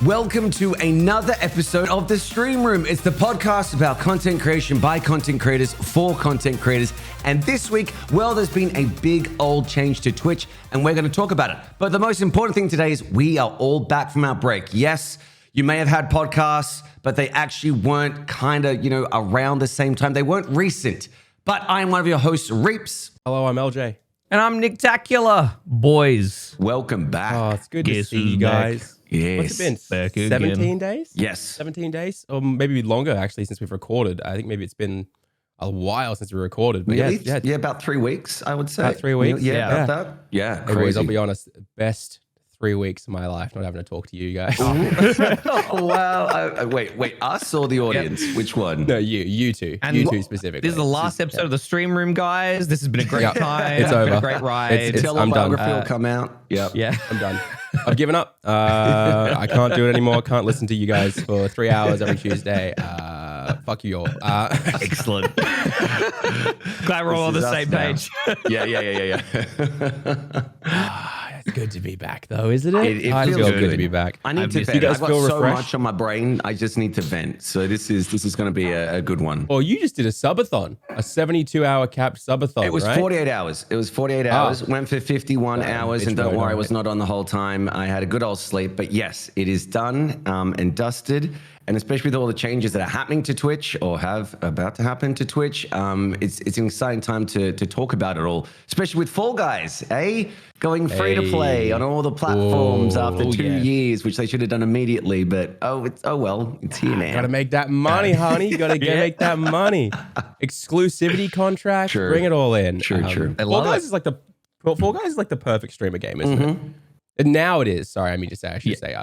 Welcome to another episode of The Stream Room. It's the podcast about content creation by content creators for content creators. And this week, well, there's been a big old change to Twitch, and we're going to talk about it. But the most important thing today is we are all back from our break. Yes, you may have had podcasts, but they actually weren't around the same time. They weren't recent. But I am one of your hosts, Reapz. Hello, I'm LJ. And I'm Nicktacular, boys. Welcome back. Oh, it's good to see you guys. Yes. What's it been? Back 17 again. days? Yes. 17 days? Or maybe longer, actually, since we've recorded. I think maybe it's been a while since we recorded. But Really? yeah, About 3 weeks, I would say. About 3 weeks? Yeah, about that. Yeah, Hey, boys, crazy. I'll be honest. Best 3 weeks of my life not having to talk to you guys. Oh, wow. Wait, us or the audience? Which one? No, you two. And you two specifically. This is the last episode of the Stream Room, guys. This has been a great time. It's been over. a great ride. Until I'm our done. biography will come out. Yep. Yeah. I'm done. I've given up. I can't do it anymore. Can't listen to you guys for 3 hours every Tuesday. Fuck you all. Excellent. Glad we're all on the same page. Yeah. It's good to be back, though, isn't it? It I feels feel good. good to be back. I need I've to missed vent. you I've guys got feel so refreshed? much on my brain. I just need to vent. So this is going to be a good one. Well, you just did a subathon, a 72-hour capped subathon, It was right? 48 hours. It was 48 hours. Went for 51 hours. And don't worry, I was not on the whole time. I had a good old sleep. But yes, it is done and dusted. And especially with all the changes that are happening to Twitch or have about to happen to Twitch, it's an exciting time to talk about it all. Especially with Fall Guys, going free to play on all the platforms after 2 years, which they should have done immediately. But well, it's here now. Gotta make that money, honey. You gotta make that money. Exclusivity contracts, True. bring it all in. True. I Fall love Guys it. is like Fall Guys is like the perfect streamer game, isn't it? And now it is. Sorry, I mean to say. I should say.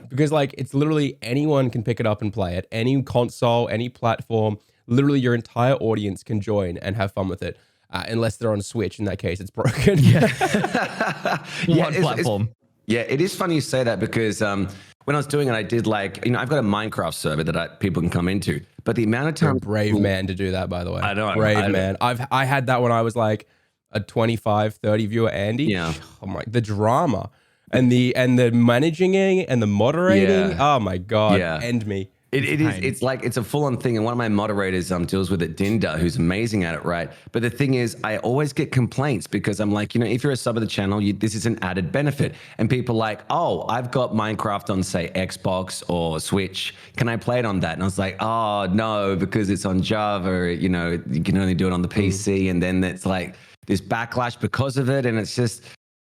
Because like it's literally anyone can pick it up and play it. Any console, any platform. Literally, your entire audience can join and have fun with it. Unless they're on Switch. In that case, it's broken. One platform. It is funny you say that because when I was doing it, I did I've got a Minecraft server that people can come into. But the amount of You're time, a brave man to do that, by the way. I know, Brave man. I had that when I was like a 25, 30 viewer Andy. Yeah. Oh my, the drama and the managing and the moderating. Yeah. Oh my God. Yeah. End me. It is. It's a full-on thing. And one of my moderators deals with it, Dinda, who's amazing at it, right? But the thing is, I always get complaints because I'm like, if you're a sub of the channel, this is an added benefit. And people are like, oh, I've got Minecraft on, say, Xbox or Switch. Can I play it on that? And I was like, oh, no, because it's on Java. You can only do it on the PC. And then it's like this backlash because of it. And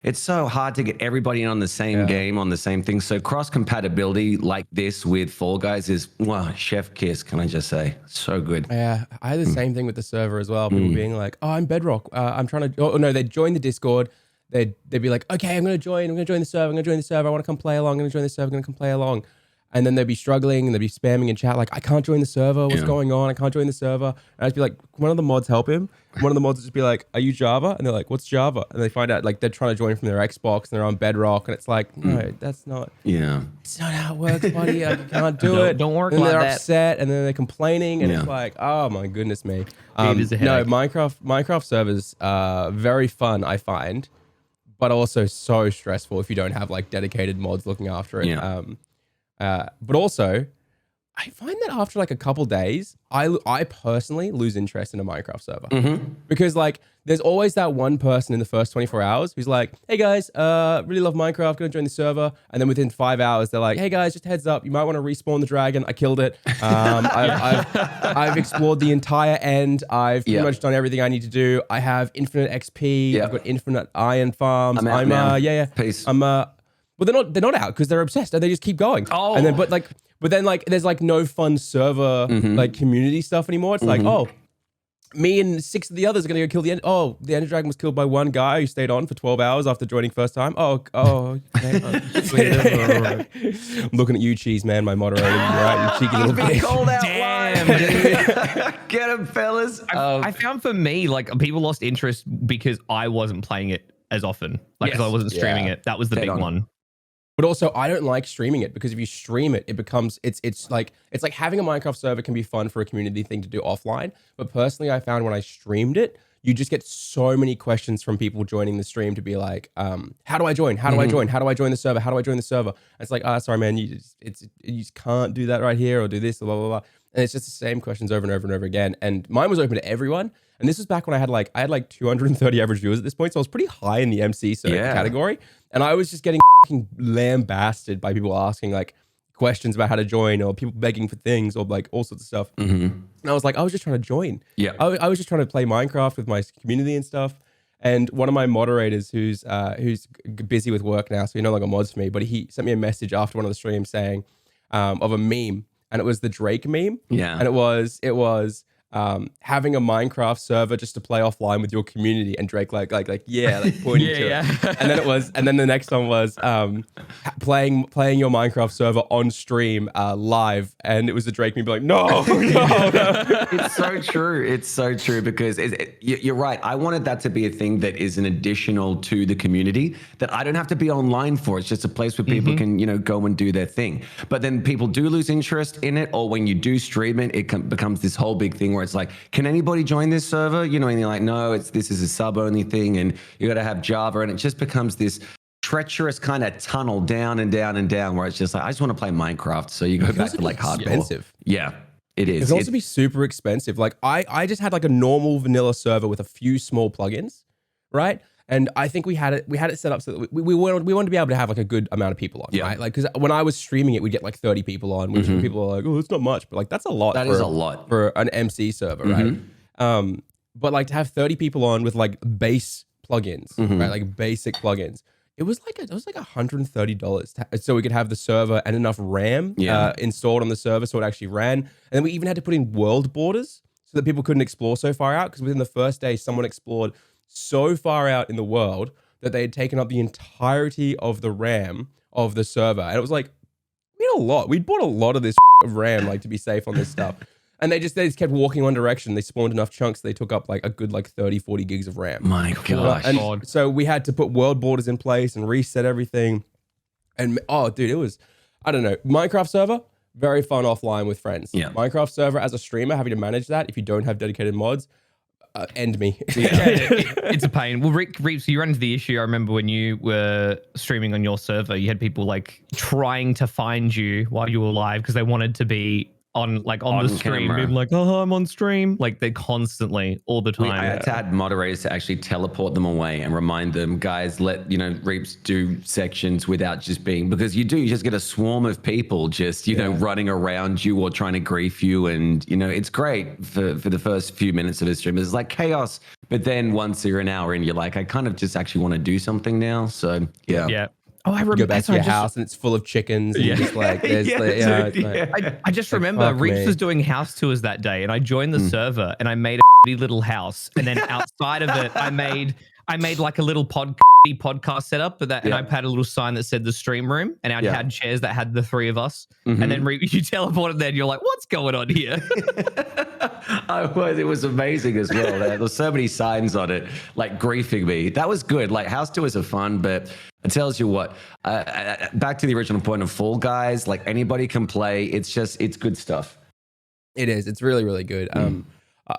it's so hard to get everybody on the same game, on the same thing. So cross-compatibility like this with Fall Guys is, chef kiss, can I just say? So good. Yeah. I had the same thing with the server as well. People being like, oh, I'm Bedrock. I'm trying to, no, they'd join the Discord. They'd be like, okay, I'm going to join the server. I want to come play along. I'm going to join the server. I'm going to come play along. And then they'd be struggling and they'd be spamming in chat like, I can't join the server. What's going on? I can't join the server. And I'd just be like, one of the mods help him. One of the mods would just be like, are you Java? And they're like, what's Java? And they find out like they're trying to join from their Xbox and they're on Bedrock. And it's like, no, that's not. Yeah. It's not how it works, buddy. Like, you can't do it. Don't work and like they're that. upset and then they're complaining. And it's like, oh my goodness me. is a No, headache. Minecraft servers very fun, I find. But also so stressful if you don't have like dedicated mods looking after it. Yeah. But also, I find that after like a couple days, I personally lose interest in a Minecraft server because like there's always that one person in the first 24 hours who's like, hey guys, really love Minecraft, gonna join the server. And then within 5 hours, they're like, hey guys, just heads up, you might want to respawn the dragon. I killed it. I've explored the entire end. I've pretty much done everything I need to do. I have infinite XP. I've got infinite iron farms. I'm out now. Peace. Well, they're not out because they're obsessed and they just keep going. Oh. And then, but then there's like no fun server like community stuff anymore. It's like, oh, me and 6 of the others are gonna go kill the end. Oh, the Ender Dragon was killed by one guy who stayed on for 12 hours after joining first time. Oh, okay. I'm looking at you, Cheese Man, my moderator. You're right, you cheeky little bitch. Called out Damn, live. Get him, fellas. I found for me, like people lost interest because I wasn't playing it as often. Like, because I wasn't streaming it. That was the big one. But also, I don't like streaming it because if you stream it, it becomes it's like having a Minecraft server can be fun for a community thing to do offline. But personally, I found when I streamed it, you just get so many questions from people joining the stream to be like, how do I join? How do I join? How do I join the server? How do I join the server? And it's like, sorry, man, you just can't do that right here or do this, blah, blah, blah. And it's just the same questions over and over and over again. And mine was open to everyone. And this was back when I had like 230 average viewers at this point. So I was pretty high in the MC category. And I was just getting lambasted by people asking like questions about how to join or people begging for things or like all sorts of stuff. And I was like, I was just trying to join. Yeah. I was just trying to play Minecraft with my community and stuff. And one of my moderators who's busy with work now, so he no longer mods for me, but he sent me a message after one of the streams saying of a meme. And it was the Drake meme. Yeah. And it was having a Minecraft server just to play offline with your community, and Drake like pointing to it. And then the next one was playing your Minecraft server on stream live, and it was the Drake meme like no. It's so true. It's so true because you're right. I wanted that to be a thing that is an additional to the community that I don't have to be online for. It's just a place where people can go and do their thing. But then people do lose interest in it, or when you do stream it, becomes this whole big thing where it's like, can anybody join this server? And you're like, no, this is a sub only thing, and you got to have Java, and it just becomes this treacherous kind of tunnel down and down and down where it's just like, I just want to play Minecraft. So you go back to like hardcore. Expensive. Yeah, it is. It can also be super expensive. Like I just had like a normal vanilla server with a few small plugins, right? And I think we had it set up so that we wanted to be able to have like a good amount of people on, right? Like, because when I was streaming it, we'd get like 30 people on, which people are like, oh, it's not much, but like that's a lot. That is a lot for an MC server, right? But like to have 30 people on with like base plugins, right? Like basic plugins. It was like $130 so we could have the server and enough RAM installed on the server so it actually ran. And then we even had to put in world borders so that people couldn't explore so far out, because within the first day, someone explored so far out in the world that they had taken up the entirety of the RAM of the server. And it was like, we bought a lot of this RAM, like to be safe on this stuff. And they just kept walking one direction. They spawned enough chunks. They took up like a good 30, 40 gigs of RAM. My gosh. And so we had to put world borders in place and reset everything. And dude, it was, I don't know, Minecraft server, very fun offline with friends. Yeah. Minecraft server as a streamer, having to manage that if you don't have dedicated mods, end me. It's a pain. Well, Reapz, you ran into the issue. I remember when you were streaming on your server, you had people like trying to find you while you were live because they wanted to be on the stream, camera. Being like, oh, I'm on stream. Like they constantly, all the time. I had to add moderators to actually teleport them away and remind them, guys, let Reapz do sections without just being, because you just get a swarm of people just running around you or trying to grief you, and it's great for the first few minutes of a stream. It's like chaos, but then once you're an hour in, you're like, I kind of just actually want to do something now. So yeah. Oh, I remember. Go back to your house and it's full of chickens. And you're just like, there's I just remember Reapz was doing house tours that day, and I joined the server and I made a little house, and then outside of it, I made like a little podcast setup, but and I had a little sign that said the stream room, and I had chairs that had the three of us, and then you teleported there, and you're like, what's going on here? It was amazing as well. There was so many signs on it, like griefing me. That was good. Like house tours are fun, but it tells you what. Back to the original point of Fall Guys. Like anybody can play. It's good stuff. It is. It's really, really good.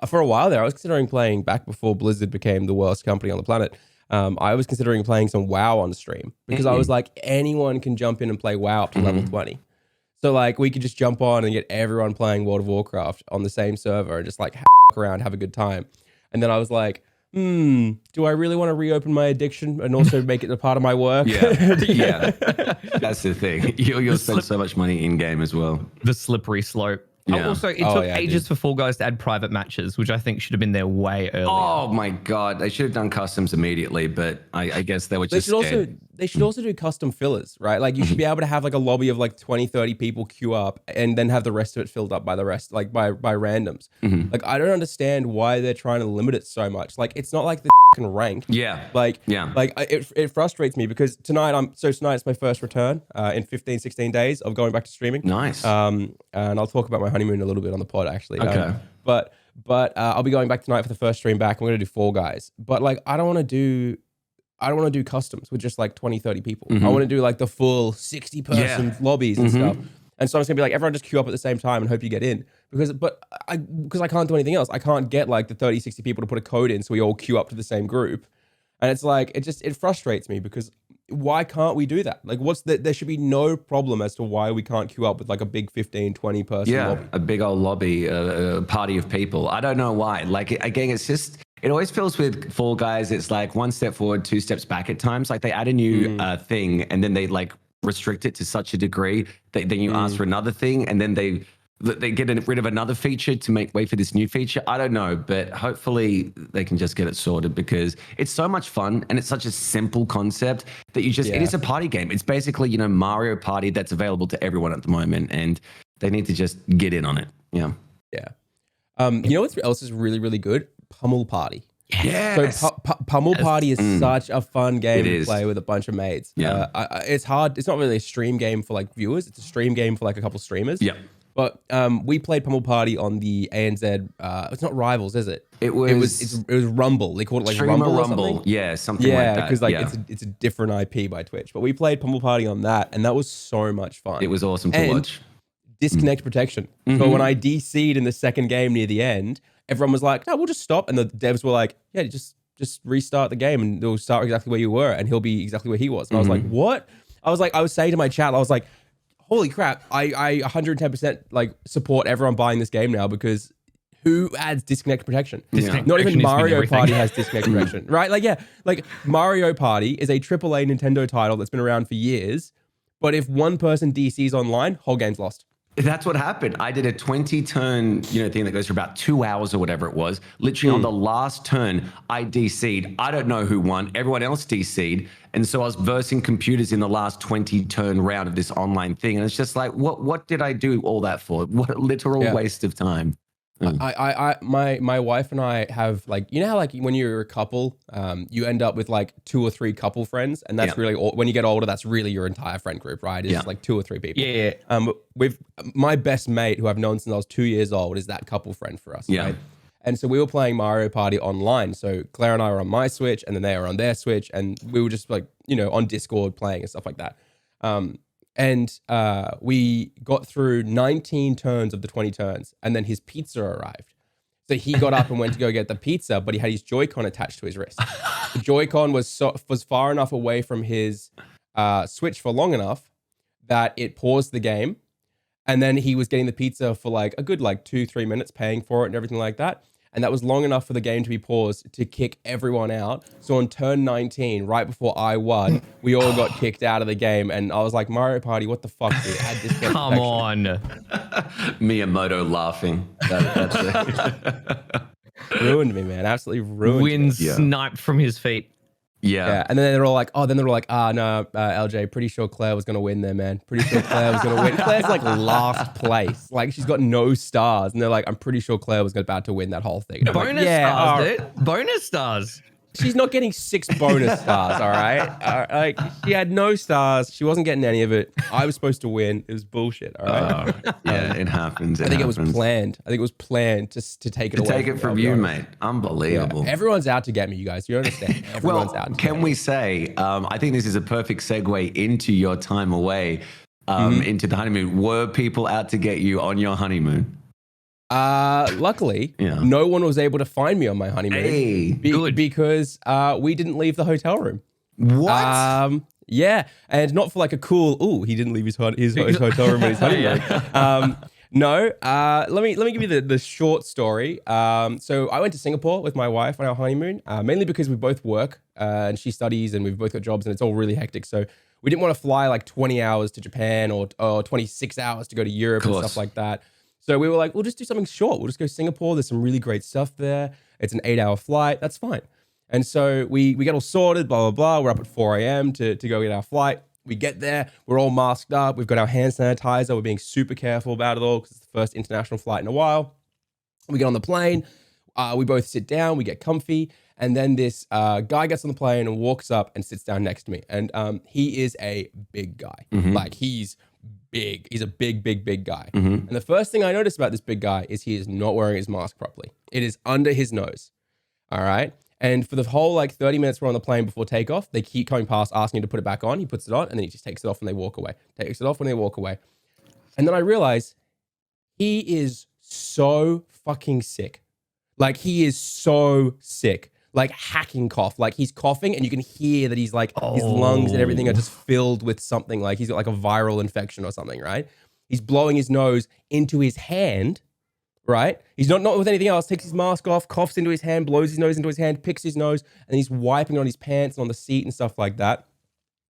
For a while there, I was considering playing, back before Blizzard became the worst company on the planet. I was considering playing some WoW on stream because I was like, anyone can jump in and play WoW up to level 20. So like we could just jump on and get everyone playing World of Warcraft on the same server and just like around, have a good time. And then I was like, do I really want to reopen my addiction and also make it a part of my work? Yeah. That's the thing. You'll spend so much money in game as well. The slippery slope. Yeah. Also, it took ages for Fall Guys to add private matches, which I think should have been there way earlier. Oh my God. They should have done customs immediately, but I guess they were just scared. They should also do custom fillers, right? Like you should be able to have like a lobby of like 20, 30 people queue up and then have the rest of it filled up by the rest, like by randoms. Like I don't understand why they're trying to limit it so much. Like it's not like the ranked. Like it frustrates me because tonight it's my first return in 15, 16 days of going back to streaming. Nice. And I'll talk about my honeymoon a little bit on the pod actually. Okay. But I'll be going back tonight for the first stream back. We're going to do Fall Guys. But like I don't want to do customs with just like 20, 30 people. I want to do like the full 60 person lobbies and stuff. And so I'm just gonna be like, everyone just queue up at the same time and hope you get in. Because I can't do anything else. I can't get like the 30, 60 people to put a code in so we all queue up to the same group. And it's like, it frustrates me because why can't we do that? Like there should be no problem as to why we can't queue up with like a big 15, 20 person lobby. A big old lobby, a party of people. I don't know why. Like, again, it's just, it always feels with Fall Guys, it's like one step forward, two steps back at times. Like they add a new thing and then they like restrict it to such a degree that then you ask for another thing and then they get rid of another feature to make way for this new feature. I don't know, but hopefully they can just get it sorted because it's so much fun and it's such a simple concept that you just, it is a party game. It's basically, you know, Mario Party that's available to everyone at the moment and they need to just get in on it. Yeah. Yeah. You know what else is really, really good? Pummel Party. Yes. So Pummel Party is such a fun game to play with a bunch of mates. Yeah. It's hard. It's not really a stream game for like viewers. It's a stream game for like a couple streamers. Yeah. But we played Pummel Party on the ANZ. It's not Rivals, is it? It was Rumble. They called it like Streamer Rumble. Rumble. Yeah, something like that. Yeah, because like it's a different IP by Twitch. But we played Pummel Party on that, and that was so much fun. It was awesome to watch. Disconnect protection. So when I DC'd in the second game near the end, everyone was like, "No, we'll just stop." And the devs were like, "Yeah, just restart the game, and it'll start exactly where you were, and he'll be exactly where he was." And I was like, "What?" I was saying to my chat, I was like, holy crap, I 110% like support everyone buying this game now because who adds disconnect protection? Not even Mario Party has disconnect protection, right? Like, yeah, like Mario Party is a AAA Nintendo title that's been around for years, but if one person DCs online, whole game's lost. That's what happened. I did a 20 turn, thing that goes for about 2 hours or whatever it was. Literally on the last turn, I DC'd. I don't know who won. Everyone else DC'd. And so I was versing computers in the last 20 turn round of this online thing. And it's just like, what did I do all that for? What a literal waste of time. My wife and I have like, you know how like when you're a couple, you end up with like 2 or 3 couple friends, and that's really when you get older, that's really your entire friend group, right? It's like 2 or 3 people. Yeah. With my best mate, who I've known since I was 2 years old, is that couple friend for us. Yeah. Right? And so we were playing Mario Party online. So Claire and I were on my Switch, and then they were on their Switch, and we were just like, on Discord playing and stuff like that. And we got through 19 turns of the 20 turns, and then his pizza arrived. So he got up and went to go get the pizza, but he had his Joy-Con attached to his wrist. The Joy-Con was far enough away from his Switch for long enough that it paused the game, and then he was getting the pizza for like a good 2-3 minutes, paying for it and everything like that. And that was long enough for the game to be paused to kick everyone out. So on turn 19, right before I won, we all got kicked out of the game. And I was like, Mario Party, what the fuck, dude? I had this Come on. Miyamoto laughing. That's it. Ruined me, man. Absolutely ruined Wind me. sniped from his feet. Yeah. And then they're all like, no, LJ, pretty sure Claire was going to win there, man. Pretty sure Claire was going to win. Claire's like last place. Like she's got no stars. And they're like, I'm pretty sure Claire was about to win that whole thing. Bonus stars, dude. Bonus stars. She's not getting 6 bonus stars, all right? Like she had no stars. She wasn't getting any of it. I was supposed to win. It was bullshit, all right? It happens. I think it was planned. I think it was planned just to take it away. To take it from you, mate. Unbelievable. Yeah. Everyone's out to get me, you guys. You understand? Everyone's out to can we say, I think this is a perfect segue into your time away, into the honeymoon. Were people out to get you on your honeymoon? Luckily, no one was able to find me on my honeymoon. Hey, good. Because we didn't leave the hotel room. What? Yeah, and not for like a cool, he didn't leave his hotel room on his honeymoon. No, let me give you the short story. So I went to Singapore with my wife on our honeymoon, mainly because we both work and she studies and we've both got jobs and it's all really hectic. So we didn't want to fly like 20 hours to Japan or 26 hours to go to Europe and stuff like that. So we were like, we'll just do something short. We'll just go to Singapore. There's some really great stuff there. It's an 8-hour flight. That's fine. And so we get all sorted, blah, blah, blah. We're up at 4 a.m. to go get our flight. We get there. We're all masked up. We've got our hand sanitizer. We're being super careful about it all because it's the first international flight in a while. We get on the plane. We both sit down. We get comfy. And then this guy gets on the plane and walks up and sits down next to me. And he is a big guy. Like he's big. He's a big guy. And the first thing I noticed about this big guy is he is not wearing his mask properly. It is under his nose. All right. And for the whole 30 minutes we're on the plane before takeoff, they keep coming past asking him to put it back on. He puts it on and then he just takes it off and they walk away. Takes it off and they walk away. And then I realize he is so fucking sick. Like, he is so sick. Like, hacking cough. Like, he's coughing and you can hear that he's like, his lungs and everything are just filled with something. Like, he's got like a viral infection or something, right? He's blowing his nose into his hand, right? He's not with anything else. Takes his mask off, coughs into his hand, blows his nose into his hand, picks his nose, and he's wiping on his pants and on the seat and stuff like that.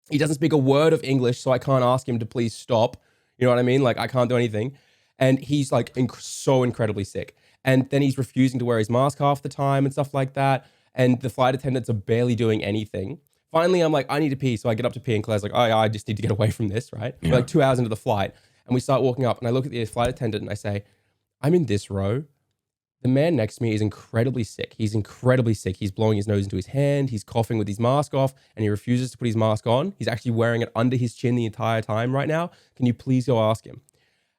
He doesn't speak a word of English, so I can't ask him to please stop. You know what I mean? Like, I can't do anything. And he's like so incredibly sick. And then he's refusing to wear his mask half the time and stuff like that. And the flight attendants are barely doing anything. Finally, I'm like, I need to pee. So I get up to pee and Claire's like, oh yeah, I just need to get away from this, right? Yeah. We're like 2 hours into the flight and we start walking up and I look at the flight attendant and I say, I'm in this row. The man next to me is incredibly sick. He's incredibly sick. He's blowing his nose into his hand. He's coughing with his mask off and he refuses to put his mask on. He's actually wearing it under his chin the entire time right now. Can you please go ask him?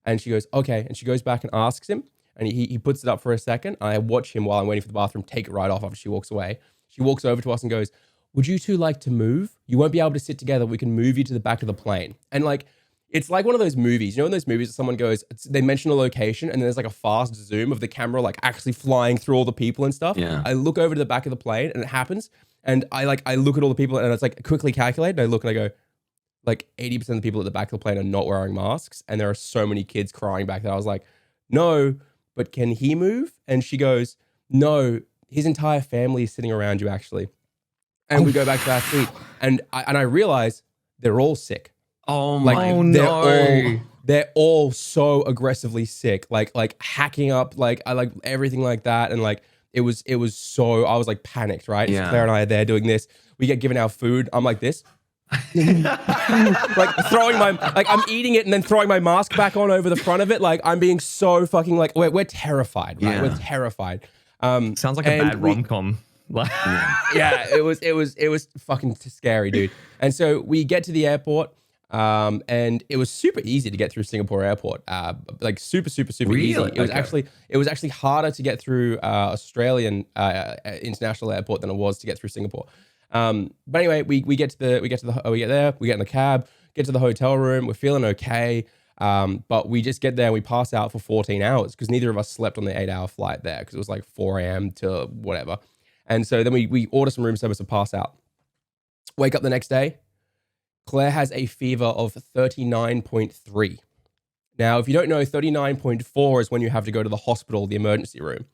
And she goes, okay. And she goes back and asks him. And he puts it up for a second. I watch him while I'm waiting for the bathroom, take it right off after she walks away. She walks over to us and goes, would you two like to move? You won't be able to sit together. We can move you to the back of the plane. And like, it's like one of those movies. You know in those movies that someone goes, they mention a location and then there's like a fast zoom of the camera like actually flying through all the people and stuff. Yeah. I look over to the back of the plane and it happens. And I look at all the people and it's like quickly calculated. And I look and I go, like 80% of the people at the back of the plane are not wearing masks. And there are so many kids crying back there. I was like, no, but can he move? And she goes, no, his entire family is sitting around you actually. And we go back to our seat and I realize they're all sick. Oh my, they're all so aggressively sick, like hacking up, like everything like that. And like, it was so, I was like panicked, right? Yeah. So Claire and I are there doing this. We get given our food. I'm like this. Like throwing I'm eating it and then throwing my mask back on over the front of it. Like I'm being so fucking like, we're terrified, right? Yeah. We're terrified. Sounds like a bad rom-com. Yeah, it was fucking scary, dude. And so we get to the airport, and it was super easy to get through Singapore airport. Like super Really? easy. It was actually harder to get through Australian international airport than it was to get through Singapore. But anyway, we get there, we get in the cab, get to the hotel room, we're feeling okay. But we just get there and we pass out for 14 hours because neither of us slept on the 8-hour flight there because it was like 4 a.m. to whatever. And so then we order some room service and pass out. Wake up the next day. Claire has a fever of 39.3. Now, if you don't know, 39.4 is when you have to go to the hospital, the emergency room.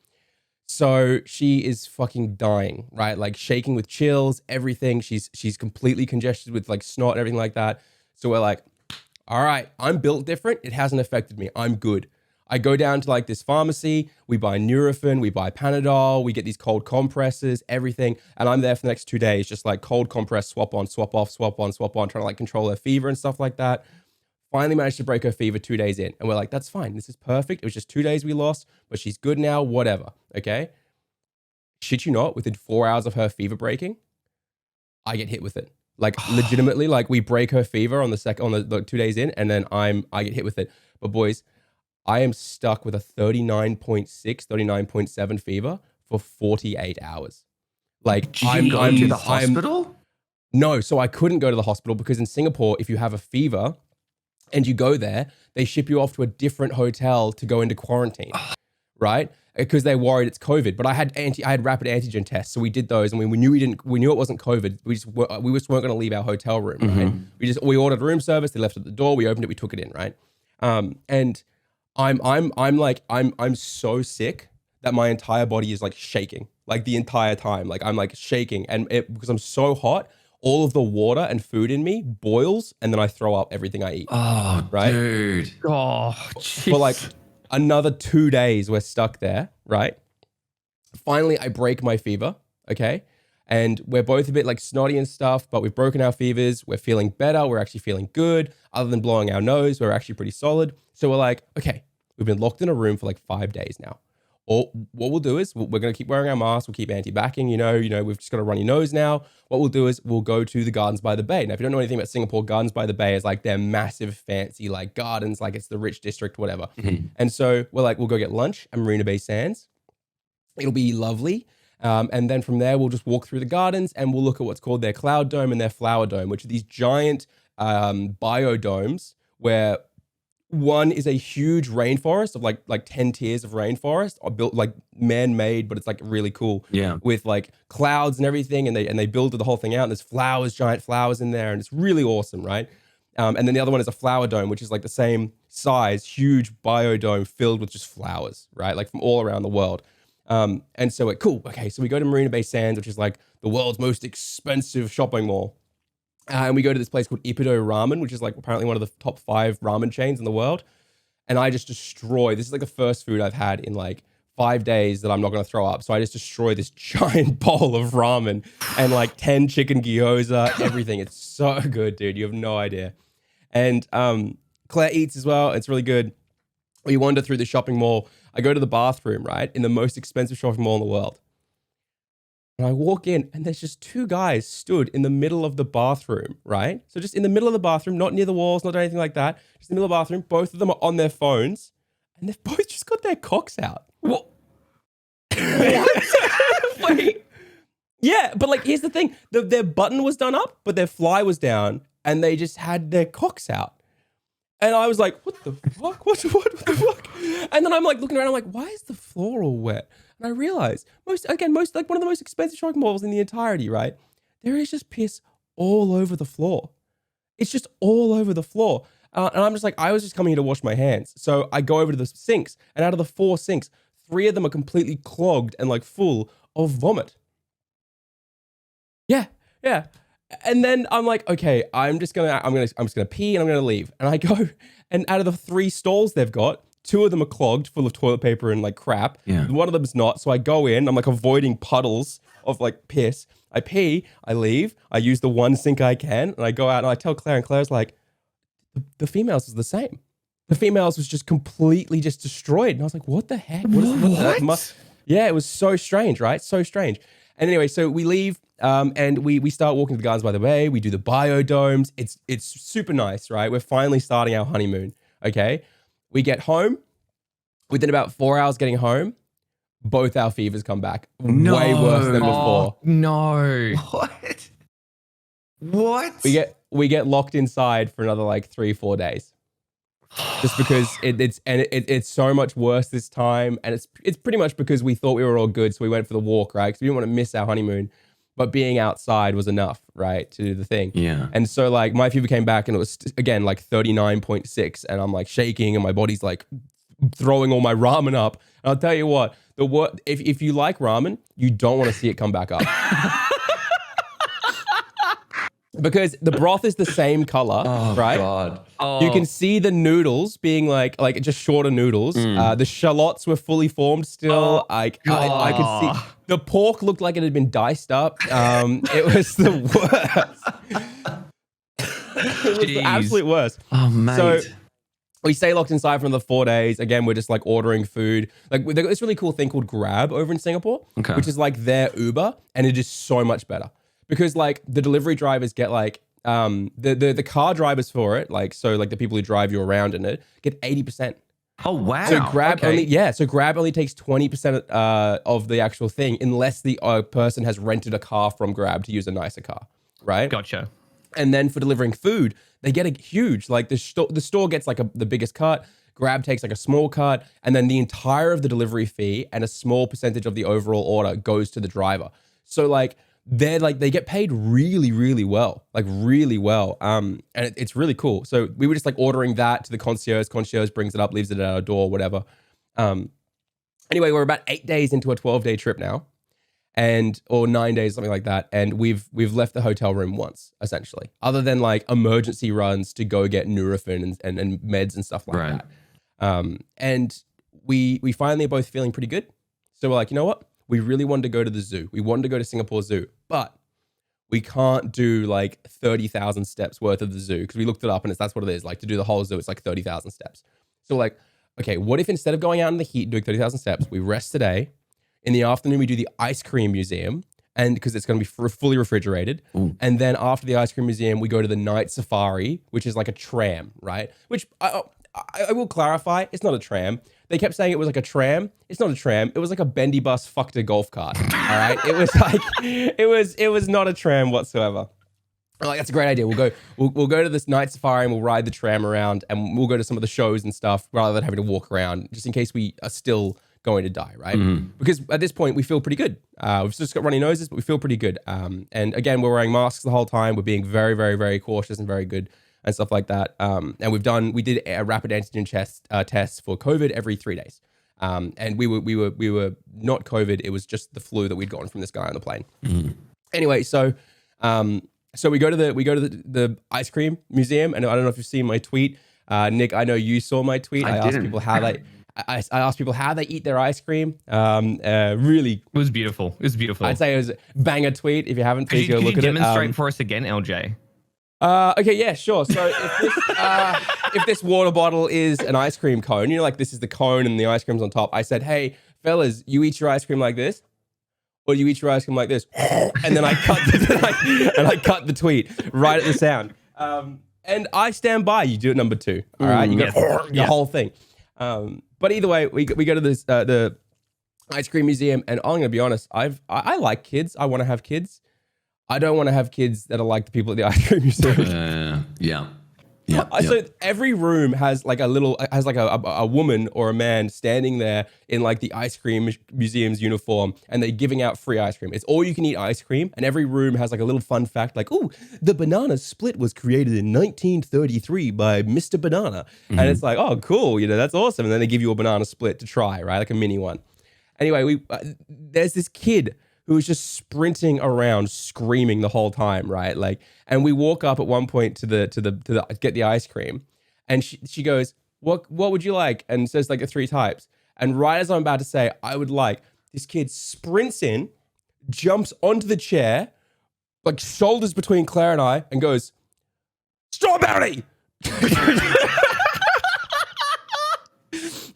So she is fucking dying, right? Like shaking with chills, everything. She's completely congested with like snot and everything like that. So we're like, all right, I'm built different. It hasn't affected me. I'm good. I go down to like this pharmacy. We buy Nurofen, we buy Panadol, we get these cold compresses, everything. And I'm there for the next 2 days, just like cold compress, swap on, swap off, swap on, swap on, trying to like control her fever and stuff like that. Finally managed to break her fever 2 days in. And we're like, that's fine. This is perfect. It was just 2 days we lost, but she's good now, whatever. Okay. Shit you not, within 4 hours of her fever breaking, I get hit with it. Like legitimately, like we break her fever on the 2 days in, and then I get hit with it. But boys, I am stuck with a 39.6, 39.7 fever for 48 hours. Like, Did you go to the hospital? No, so I couldn't go to the hospital because in Singapore, if you have a fever and you go there, they ship you off to a different hotel to go into quarantine, right? Because they're worried it's COVID. But I had rapid antigen tests, so we did those, and we knew it wasn't COVID. We just weren't going to leave our hotel room, right? We ordered room service. They left it at the door. We opened it. We took it in, right? And I'm so sick that my entire body is like shaking, like the entire time. Like I'm like shaking, and because I'm so hot, all of the water and food in me boils, and then I throw up everything I eat. Oh, right, dude. Oh, for like another 2 days, we're stuck there, right? Finally, I break my fever, okay? And we're both a bit like snotty and stuff, but we've broken our fevers. We're feeling better. We're actually feeling good. Other than blowing our nose, we're actually pretty solid. So we're like, okay, we've been locked in a room for like 5 days now. Or what we'll do is we're going to keep wearing our masks. We'll keep anti-backing. You know, we've just got a runny nose now. What we'll do is we'll go to the Gardens by the Bay. Now, if you don't know anything about Singapore, Gardens by the Bay is like their massive, fancy like gardens, like it's the rich district, whatever. And so we're like, we'll go get lunch at Marina Bay Sands. It'll be lovely. And then from there, we'll just walk through the gardens and we'll look at what's called their Cloud Dome and their Flower Dome, which are these giant biodomes where One is a huge rainforest of like 10 tiers of rainforest, built like man-made, but it's like really cool. Yeah. With like clouds and everything, and they build the whole thing out. And there's flowers, giant flowers in there, and it's really awesome, right? And then the other one is a flower dome, which is like the same size, huge biodome filled with just flowers, right? Like from all around the world. And so cool. Okay, so we go to Marina Bay Sands, which is like the world's most expensive shopping mall. And we go to this place called Ippudo Ramen, which is like apparently one of the top 5 ramen chains in the world. And I just destroy, this is like the first food I've had in like 5 days that I'm not going to throw up. So I just destroy this giant bowl of ramen and like 10 chicken gyoza, everything. It's so good, dude. You have no idea. And Claire eats as well. It's really good. We wander through the shopping mall. I go to the bathroom, right? In the most expensive shopping mall in the world. And I walk in and there's just 2 guys stood in the middle of the bathroom, right? So just in the middle of the bathroom, not near the walls, not anything like that. Just in the middle of the bathroom. Both of them are on their phones and they've both just got their cocks out. What? Wait. Yeah, but like, here's the thing. Their button was done up, but their fly was down and they just had their cocks out. And I was like, what the fuck? What the fuck? And then I'm like looking around, I'm like, why is the floor all wet? And I realized, most like one of the most expensive shopping malls in the entirety, right? There is just piss all over the floor. It's just all over the floor. And I'm just like, I was just coming here to wash my hands. So I go over to the sinks, and out of the 4 sinks, 3 of them are completely clogged and like full of vomit. Yeah. And then I'm like, okay, I'm just gonna pee and I'm gonna leave. And I go, and out of the 3 stalls they've got, 2 of them are clogged, full of toilet paper and like crap. Yeah. One of them is not. So I go in, I'm like avoiding puddles of like piss. I pee, I leave, I use the 1 sink I can, and I go out and I tell Claire, and Claire's like, the females was the same. The females was just completely just destroyed. And I was like, what the heck? What? Yeah, it was so strange, right? So strange. And anyway, so we leave and we start walking to the Gardens by the Bay. We do the biodomes. It's super nice, right? We're finally starting our honeymoon, okay? We get home. Within about 4 hours getting home, both our fevers come back. No. Way worse than before. No. What? We get locked inside for another like 3-4 days. Just because it's so much worse this time. And it's pretty much because we thought we were all good. So we went for the walk, right? Because we didn't want to miss our honeymoon. But being outside was enough, right? To do the thing. Yeah. And so like my fever came back and it was again like 39.6. And I'm like shaking and my body's like throwing all my ramen up. And I'll tell you what, if you like ramen, you don't want to see it come back up. Because the broth is the same color, right? God. Oh. You can see the noodles being like just shorter noodles. The shallots were fully formed still. I could see the pork looked like it had been diced up. It was the worst. It was the absolute worst. Oh, mate. So we stay locked inside for another 4 days. Again, we're just like ordering food. Like they've got this really cool thing called Grab over in Singapore, which is like their Uber, and it is so much better. Because like the delivery drivers get like the car drivers for it, like so like the people who drive you around in it get 80%. Oh wow! So Grab only takes 20% of the actual thing, unless the person has rented a car from Grab to use a nicer car, right? Gotcha. And then for delivering food, they get a huge like the store gets like the biggest cut. Grab takes like a small cut, and then the entire of the delivery fee and a small percentage of the overall order goes to the driver. So like. They get paid really, really well, like really well. And it's really cool. So we were just like ordering that to the concierge. Concierge brings it up, leaves it at our door, whatever. Anyway, we're about 8 days into a 12-day trip now, or 9 days, something like that. And we've left the hotel room once, essentially, other than like emergency runs to go get Nurofen and meds and stuff like that. And we finally are both feeling pretty good. So we're like, you know what? We really wanted to go to the zoo. We wanted to go to Singapore Zoo, but we can't do like 30,000 steps worth of the zoo because we looked it up and that's what it is. Like to do the whole zoo, it's like 30,000 steps. So like, okay, what if instead of going out in the heat doing 30,000 steps, we rest today. In the afternoon, we do the ice cream museum, and because it's going to be fully refrigerated. Ooh. And then after the ice cream museum, we go to the night safari, which is like a tram, right? Which I will clarify, it's not a tram. They kept saying it was like a tram. It's not a tram. It was like a bendy bus fucked a golf cart. All right. It was like, it was not a tram whatsoever. I'm like, that's a great idea. We'll go to this night safari and we'll ride the tram around and we'll go to some of the shows and stuff rather than having to walk around just in case we are still going to die, right? Because at this point we feel pretty good. We've just got runny noses, but we feel pretty good. And again, we're wearing masks the whole time. We're being very, very, very cautious and very good and stuff like that. And we did a rapid antigen tests for COVID every 3 days. And we were not COVID. It was just the flu that we'd gotten from this guy on the plane. Anyway, so we go to the ice cream museum, and I don't know if you've seen my tweet, Nick. I know you saw my tweet. I asked people how they. I asked people how they eat their ice cream. Really, It was beautiful. It was beautiful. I'd say it was a banger tweet. If you haven't, please go look at it. Could you demonstrate for us again, LJ? Okay, yeah, sure. So if this water bottle is an ice cream cone, like this is the cone and the ice cream's on top. I said, hey, fellas, you eat your ice cream like this, or you eat your ice cream like this, and then I cut the tweet right at the sound. And I stand by. You do it number 2. All right, you got the whole thing. But either way, we go to this the ice cream museum, and I'm gonna be honest. I like kids. I want to have kids. I don't want to have kids that are like the people at the ice cream museum. Yeah. So every room has like a woman or a man standing there in like the ice cream museum's uniform, and they're giving out free ice cream. It's all you can eat ice cream, and every room has like a little fun fact, like, oh, the banana split was created in 1933 by Mr. Banana, and it's like, oh, cool, that's awesome. And then they give you a banana split to try, right, like a mini one. Anyway, there's this kid who was just sprinting around screaming the whole time, right? Like, and we walk up at one point to get the ice cream, and she goes, what would you like? And says like the 3 types. And right as I'm about to say, I would like, this kid sprints in, jumps onto the chair, like shoulders between Claire and I, and goes, strawberry!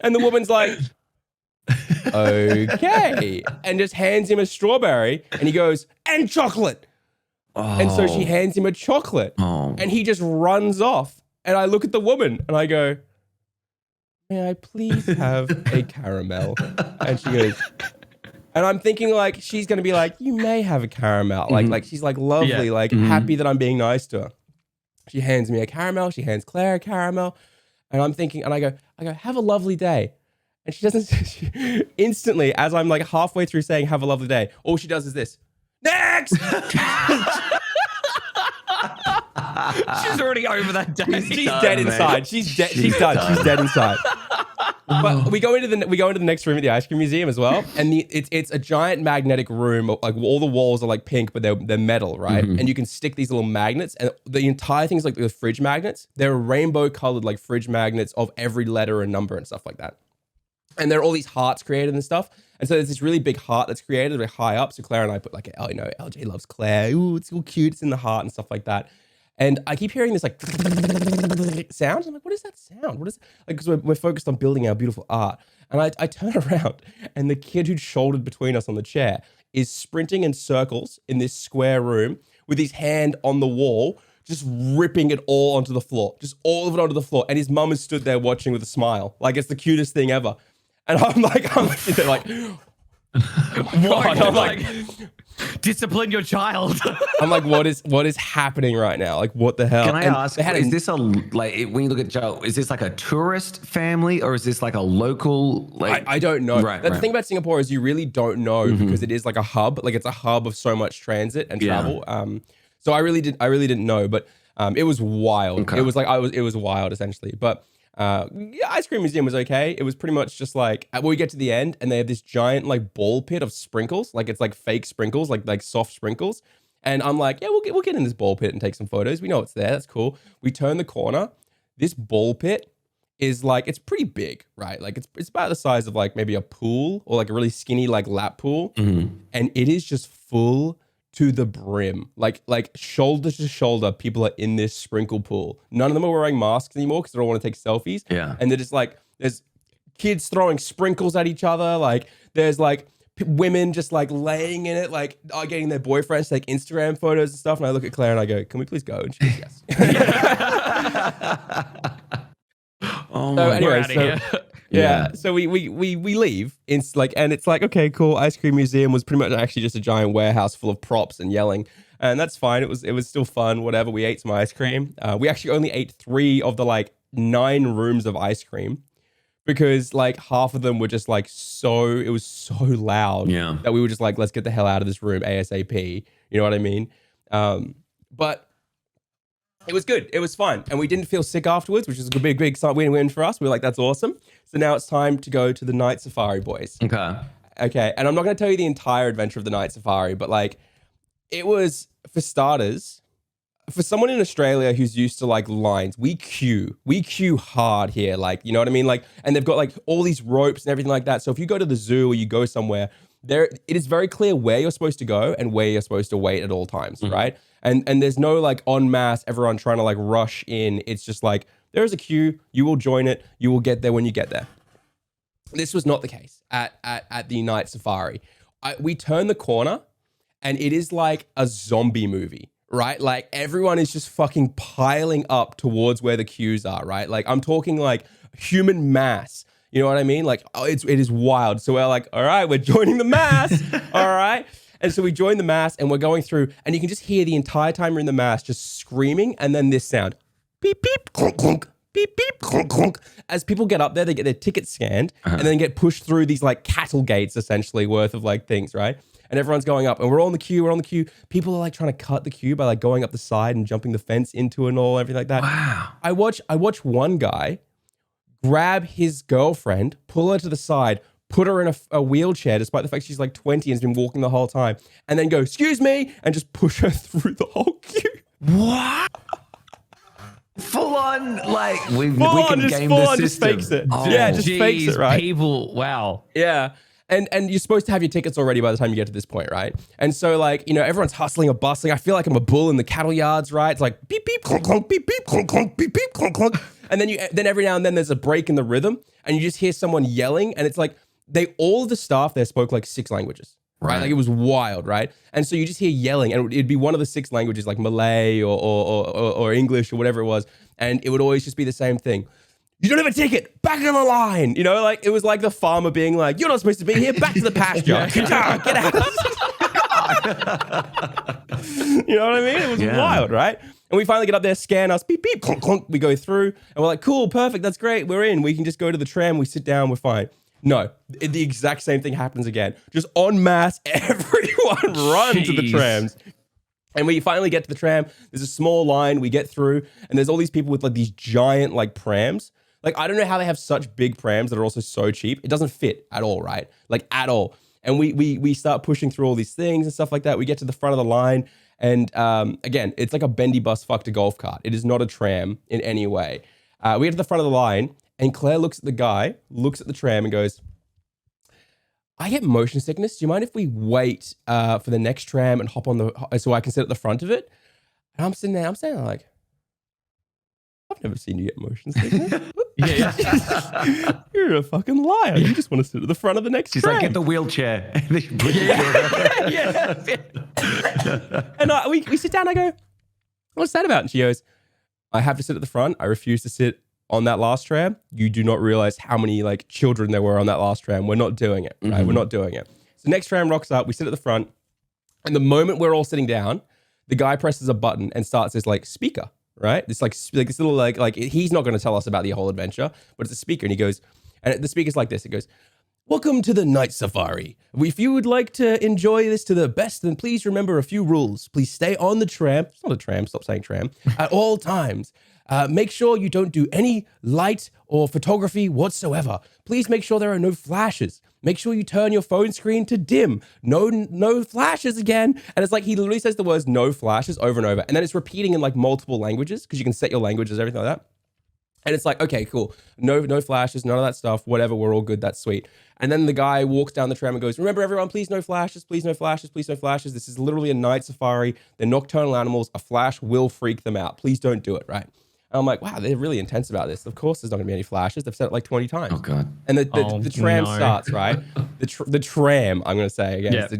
And the woman's like, okay, and just hands him a strawberry, and he goes, and chocolate. And so she hands him a chocolate, and he just runs off. And I look at the woman and I go, may I please have a caramel? And she goes, and I'm thinking like, she's going to be like, you may have a caramel. Like she's like lovely, happy that I'm being nice to her. She hands me a caramel. She hands Claire a caramel. And I'm thinking, and I go, have a lovely day. And she doesn't, instantly, as I'm like halfway through saying, have a lovely day, all she does is this. Next! She's already over that day. She's dead inside. She's dead. She's done. She's dead inside. But we go into the next room at the ice cream museum as well, and it's a giant magnetic room. Like all the walls are like pink, but they're metal, right? And you can stick these little magnets, and the entire thing's like the fridge magnets. They're rainbow colored like fridge magnets of every letter and number and stuff like that. And there are all these hearts created and stuff. And so there's this really big heart that's created very high up. So Claire and I put like, LJ loves Claire. Ooh, it's all cute. It's in the heart and stuff like that. And I keep hearing this like sound. I'm like, what is that sound? What is it? Like, because we're focused on building our beautiful art. And I turn around, and the kid who'd shouldered between us on the chair is sprinting in circles in this square room with his hand on the wall, just ripping it all onto the floor, just all of it onto the floor. And his mum is stood there watching with a smile. Like, it's the cutest thing ever. And I'm like, what? I'm like, discipline your child. I'm like, what is happening right now? Like, what the hell? Can I ask, is this when you look at Joe, is this like a tourist family, or is this like a local, like? I don't know. Right, The thing about Singapore is you really don't know because it is like a hub, like it's a hub of so much transit and travel. So I really didn't know, but it was wild. Okay. It was wild essentially, but. Ice cream museum was okay. It was pretty much just like we get to the end and they have this giant like ball pit of sprinkles, like it's like fake sprinkles, like soft sprinkles. And I'm like, yeah, we'll get in this ball pit and take some photos. We know it's there. That's cool. We turn the corner. This ball pit is like, it's pretty big, right? Like it's about the size of like maybe a pool or like a really skinny like lap pool, and it is just full to the brim, like shoulder to shoulder, people are in this sprinkle pool. None of them are wearing masks anymore because they don't want to take selfies. Yeah, and they're just like, there's kids throwing sprinkles at each other. Like there's like women just like laying in it, like getting their boyfriends to take Instagram photos and stuff. And I look at Claire and I go, "Can we please go?" And she goes, "Yes." Oh so my anyway, so we leave. And it's like, okay, cool. Ice cream museum was pretty much actually just a giant warehouse full of props and yelling. And that's fine. It was still fun, whatever. We ate some ice cream. We actually only ate 3 of the like 9 rooms of ice cream because like half of them were just like it was so loud that we were just like, let's get the hell out of this room ASAP. You know what I mean? But it was good. It was fun. And we didn't feel sick afterwards, which is a big win-win for us. We were like, that's awesome. So now it's time to go to the night safari, boys. Okay. And I'm not going to tell you the entire adventure of the night safari, but like it was, for starters, for someone in Australia who's used to like lines, we queue hard here. Like, you know what I mean? Like, and they've got like all these ropes and everything like that. So if you go to the zoo or you go somewhere, it is very clear where you're supposed to go and where you're supposed to wait at all times, right? And there's no like en masse, everyone trying to like rush in. It's just like, there is a queue, you will join it, you will get there when you get there. This was not the case at the night safari. We turn the corner and it is like a zombie movie, right? Like everyone is just fucking piling up towards where the queues are, right? Like I'm talking like human mass. You know what I mean? Like, it is wild. So we're like, all right, we're joining the mass. All right. And so we join the mass and we're going through and you can just hear the entire time you're in the mass just screaming. And then this sound, beep, beep, clunk, clunk, beep, beep, clunk, clunk. As people get up there, they get their tickets scanned and then get pushed through these like cattle gates essentially worth of like things, right? And everyone's going up and we're on the queue. People are like trying to cut the queue by like going up the side and jumping the fence into it and all, everything like that. Wow. I watch one guy grab his girlfriend, pull her to the side, put her in a wheelchair, despite the fact she's like 20 and has been walking the whole time, and then go, excuse me, and just push her through the whole queue. What? Full on, like, we can game the system. Just fakes it. Oh, yeah, just fakes it, right? People, wow. Yeah. And you're supposed to have your tickets already by the time you get to this point, right? And so, like, you know, everyone's hustling or bustling. I feel like I'm a bull in the cattle yards, right? It's like beep, beep, clunk, clunk, beep, beep, clunk, clunk, beep, beep, clunk, clunk. And then every now and then there's a break in the rhythm and you just hear someone yelling and it's like all of the staff there spoke like 6 languages, right? Like it was wild, right? And so you just hear yelling and it'd be one of the 6 languages like Malay or English or whatever it was. And it would always just be the same thing. You don't have a ticket, back in the line. You know, like it was like the farmer being like, you're not supposed to be here, back to the pasture. Get out. You know what I mean? It was wild, right? And we finally get up there, scan us, beep, beep, clunk, clunk. We go through and we're like, cool, perfect, that's great. We're in. We can just go to the tram. We sit down, we're fine. No, the exact same thing happens again. Just en masse, everyone run to the trams. And we finally get to the tram. There's a small line. We get through and there's all these people with like these giant like prams. Like, I don't know how they have such big prams that are also so cheap. It doesn't fit at all, right? Like at all. And we start pushing through all these things and stuff like that. We get to the front of the line. And again, it's like a bendy bus fucked a golf cart. It is not a tram in any way. We get to the front of the line and Claire looks at the guy, looks at the tram and goes, I get motion sickness. Do you mind if we wait for the next tram and hop on so I can sit at the front of it? And I'm sitting there like, I've never seen you get motion sickness. You're a fucking liar. You just want to sit at the front of the next She's tram. like, get the wheelchair. And we sit down. I go, what's that about? And she goes, I have to sit at the front. I refuse to sit on that last tram. You do not realize how many like children there were on that last tram. We're not doing it. Right? We're not doing it. So next tram rocks up. We sit at the front. And the moment we're all sitting down, the guy presses a button and starts this like speaker. Right? It's like this little like he's not going to tell us about the whole adventure, but it's a speaker and he goes, and the speaker's like this. It goes, welcome to the night safari. If you would like to enjoy this to the best, then please remember a few rules. Please stay on the tram. It's not a tram. Stop saying tram. At all times. Make sure you don't do any light or photography whatsoever. Please make sure there are no flashes. Make sure you turn your phone screen to dim. No flashes again. And it's like he literally says the words no flashes over and over. And then it's repeating in like multiple languages because you can set your languages, everything like that. And it's like, okay, cool. No flashes, none of that stuff. Whatever, we're all good. That's sweet. And then the guy walks down the tram and goes, remember everyone, please no flashes, please no flashes, please no flashes. This is literally a night safari. They're nocturnal animals. A flash will freak them out. Please don't do it, right? And I'm like, wow, they're really intense about this. Of course there's not gonna be any flashes. They've said it like 20 times. Oh, God. And the tram starts, right? The tram, I'm gonna say again. Yep.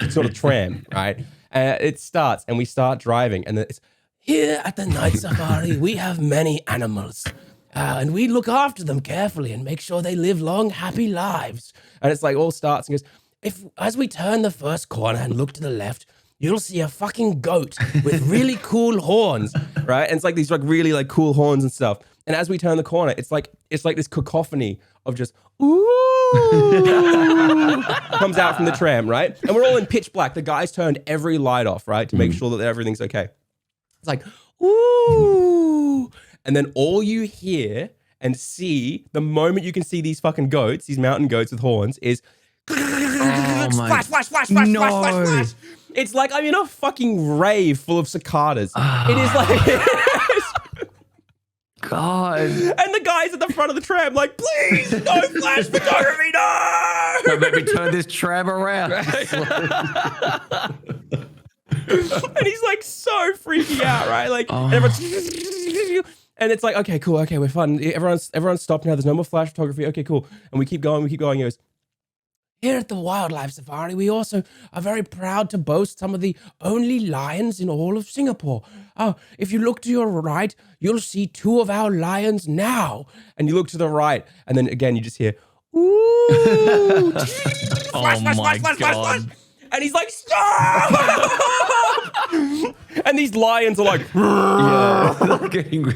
It's not a tram, right? It starts and we start driving and it's, here at the night safari, we have many animals. And we look after them carefully and make sure they live long, happy lives. And it's like all starts and goes, as we turn the first corner and look to the left, you'll see a fucking goat with really cool horns, right? And it's like these like really like cool horns and stuff. And as we turn the corner, it's like this cacophony of just ooh comes out from the tram, right? And we're all in pitch black. The guys turned every light off, right, to make sure that everything's okay. It's like ooh, and then all you hear and see the moment you can see these fucking goats, these mountain goats with horns, is flash, flash, flash, flash, No. flash, flash, flash. It's like I'm in a fucking rave full of cicadas. It is like. God. And the guys at the front of the tram like, please, no flash photography, no! Don't make me turn this tram around. And he's like so freaking out, right? Like, and everyone's, and it's like, okay, cool, okay, we're fun. Everyone's stopped now. There's no more flash photography. Okay, cool. And we keep going. He goes, here at the Wildlife Safari, we also are very proud to boast some of the only lions in all of Singapore. If you look to your right, you'll see 2 of our lions now. And you look to the right, and then again, you just hear, ooh, flash, flash, flash, flash, flash. And he's like, stop! And these lions are like, Yeah. Getting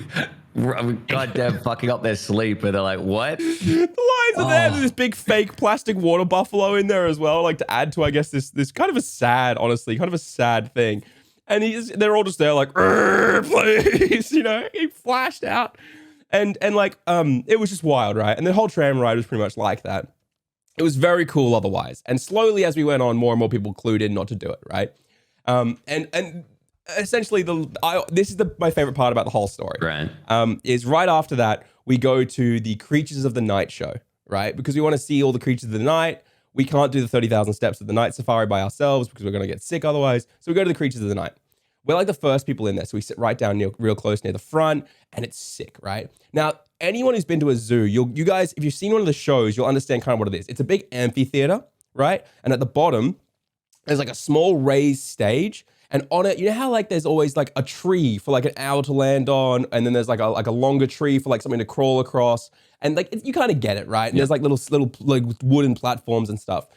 goddamn fucking up their sleep, and they're like, what? the lions are there. There's this big fake plastic water buffalo in there as well, like to add to, I guess, this kind of a sad, honestly, kind of a sad thing. And they're all just there like, please, you know, he flashed out. And like, it was just wild, right? And the whole tram ride was pretty much like that. It was very cool otherwise. And slowly as we went on, more and more people clued in not to do it, right? And essentially, this is my favorite part about the whole story. Right. Is right after that, we go to the Creatures of the Night show, right? Because we want to see all the creatures of the night. We can't do the 30,000 steps of the night safari by ourselves because we're going to get sick otherwise. So we go to the Creatures of the Night. We're like the first people in there. So we sit right down real close near the front, and it's sick, right? Now, anyone who's been to a zoo, you guys, if you've seen one of the shows, you'll understand kind of what it is. It's a big amphitheater, right? And at the bottom, there's like a small raised stage. And on it, you know how like there's always like a tree for like an owl to land on, and then there's like a longer tree for like something to crawl across, and like you kind of get it, right? And there's like little like wooden platforms and stuff.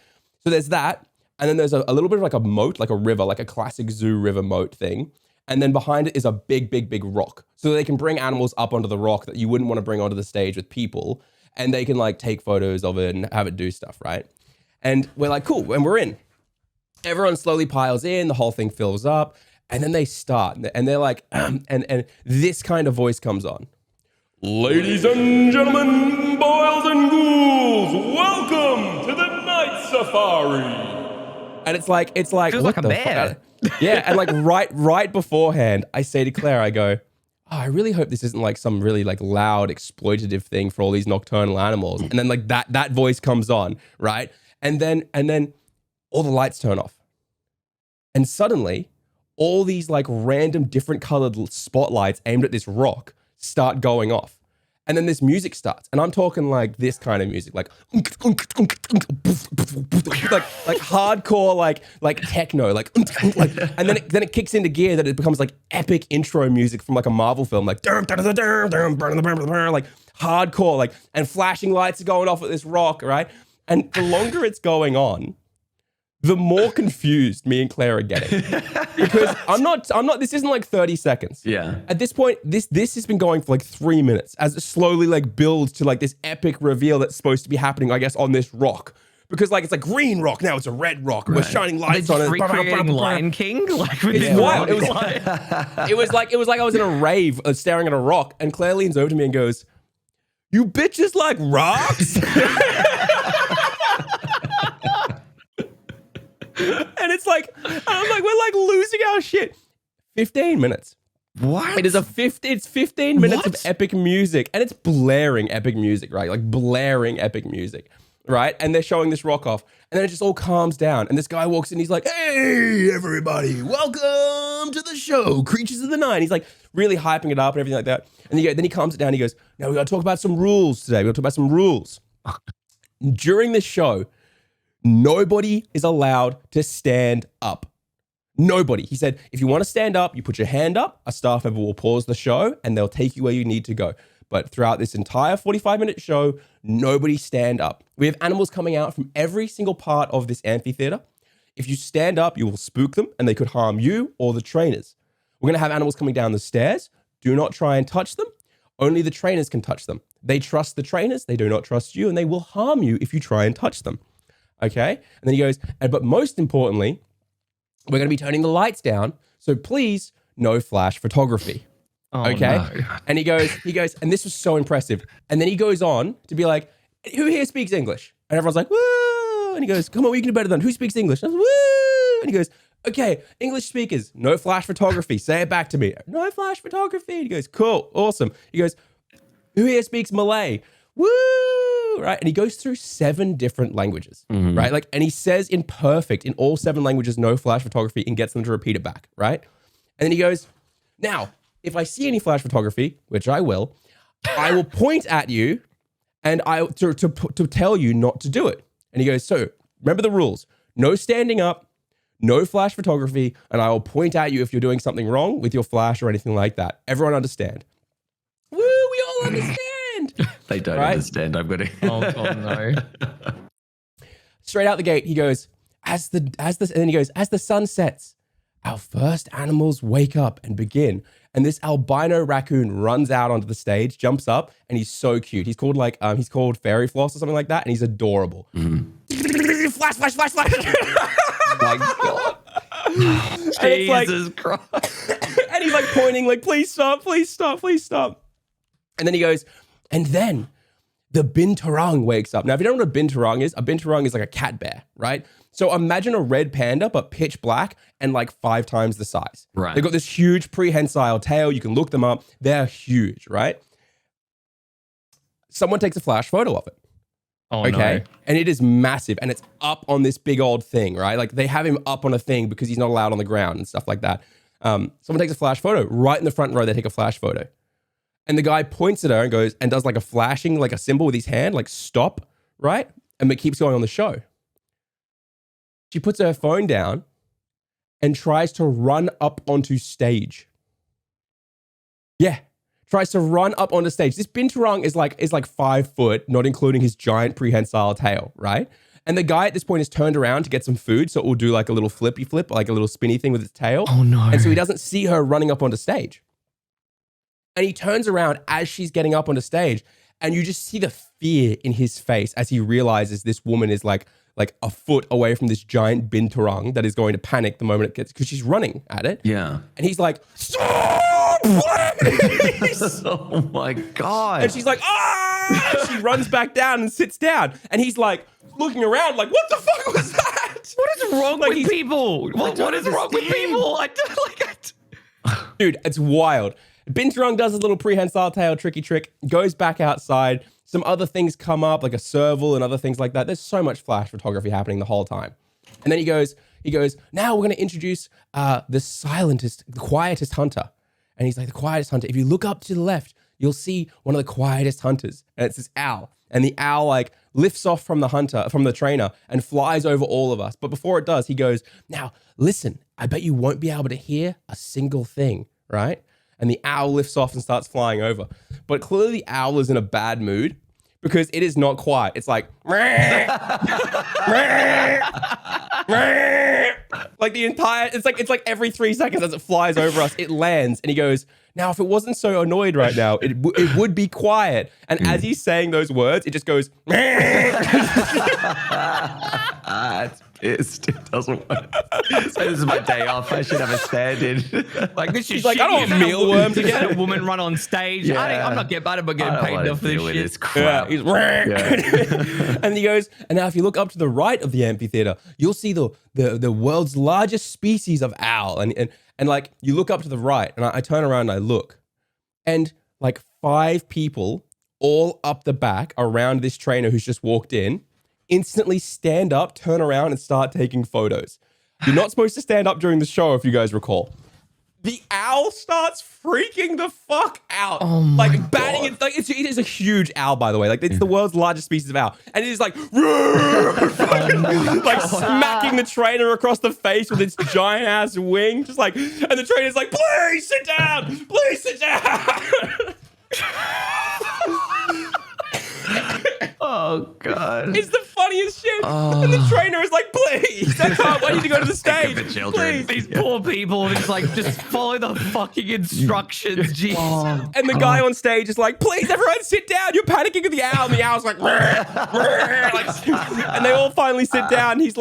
So there's that, and then there's a little bit of like a moat, like a river, like a classic zoo river moat thing. And then behind it is a big rock, so they can bring animals up onto the rock that you wouldn't want to bring onto the stage with people, and they can like take photos of it and have it do stuff, right? And we're like, cool, and we're in. Everyone slowly piles in, the whole thing fills up, and then they start, and they're like, and this kind of voice comes on. Ladies and gentlemen, boys and ghouls, welcome to the night safari. And it's like, Feels what like a the bear. fuck? Yeah, and like right beforehand, I say to Claire, I go, I really hope this isn't like some really like loud exploitative thing for all these nocturnal animals. And then like that voice comes on, right? And then all the lights turn off. And suddenly, all these like random different colored spotlights aimed at this rock start going off. And then this music starts. And I'm talking like this kind of music, like hardcore, like techno, like, and then it kicks into gear that it becomes like epic intro music from like a Marvel film, like hardcore, like, and flashing lights are going off at this rock, right? And the longer it's going on, the more confused me and Claire are getting. Because I'm not, this isn't like 30 seconds. Yeah. At this point, this has been going for like 3 minutes as it slowly like builds to like this epic reveal that's supposed to be happening, I guess, on this rock. Because like, it's like green rock, now it's a red rock. Right. We're shining lights on it. Recreating Lion King? Like with It's this wild. rock. It was like I was in a rave staring at a rock, and Claire leans over to me and goes, "You bitches like rocks?" And it's like, I'm like, we're like losing our shit. 15 minutes. What? It's 15 minutes What? of epic music, and it's blaring epic music, right? Like blaring epic music, right? And they're showing this rock off, and then it just all calms down. And this guy walks in, he's like, "Hey, everybody, welcome to the show, Creatures of the Night." He's like really hyping it up and everything like that. And then he calms it down. He goes, "Now we got to talk about some rules today. We got to talk about some rules." During this show, nobody is allowed to stand up. Nobody. He said, if you want to stand up, you put your hand up, a staff member will pause the show and they'll take you where you need to go. But throughout this entire 45-minute show, nobody stand up. We have animals coming out from every single part of this amphitheater. If you stand up, you will spook them and they could harm you or the trainers. We're going to have animals coming down the stairs. Do not try and touch them. Only the trainers can touch them. They trust the trainers. They do not trust you, and they will harm you if you try and touch them. Okay? And then he goes, but most importantly, we're going to be turning the lights down. So please, no flash photography. Oh, Okay. no. And he goes, and this was so impressive. And then he goes on to be like, who here speaks English? And everyone's like, woo. And he goes, come on, we can do better than who speaks English? And I was, woo. And he goes, okay, English speakers, no flash photography. Say it back to me. No flash photography. And he goes, cool, awesome. He goes, who here speaks Malay? Woo. Right. And he goes through 7 different languages, right? Like, and he says in all 7 languages, no flash photography, and gets them to repeat it back, right? And then he goes, now, if I see any flash photography, which I will point at you and to tell you not to do it. And he goes, so remember the rules. No standing up, no flash photography, and I will point at you if you're doing something wrong with your flash or anything like that. Everyone understand? Woo, we all understand. They don't understand. I'm going to. Oh, no. Straight out the gate, he goes, and then he goes, as the sun sets, our first animals wake up and begin. And this albino raccoon runs out onto the stage, jumps up, and he's so cute. He's called Fairy Floss or something like that, and he's adorable. Flash, flash, flash, flash. My God. Jesus Christ. And he's like pointing, like, please stop, please stop, please stop. And then he goes, and then the binturong wakes up. Now, if you don't know what a binturong is like a cat bear, right? So imagine a red panda, but pitch black and like 5 times the size. Right. They've got this huge prehensile tail. You can look them up. They're huge, right? Someone takes a flash photo of it. Oh, Okay. no. And it is massive and it's up on this big old thing, right? Like they have him up on a thing because he's not allowed on the ground and stuff like that. Someone takes a flash photo right in the front row. They take a flash photo. And the guy points at her and goes and does like a flashing, like a symbol with his hand, like stop, right? And it keeps going on the show. She puts her phone down and tries to run up onto stage. Yeah, tries to run up onto stage. This binturong is like 5 foot, not including his giant prehensile tail, right? And the guy at this point is turned around to get some food, so it will do like a little flippy flip, like a little spinny thing with its tail. Oh, no. And so he doesn't see her running up onto stage. And he turns around as she's getting up onto stage, and you just see the fear in his face as he realizes this woman is like a foot away from this giant binturong that is going to panic the moment it gets, because she's running at it. Yeah. And he's like, stop, please. Oh my God. And she's like, ah! She runs back down and sits down. And he's like looking around like, what the fuck was that? What is wrong Like, with people? What is wrong with people? I don't like it. Dude, it's wild. Binturong does his little prehensile tail tricky trick, goes back outside. Some other things come up, like a serval and other things like that. There's so much flash photography happening the whole time. And then he goes, now we're going to introduce the quietest hunter. And he's like, the quietest hunter. If you look up to the left, you'll see one of the quietest hunters. And it's this owl. And the owl like lifts off from the trainer and flies over all of us. But before it does, he goes, now listen, I bet you won't be able to hear a single thing, right? And the owl lifts off and starts flying over. But clearly the owl is in a bad mood because it is not quiet. It's like, like the entire, it's like every 3 seconds as it flies over us, it lands. And he goes, now, if it wasn't so annoyed right now, it would be quiet. And as he's saying those words, it just goes, It's pissed. It doesn't work. So this is my day off. I should have a stand-in. Like this is like, I don't want mealworms again. again. A woman run on stage. Yeah. I'm not getting better, but getting I don't paid wanna enough for deal this with shit. this crap. He's and he goes, and now if you look up to the right of the amphitheater, you'll see the world's largest species of owl. And like you look up to the right, and I turn around and I look, and like 5 people all up the back around this trainer who's just walked in, instantly stand up, turn around, and start taking photos. You're not supposed to stand up during the show, if you guys recall. The owl starts freaking the fuck out. Oh my like batting it. Like it is a huge owl, by the way. Like it's the world's largest species of owl, and it is like, like smacking the trainer across the face with its giant ass wing, just like. And the trainer's like, "Please sit down. Please sit down." Oh God. It's the funniest funniest shit. And the trainer is like, please, I can't wait you to go to the stage. the children. These poor people, it's like, just follow the fucking instructions, jeez. And the guy on stage is like, please, everyone sit down. You're panicking at the owl. And the owl's like, and they all finally sit down. He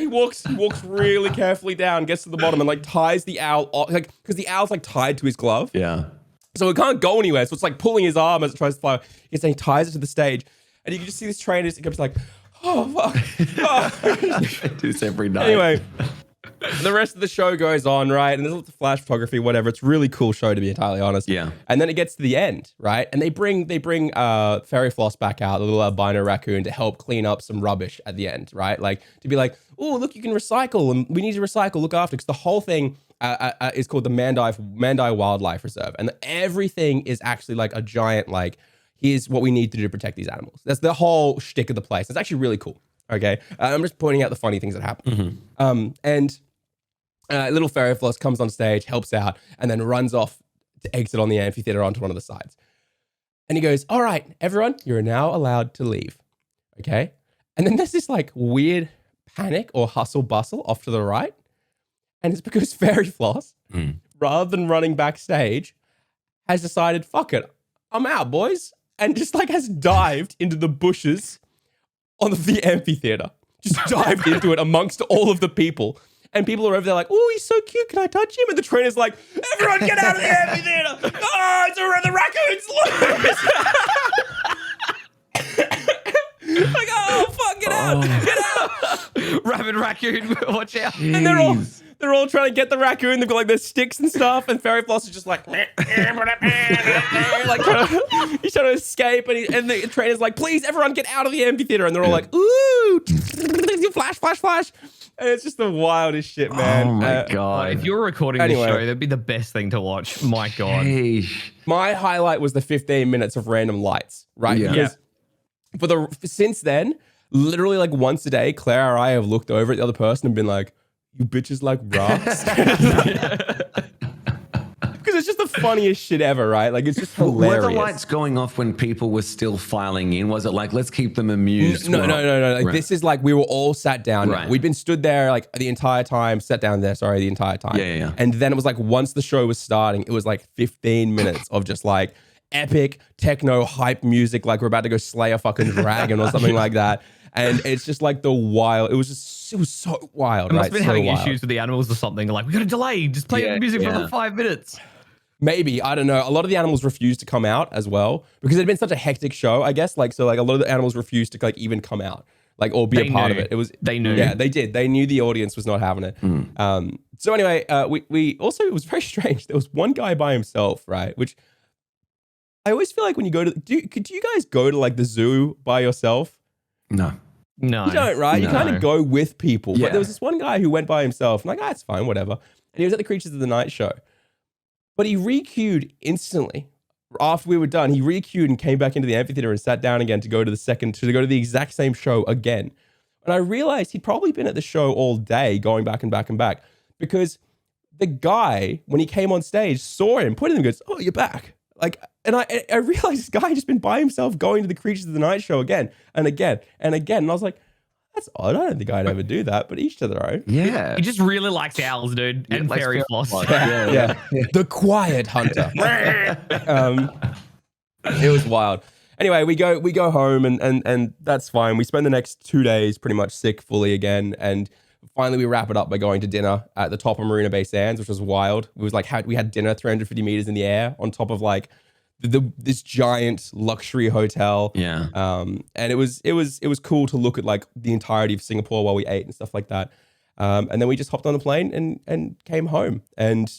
walks really carefully down, gets to the bottom and like ties the owl off, like, because the owl's like tied to his glove. Yeah. So it can't go anywhere. So it's like pulling his arm as it tries to fly. He ties it to the stage. And you can just see this trainer, he comes like, oh, fuck. Oh. I do this every night. Anyway, the rest of the show goes on, right? And there's lots of flash photography, whatever. It's a really cool show, to be entirely honest. Yeah. And then it gets to the end, right? And they bring Fairy Floss back out, the little albino raccoon, to help clean up some rubbish at the end, right? Like to be like, oh, look, you can recycle, and we need to recycle. Look after, because the whole thing is called the Mandai Wildlife Reserve, and everything is actually like a giant like, here's what we need to do to protect these animals. That's the whole shtick of the place. It's actually really cool. Okay, I'm just pointing out the funny things that happen. And little Fairy Floss comes on stage, helps out, and then runs off to exit on the amphitheater onto one of the sides. And he goes, all right, everyone, you're now allowed to leave. Okay? And then there's this like weird panic or hustle bustle off to the right. And it's because Fairy Floss, rather than running backstage, has decided, fuck it, I'm out, boys. And just like has dived into the bushes on the amphitheater. Just dived into it amongst all of the people. And people are over there like, oh, he's so cute. Can I touch him? And the trainer's like, everyone get out of the amphitheater. Oh, it's the raccoon's loose. Like, oh, fuck, get out. Get out. Rabid raccoon, watch out. Jeez. And they're all trying to get the raccoon. They've got like their sticks and stuff. And Fairy Floss is just like, like he's trying to escape. And the trainer's like, please, everyone get out of the amphitheater. And they're all like, ooh, flash, flash, flash. And it's just the wildest shit, man. Oh my God. If you're recording this show, that'd be the best thing to watch. My God. Sheesh. My highlight was the 15 minutes of random lights, right? Yeah. Because since then, literally like once a day, Claire or I have looked over at the other person and been like, you bitches like rocks. Because it's just the funniest shit ever, right? Like, it's just hilarious. Were the lights going off when people were still filing in? Was it like, let's keep them amused? No. Like, Right. this is like, we were all sat down. Right. We'd been stood there like the entire time, sat down there, the entire time. Yeah. And then it was like, once the show was starting, it was like 15 minutes of just like epic techno hype music. Like we're about to go slay a fucking dragon or something like that. And it's just like it was so wild. I must have been having wild. issues with the animals or something. Like, we got a delay. Just play the music for another 5 minutes. Maybe, I don't know. A lot of the animals refused to come out as well because it had been such a hectic show, I guess. Like, so like a lot of the animals refused to like even come out, like, or be a part of it. They knew. Yeah, they did. They knew the audience was not having it. So anyway, we also, it was very strange. There was one guy by himself, right? Which I always feel like when you go to, do you guys go to like the zoo by yourself? No. No. You don't, right? No. You kind of go with people. Yeah. But there was this one guy who went by himself. I'm like, it's fine, whatever. And he was at the Creatures of the Night show. But he re-queued instantly. After we were done, he re-queued and came back into the amphitheater and sat down again to go to the exact same show again. And I realized he'd probably been at the show all day, going back and back and back. Because the guy, when he came on stage, saw him, pointed at him and goes, oh, you're back. Like, and I realized this guy had just been by himself going to the Creatures of the Night show again and again and again. And I was like, that's odd. I don't think I'd ever do that, but each to their own. Yeah. He just really likes owls, dude. And likes fairy fairy floss. floss. Yeah. The quiet hunter. It was wild. Anyway, we go home and that's fine. We spend the next 2 days pretty much sick fully again. And finally we wrap it up by going to dinner at the top of Marina Bay Sands, which was wild. It was like, we had dinner 350 meters in the air on top of like this giant luxury hotel. Yeah. And it was cool to look at like the entirety of Singapore while we ate and stuff like that. And then we just hopped on the plane and came home. And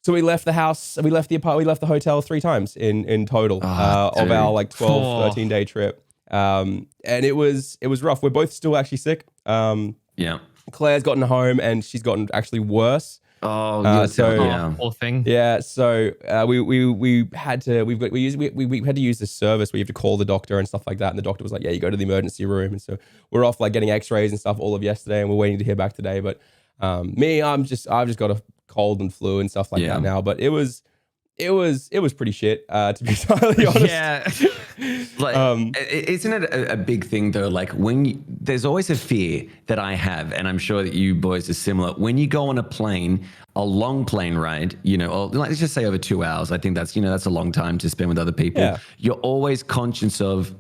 so we left the house, we left the hotel 3 times in total of our like 12, 13 day trip. And it was rough. We're both still actually sick. Yeah. Claire's gotten home and she's gotten actually worse. Oh, Poor thing. Yeah, so we had to use this service where you have to call the doctor and stuff like that, and the doctor was like, yeah, you go to the emergency room, and so we're off like getting X-rays and stuff all of yesterday, and we're waiting to hear back today. But I've just got a cold and flu and stuff like that now. But it was it was pretty shit, to be entirely honest. Yeah. Like, isn't it a big thing though? Like there's always a fear that I have, and I'm sure that you boys are similar. When you go on a plane, a long plane ride, you know, or let's just say over 2 hours. I think that's, you know, that's a long time to spend with other people. Yeah. You're always conscious of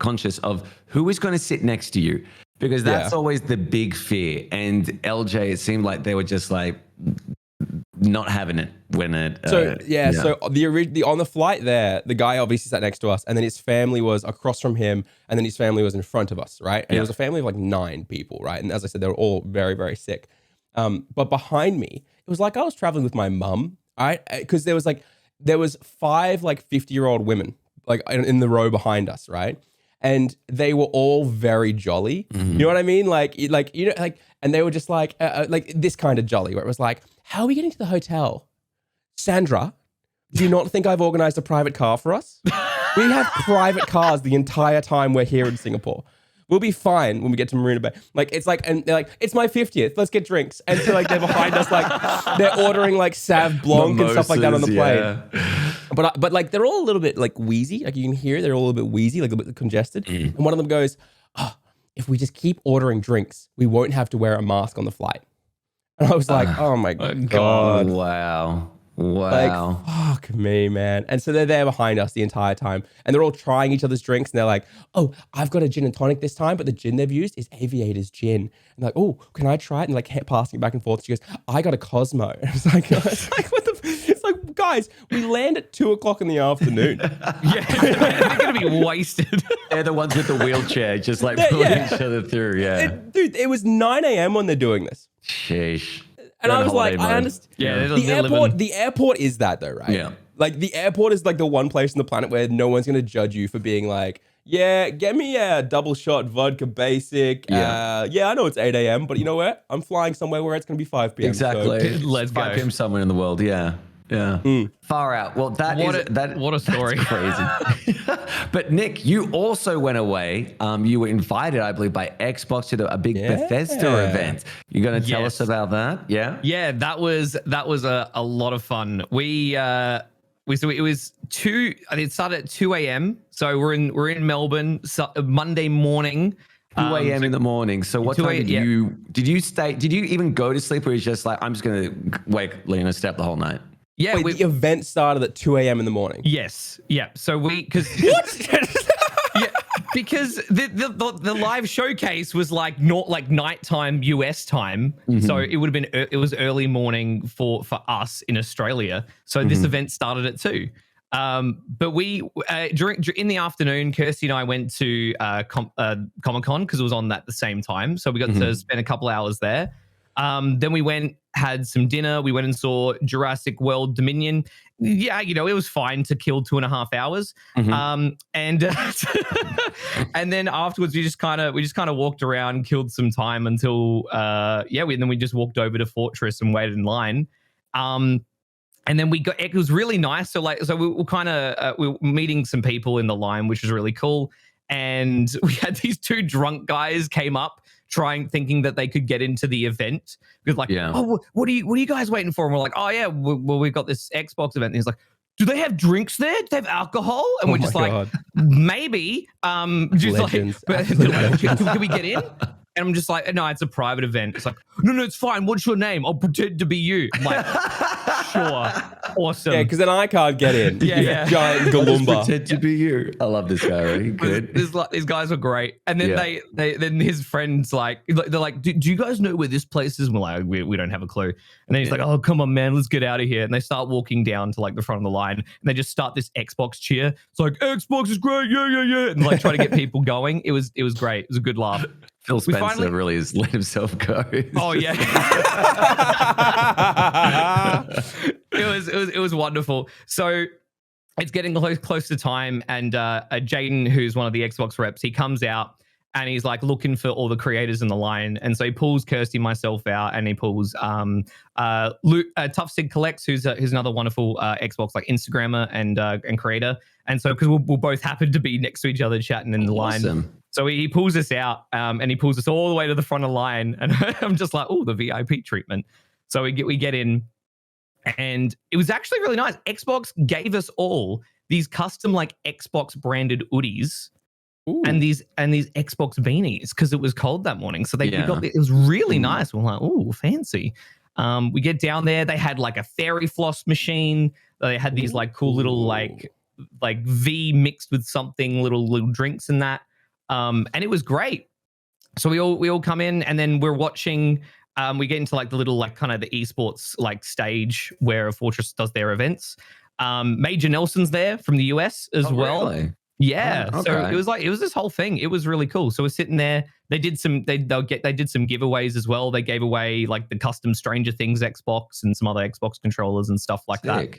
who is going to sit next to you, because that's always the big fear. And LJ, it seemed like they were just like not having it when it. So the on the flight there, the guy obviously sat next to us, and then his family was across from him, and then his family was in front of us, right? And it was a family of like 9 people, right? And as I said, they were all very, very sick. But behind me, it was like I was traveling with my mum, right? Because there was 5 like 50-year-old women like in the row behind us, right? And they were all very jolly. You know what I mean? Like you know, like, and they were just like this kind of jolly, where it was like, how are we getting to the hotel? Sandra, do you not think I've organized a private car for us? We have private cars the entire time we're here in Singapore. We'll be fine when we get to Marina Bay. Like, it's like, and they're like, it's my 50th. Let's get drinks. And so like they're behind us, like they're ordering like Sauv Blanc and stuff like that on the plane. Yeah. But like they're all a little bit like wheezy. Like you can hear they're all a little bit wheezy, like a bit congested. And one of them goes, oh, if we just keep ordering drinks, we won't have to wear a mask on the flight. And I was like, oh my God. Wow. Like, fuck me, man. And so they're there behind us the entire time. And they're all trying each other's drinks. And they're like, oh, I've got a gin and tonic this time. But the gin they've used is Aviator's gin. And like, oh, can I try it? And like passing it back and forth. She goes, I got a Cosmo. And it's like, what the? It's like, guys, we land at 2:00 in the afternoon. They're going to be wasted. They're the ones with the wheelchair, just like pulling each other through. Yeah. Dude, it was 9 a.m. when they're doing this. Sheesh. And I was like, I understand. Yeah, the airport is that though, right? Yeah. Like the airport is like the one place on the planet where no one's going to judge you for being like, yeah, get me a double shot vodka basic. Yeah. I know it's 8 a.m., but you know what? I'm flying somewhere where it's going to be 5 p.m. Exactly. So let's 5 go. p.m. somewhere in the world. Yeah. Yeah. Far out. Well, what a story. That's crazy. But Nick, you also went away. You were invited, I believe, by Xbox to a big Bethesda event. You're going to tell us about that? Yeah. Yeah, that was a lot of fun. So it was 2. I think it started at 2 a.m. So we're in Melbourne. Monday morning. 2 a.m. in the morning. So what time did you stay? Did you even go to sleep, or were you just like, I'm just going to wake Lena step the whole night? Yeah, Wait, the event started at 2 a.m. in the morning. Yes. Yeah. So because the live showcase was like not like nighttime US time, so it would have been it was early morning for us in Australia. So this event started at 2. But we in the afternoon, Kirsty and I went to Comic-Con because it was on at the same time. So we got to spend a couple hours there. Then we went, had some dinner. We went and saw Jurassic World Dominion. Yeah, you know, it was fine to kill 2.5 hours. And and then afterwards we just kind of walked around, killed some time until then we just walked over to Fortress and waited in line. And then it was really nice. So we were kind of we were meeting some people in the line, which was really cool. And we had these 2 drunk guys came up thinking that they could get into the event. Because oh, what are you guys waiting for? And we're like, oh yeah, well we've got this Xbox event. And he's like, do they have drinks there? Do they have alcohol? And we're just like, maybe. Just Legends. like, can we get in? And I'm just like, no, it's a private event. It's like, no, it's fine. What's your name? I'll pretend to be you. I'm like, sure. Awesome. Yeah, because then I can't get in. Yeah. Giant Galumba. Pretend to be you. I love this guy already. Good. These guys were great. And then then his friends they're like, do you guys know where this place is? And we're like, we don't have a clue. And then he's like, oh, come on, man, let's get out of here. And they start walking down to like the front of the line, and they just start this Xbox cheer. It's like, Xbox is great, yeah. And like try to get people going. It was great. It was a good laugh. Phil Spencer really has let himself go. Oh yeah. It was wonderful. So it's getting close to time, and Jaden, who's one of the Xbox reps, he comes out and he's like looking for all the creators in the line, and so he pulls Kirsty and myself out, and he pulls Tough Sid Collects, who's another wonderful Xbox like Instagrammer and creator, and so because we'll both happen to be next to each other chatting in the line. So he pulls us out, and he pulls us all the way to the front of the line, and I'm just like, oh, the VIP treatment. So we get in, And it was actually really nice. Xbox gave us all these custom like Xbox branded hoodies. Ooh. And these Xbox beanies because it was cold that morning. So we got it was really nice. We're like, oh, fancy. We get down there. They had like a fairy floss machine. They had these like cool little like V mixed with something, little drinks and that. And it was great. So we all come in and then we're watching. We get into like the little like kind of the esports like stage where Fortress does their events. Major Nelson's there from the US as well. Really? Yeah, Oh, so okay. it was this whole thing. It was really cool. So we're sitting there. They did some giveaways as well. They gave away like the custom Stranger Things Xbox and some other Xbox controllers and stuff like that.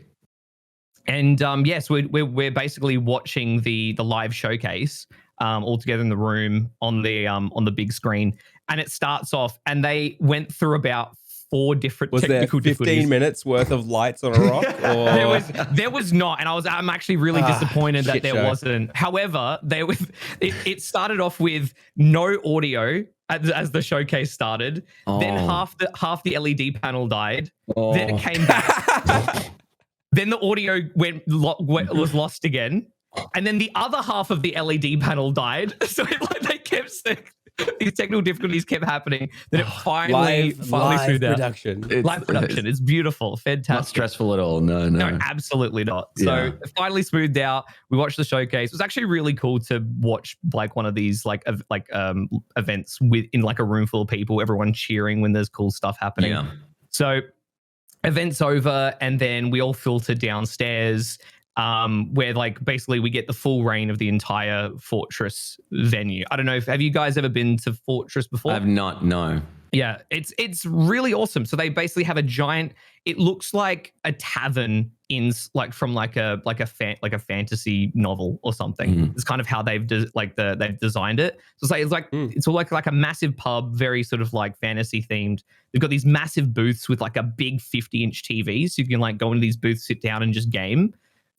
And yes, we're basically watching the live showcase all together in the room on the big screen. And it starts off, and they went through about 4 different technical there 15 minutes worth of lights on a rock? Or? There was not, and I'm actually really disappointed that there wasn't. However, it started off with no audio as the showcase started. Then half the LED panel died. Then it came back. Then the audio was lost again, and then the other half of the LED panel died. So they kept saying, these technical difficulties kept happening. Then it finally smoothed out. Live production. It's beautiful, fantastic. Not stressful at all. No, absolutely not. So it finally smoothed out. We watched the showcase. It was actually really cool to watch like one of these events in like a room full of people, everyone cheering when there's cool stuff happening. Yeah. So event's over, and then we all filter downstairs. Where like basically we get the full reign of the entire Fortress venue. I don't know have you guys ever been to Fortress before? I've not, no. Yeah, it's really awesome. So they basically have a giant. It looks like a tavern from a fantasy novel or something. It's kind of how they've designed it. So it's all like a massive pub, very sort of like fantasy themed. They've got these massive booths with like a big 50-inch TV, so you can like go into these booths, sit down, and just game.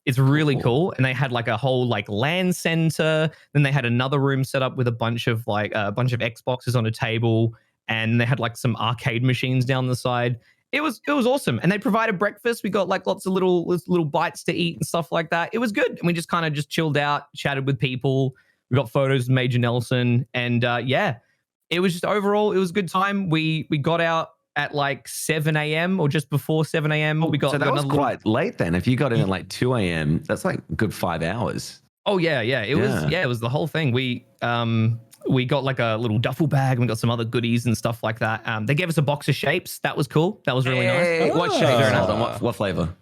It's really cool. And they had like a whole like LAN center. Then they had another room set up with a bunch of Xboxes on a table. And they had like some arcade machines down the side. It was awesome. And they provided breakfast. We got like lots of little bites to eat and stuff like that. It was good. And we just kind of just chilled out, chatted with people. We got photos of Major Nelson. And it was just overall, it was a good time. We got out at like 7 a.m. or just before 7 a.m. So that was quite late then. If you got in at like 2 a.m., that's like a good 5 hours. Oh yeah. It was the whole thing. We got like a little duffel bag, and we got some other goodies and stuff like that. They gave us a box of shapes. That was cool. That was really nice. What shapes? What flavor?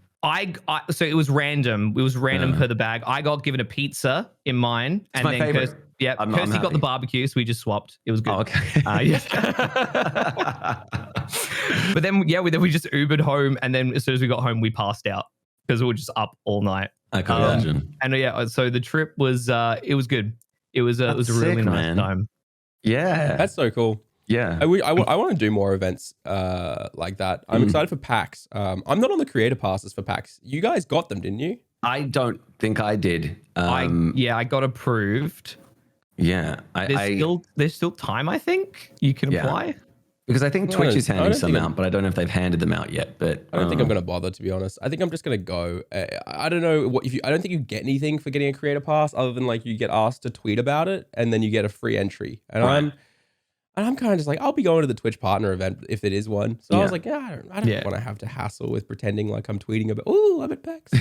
So it was random. It was random per the bag. I got given a pizza in mine, and my then favorite. Kirsty got the barbecue, so we just swapped. It was good. Oh, okay. But then we just Ubered home, and then as soon as we got home, we passed out because we were just up all night. I can imagine. And so the trip was it was good. It was a really nice time. Yeah, that's so cool. Yeah, I want to do more events like that. I'm excited for PAX. I'm not on the creator passes for PAX. You guys got them, didn't you? I don't think I did. I got approved. Yeah, there's still time. I think you can apply. Because I think Twitch is handing some out, but I don't know if they've handed them out yet. But I don't think I'm going to bother, to be honest. I think I'm just going to go. I don't know I don't think you get anything for getting a creator pass other than like you get asked to tweet about it, and then you get a free entry. And I'm kind of just like, I'll be going to the Twitch partner event if it is one. So I was like, I don't want to have to hassle with pretending like I'm tweeting about, oh, I'm at PAX.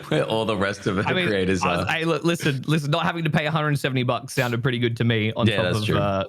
Where all the rest of the creators are. Hey, listen, not having to pay $170 sounded pretty good to me on top of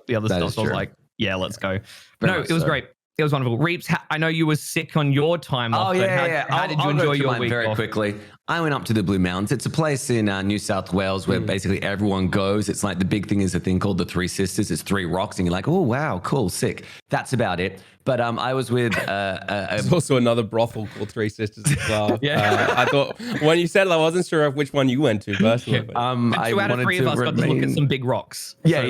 the other stuff. So I was like, yeah, let's go. No, it was great. It was wonderful. Reapz, I know you were sick on your time off. How did you enjoy your week very quickly? I went up to the Blue Mountains. It's a place in New South Wales where basically everyone goes. It's like the big thing is a thing called the Three Sisters. It's 3 rocks, and you're like, oh, wow, cool, sick. That's about it. But I was with... There's also another brothel called Three Sisters as well. I thought, when you said it, I wasn't sure which one you went to personally. Yeah. 2 out of 3 of us got to look at some big rocks. Yeah,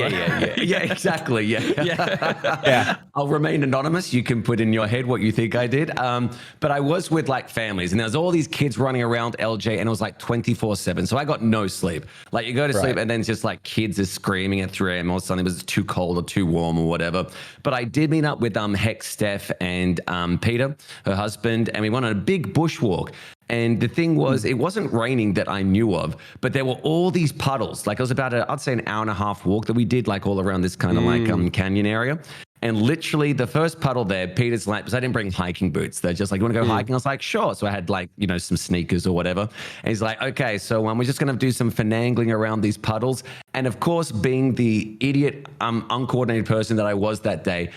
exactly. Yeah. I'll remain anonymous. You can put in your head what you think I did. But I was with like families, and there was all these kids running around LJ, and it was like 24/7. So I got no sleep. Like you go to sleep Right. and then it's just like kids are screaming at 3 a.m. or something. It was too cold or too warm or whatever. But I did meet up with Hex, Steph, and Peter, her husband, and we went on a big bushwalk. And the thing was, it wasn't raining that I knew of, but there were all these puddles. Like it was about, I'd say, an hour and a half walk that we did, like all around this kind of like canyon area. And literally the first puddle there, Peter's like, because I didn't bring hiking boots. They're just like, you want to go hiking? I was like, sure. So I had like, you know, some sneakers or whatever. And he's like, okay, so we're just going to do some finagling around these puddles. And of course, being the idiot, uncoordinated person that I was that day,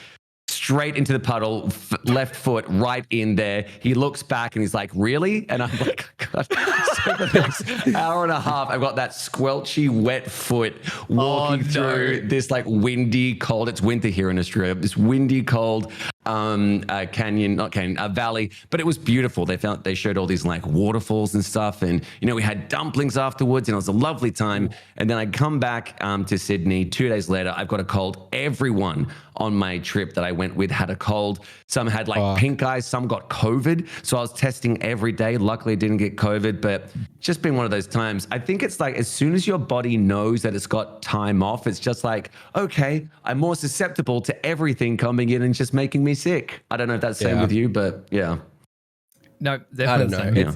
straight into the puddle, left foot right in there. He looks back and he's like, really? And I'm like, God. So for the next hour and a half, I've got that squelchy, wet foot walking through this like windy, cold, it's winter here in Australia, this windy, cold valley, but it was beautiful. They showed all these like waterfalls and stuff. And, you know, we had dumplings afterwards and it was a lovely time. And then I come back to Sydney 2 days later. I've got a cold. Everyone on my trip that I went with had a cold. Some had like pink eyes, some got COVID. So I was testing every day. Luckily, I didn't get COVID, but just been one of those times. I think it's like as soon as your body knows that it's got time off, it's just like, okay, I'm more susceptible to everything coming in and just making me sick. I don't know if that's the same with you, but yeah. No, I don't know.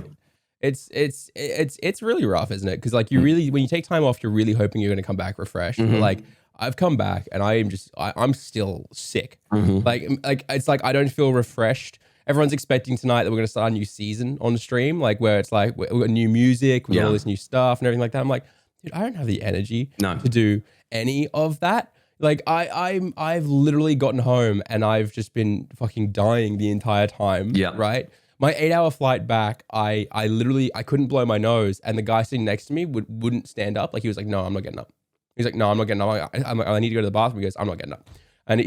It's really rough, isn't it? Because like you really, when you take time off, you're really hoping you're going to come back refreshed. But like I've come back and I'm still sick. Like it's like I don't feel refreshed. Everyone's expecting tonight that we're going to start a new season on the stream, like where it's like we've got new music, we've got all this new stuff and everything like that. I'm like, dude, I don't have the energy to do any of that. Like I've literally gotten home and I've just been fucking dying the entire time. Yeah. Right. My 8-hour flight back, I couldn't blow my nose, and the guy sitting next to me wouldn't stand up. Like he was like, no, I'm not getting up. He's like, no, I'm not getting up. I'm like, I need to go to the bathroom. He goes, I'm not getting up. And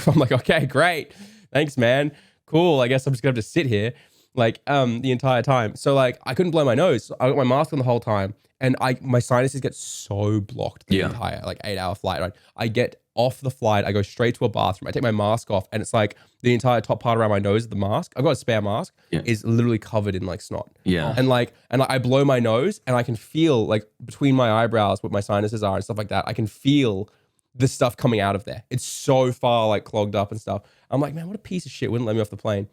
I'm like, okay, great. Thanks, man. Cool. I guess I'm just gonna have to sit here like the entire time. So like I couldn't blow my nose. I got my mask on the whole time. And my sinuses get so blocked the entire like 8-hour flight. Right? I get off the flight, I go straight to a bathroom, I take my mask off, and it's like the entire top part around my nose of the mask, I've got a spare mask, is literally covered in like snot. Yeah. And I blow my nose and I can feel like between my eyebrows what my sinuses are and stuff like that, I can feel the stuff coming out of there. It's so far like clogged up and stuff. I'm like, man, what a piece of shit, wouldn't let me off the plane.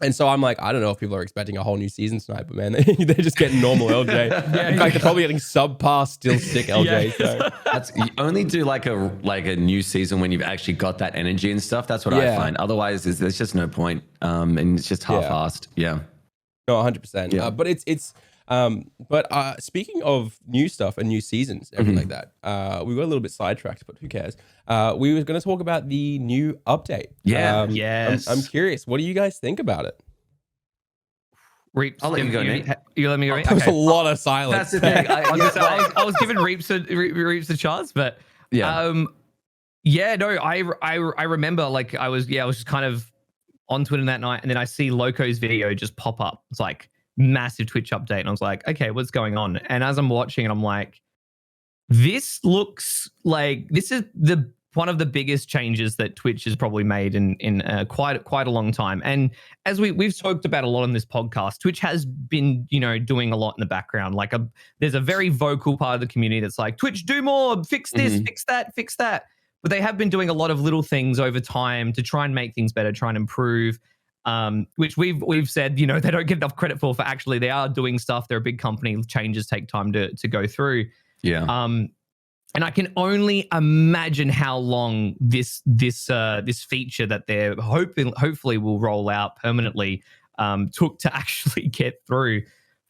And so I'm like, I don't know if people are expecting a whole new season tonight, but man, they're just getting normal LJ. In fact, they're probably getting subpar, still sick LJ. So. You only do like a new season when you've actually got that energy and stuff. That's what I find. Otherwise, there's just no point, and it's just half-assed. Yeah. No, 100%. Yeah. But speaking of new stuff and new seasons, everything like that, we got a little bit sidetracked, but who cares? We were going to talk about the new update. Yeah. Yes. I'm curious. What do you guys think about it? Reapz, I'll let you go, Nick. You let me go. There was a lot of silence. That's the thing. I was giving Reapz a chance, but I remember like I was just kind of on Twitter that night, and then I see Loco's video just pop up. It's like massive Twitch update, and I was like, okay, what's going on? And as I'm watching, and I'm like, this looks like this is one of the biggest changes that Twitch has probably made in quite a long time. And as we've talked about a lot on this podcast, Twitch has been, doing a lot in the background. Like there's a very vocal part of the community that's like, Twitch, do more, fix this, fix that. But they have been doing a lot of little things over time to try and make things better, try and improve. Which we've said, they don't get enough credit for actually they are doing stuff. They're a big company. Changes take time to go through. Yeah. And I can only imagine how long this feature that they're hopefully will roll out permanently took to actually get through.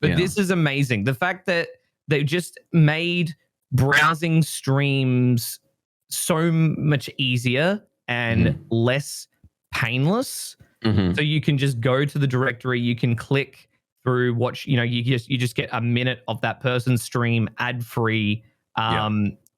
But this is amazing. The fact that they just made browsing streams so much easier and less painless. So you can just go to the directory, you can click through, watch, you just get a minute of that person's stream ad free.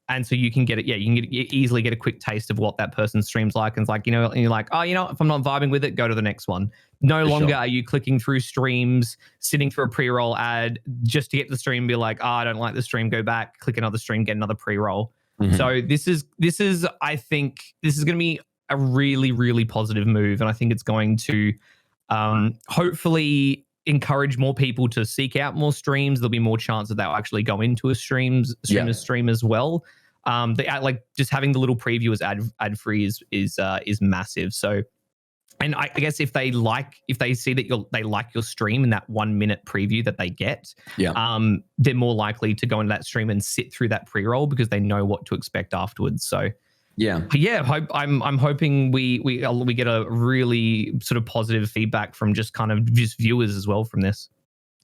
And so you can get it, you can easily get a quick taste of what that person's stream's like. And it's like, and you're like, if I'm not vibing with it, go to the next one. No longer are you clicking through streams, sitting through a pre-roll ad just to get to the stream and be like, I don't like the stream, go back, click another stream, get another pre-roll. So this is, I think this is going to be a really, really positive move. And I think it's going to hopefully encourage more people to seek out more streams. There'll be more chance that they'll actually go into a streamer's stream as well. Like just having the little preview as ad free is massive. So, and I guess if they see that they like your stream in that 1 minute preview that they get, they're more likely to go into that stream and sit through that pre-roll because they know what to expect afterwards. So I'm hoping we get a really sort of positive feedback from just viewers as well from this.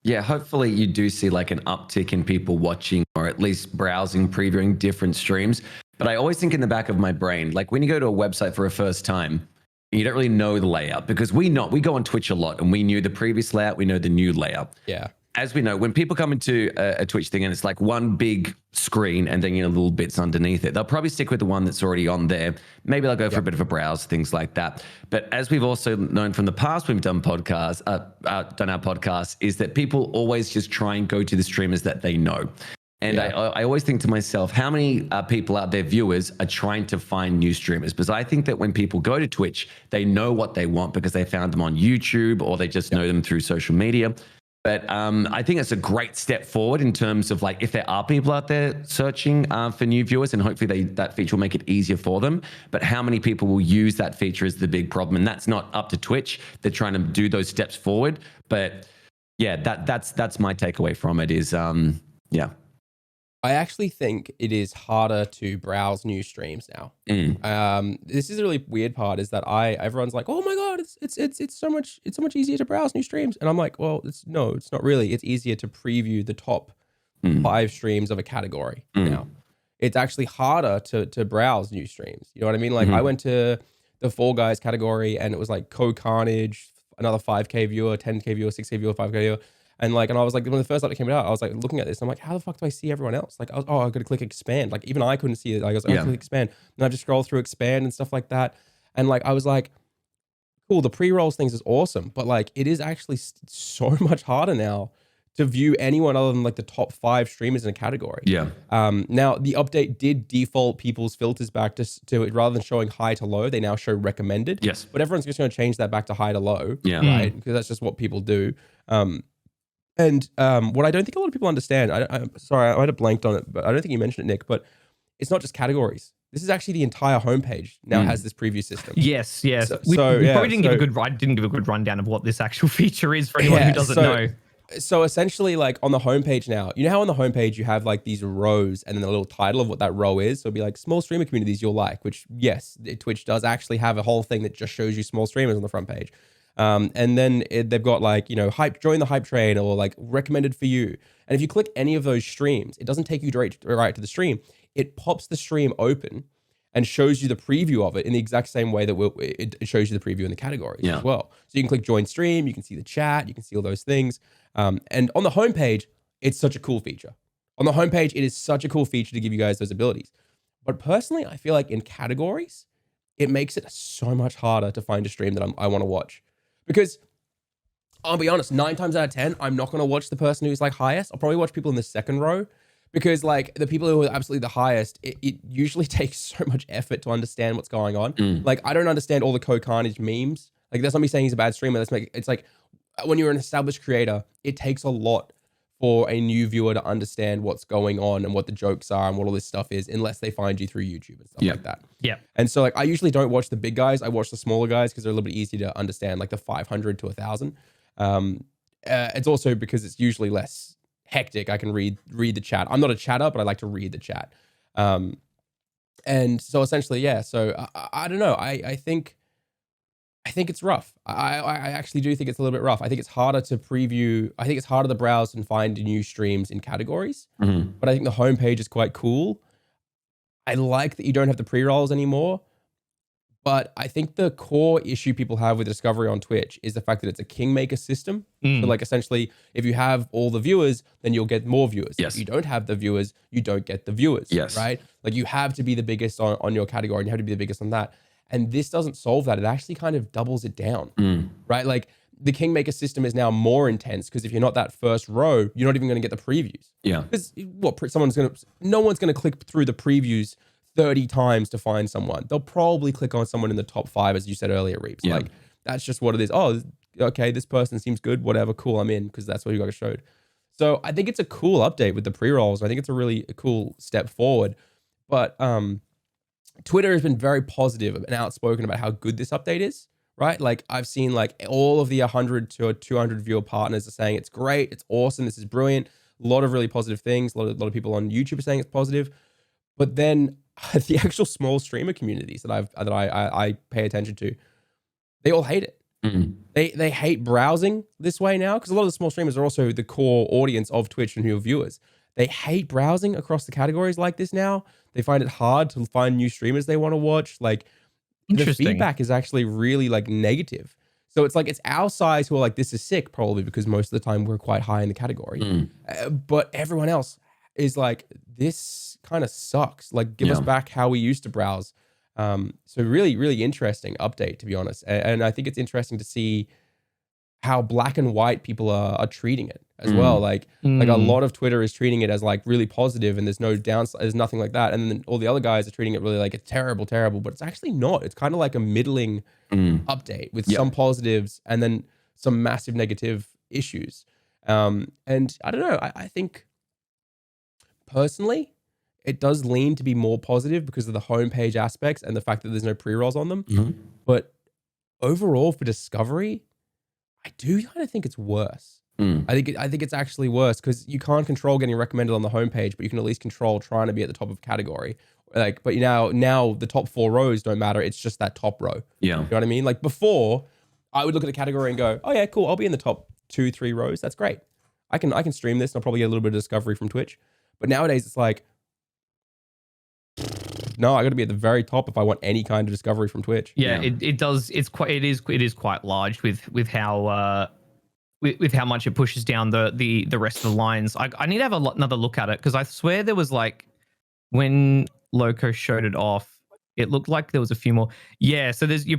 Yeah, hopefully you do see like an uptick in people watching or at least browsing, previewing different streams. But I always think in the back of my brain, like when you go to a website for a first time, you don't really know the layout because we go on Twitch a lot and we knew the previous layout, we know the new layout. Yeah. As we know, when people come into a Twitch thing and it's like one big screen and then little bits underneath it, they'll probably stick with the one that's already on there. Maybe they'll go for a bit of a browse, things like that. But as we've also known from the past, we've done podcasts, done our podcasts, is that people always just try and go to the streamers that they know. And I always think to myself, how many people out there, viewers, are trying to find new streamers? Because I think that when people go to Twitch, they know what they want because they found them on YouTube or they just know them through social media. But I think it's a great step forward in terms of like if there are people out there searching for new viewers, and hopefully that feature will make it easier for them. But how many people will use that feature is the big problem, and that's not up to Twitch. They're trying to do those steps forward. But yeah, that's my takeaway from it is I actually think it is harder to browse new streams now. This is a really weird part is that everyone's like, oh my God, it's so much easier to browse new streams. And I'm like, well, it's not really. It's easier to preview the top 5 streams of a category now. It's actually harder to browse new streams. You know what I mean? Like I went to the Fall Guys category and it was like Co-Carnage, another 5K viewer, 10K viewer, 6K viewer, 5K viewer. And I was like, when the first update came out, I was like looking at this. And I'm like, how the fuck do I see everyone else? Like, I got to click expand. Like, even I couldn't see it. I was like, click expand. And I just scroll through expand and stuff like that. And I was like, cool, the pre-rolls things is awesome. But it is actually so much harder now to view anyone other than the top 5 streamers in a category. Yeah. Now, the update did default people's filters back to rather than showing high to low, they now show recommended. Yes. But everyone's just going to change that back to high to low. Yeah. Right? Because that's just what people do. And what I don't think a lot of people understand, sorry, I might have blanked on it, but I don't think you mentioned it, Nick, but it's not just categories. This is actually the entire homepage now has this preview system. Yes. We probably didn't give a good rundown of what this actual feature is for anyone who doesn't know. So essentially, on the homepage now, you know how on the homepage you have these rows and then the little title of what that row is? So it'll be small streamer communities you'll like, which yes, Twitch does actually have a whole thing that just shows you small streamers on the front page. And then they've got hype, join the hype train or recommended for you. And if you click any of those streams, it doesn't take you right to the stream. It pops the stream open and shows you the preview of it in the exact same way that it shows you the preview in the categories as well. So you can click join stream, you can see the chat, you can see all those things. And on the homepage, it's such a cool feature. On the homepage, it is such a cool feature to give you guys those abilities. But personally, I feel like in categories, it makes it so much harder to find a stream that I want to watch. Because I'll be honest, 9 times out of 10, I'm not going to watch the person who's highest. I'll probably watch people in the second row because the people who are absolutely the highest, it usually takes so much effort to understand what's going on. I don't understand all the Co-Carnage memes. That's not me saying he's a bad streamer. It's when you're an established creator, it takes a lot for a new viewer to understand what's going on and what the jokes are and what all this stuff is, unless they find you through YouTube and stuff like that. Yeah. And so I usually don't watch the big guys. I watch the smaller guys because they're a little bit easier to understand, the 500 to 1,000. It's also because it's usually less hectic. I can read the chat. I'm not a chatter, but I like to read the chat. And so essentially, yeah. So I don't know. I think it's rough. I actually do think it's a little bit rough. I think it's harder to preview. I think it's harder to browse and find new streams in categories. But I think the homepage is quite cool. I like that you don't have the pre-rolls anymore. But I think the core issue people have with Discovery on Twitch is the fact that it's a kingmaker system. So essentially, if you have all the viewers, then you'll get more viewers. Yes. If you don't have the viewers, you don't get the viewers. Yes. Right? You have to be the biggest on your category and you have to be the biggest on that. And this doesn't solve that. It actually kind of doubles it down, right? The Kingmaker system is now more intense because if you're not that first row, you're not even going to get the previews. Yeah. Because no one's going to click through the previews 30 times to find someone. They'll probably click on someone in the top 5, as you said earlier, Reapz. That's just what it is. Oh, okay, this person seems good, whatever, cool, I'm in, because that's what you guys showed. So I think it's a cool update with the pre-rolls. I think it's a really cool step forward. But Twitter has been very positive and outspoken about how good this update is, right? Like I've seen like all of the 100 to 200 viewer partners are saying it's great, it's awesome, this is brilliant. A lot of really positive things. A lot of people on YouTube are saying it's positive. But then the actual small streamer communities that I pay attention to, they all hate it. Mm-hmm. They hate browsing this way now, because a lot of the small streamers are also the core audience of Twitch and who are viewers. They hate browsing across the categories like this now. They find it hard to find new streamers they want to watch. Like the feedback is actually really like negative. So it's like it's our size who are like, this is sick, probably because most of the time we're quite high in the category. But everyone else is like, this kind of sucks. Like give us back how we used to browse. So really, really interesting update, to be honest. And I think it's interesting to see how black and white people are treating it as well. Like a lot of Twitter is treating it as like really positive and there's no downside, there's nothing like that. And then all the other guys are treating it really like it's terrible, but it's actually not. It's kind of like a middling update with some positives and then some massive negative issues. And I don't know, I think personally, it does lean to be more positive because of the homepage aspects and the fact that there's no pre-rolls on them. But overall for discovery, I do kind of think it's worse. I think it's actually worse because you can't control getting recommended on the homepage, but you can at least control trying to be at the top of a category. Like, but now the top 4 rows don't matter. It's just that top row. Yeah. You know what I mean? Like before, I would look at a category and go, oh yeah, cool. I'll be in the top 2-3 rows. That's great. I can stream this and I'll probably get a little bit of discovery from Twitch. But nowadays it's like, no, I got to be at the very top if I want any kind of discovery from Twitch. Yeah, it does. It is quite large with how with how much it pushes down the rest of the lines. I need to have another look at it because I swear there was like when Loco showed it off, it looked like there was a few more. Yeah, so there's you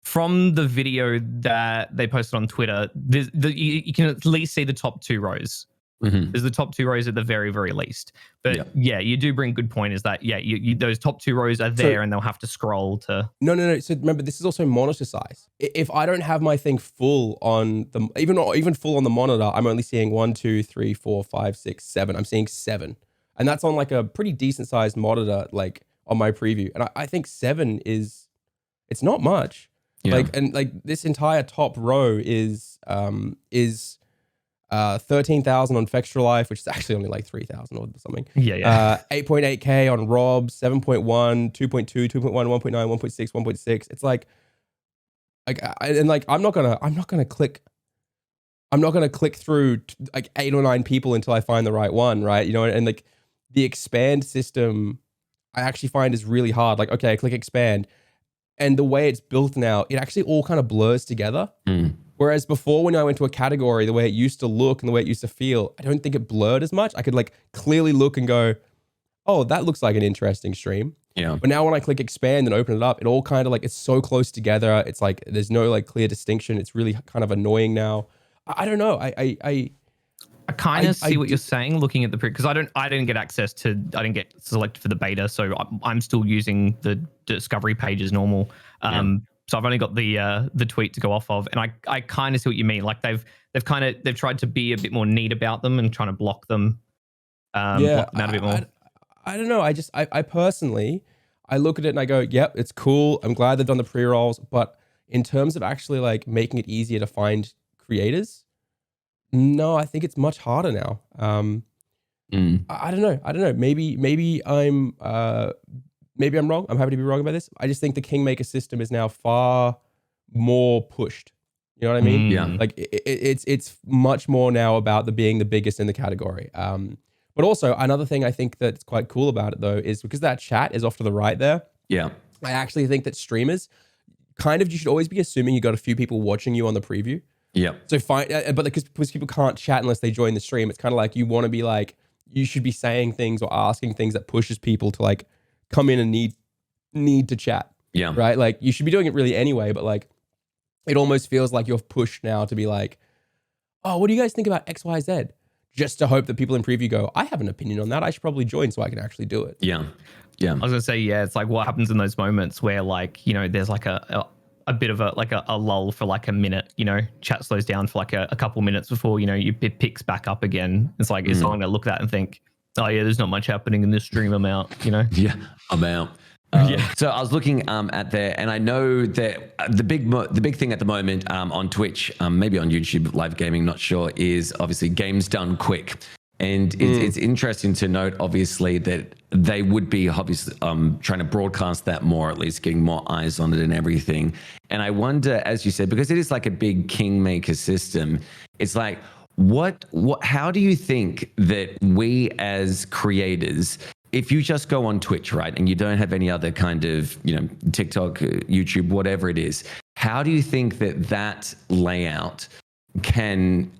from the video that they posted on Twitter. You can at least see the top 2 rows. There's the top 2 rows at the very, very least. But yeah, you do bring good point is that, you those top 2 rows are there and they'll have to scroll to. No. So remember, this is also monitor size. If I don't have my thing full on the, even full on the monitor, I'm only seeing 1, 2, 3, 4, 5, 6, 7. I'm seeing 7. And that's on like a pretty decent sized monitor, like on my preview. And I think 7 it's not much. Like, and like this entire top row is 13,000 on Fextra Life, which is actually only like 3,000 or something. 8.8K on Rob, 7.1, 2.2, 2.1, 1.9, 1.6, 1.6. It's like I'm not gonna click through like 8 or 9 people until I find the right one, right? You know, and like the expand system, I actually find is really hard. Like, okay, I click expand, and the way it's built now, it actually all kind of blurs together. Whereas before, when I went to a category, the way it used to look and the way it used to feel, I don't think it blurred as much. I could like clearly look and go, oh, that looks like an interesting stream. Yeah. But now when I click expand and open it up, it all kind of like, it's so close together. It's like, there's no like clear distinction. It's really kind of annoying now. I don't know. I kind of see what you're saying looking at the because I didn't get access to, I didn't get selected for the beta. So I'm still using the discovery page as normal. So I've only got the tweet to go off of, and I kind of see what you mean. Like they've tried to be a bit more neat about them and trying to block them. Block them out a bit more. I don't know. I personally, I look at it and I go, yep, it's cool. I'm glad they've done the pre-rolls, but in terms of actually like making it easier to find creators, no, I think it's much harder now. I don't know. Maybe I'm wrong. I'm happy to be wrong about this. I just think the Kingmaker system is now far more pushed. You know what I mean? Yeah. Like it's much more now about being the biggest in the category. But also another thing I think that's quite cool about it though is because that chat is off to the right there. Yeah. I actually think that streamers you should always be assuming you got a few people watching you on the preview. Yeah. So fine, but because people can't chat unless they join the stream, it's kind of like you want to be like, you should be saying things or asking things that pushes people to like come in and need to chat. Yeah. Right? Like you should be doing it really anyway, but like it almost feels like you're pushed now to be like, oh, what do you guys think about XYZ? Just to hope that people in preview go, I have an opinion on that. I should probably join so I can actually do it. Yeah. Yeah. I was gonna say, it's like what happens in those moments where like, there's like a a bit of a lull for like a minute, chat slows down for like a couple minutes before, it picks back up again. It's like, is someone going to look at that and think, oh yeah, there's not much happening in this stream, I'm out, Yeah, I'm out. Yeah. So I was looking at there, and I know that the big thing at the moment on Twitch, maybe on YouTube live gaming, not sure, is obviously games done quick. And it's interesting to note, obviously, that they would be obviously trying to broadcast that more, at least getting more eyes on it and everything. And I wonder, as you said, because it is like a big kingmaker system, it's like, how do you think that we as creators, if you just go on Twitch, right, and you don't have any other kind of, TikTok, YouTube, whatever it is, how do you think that layout can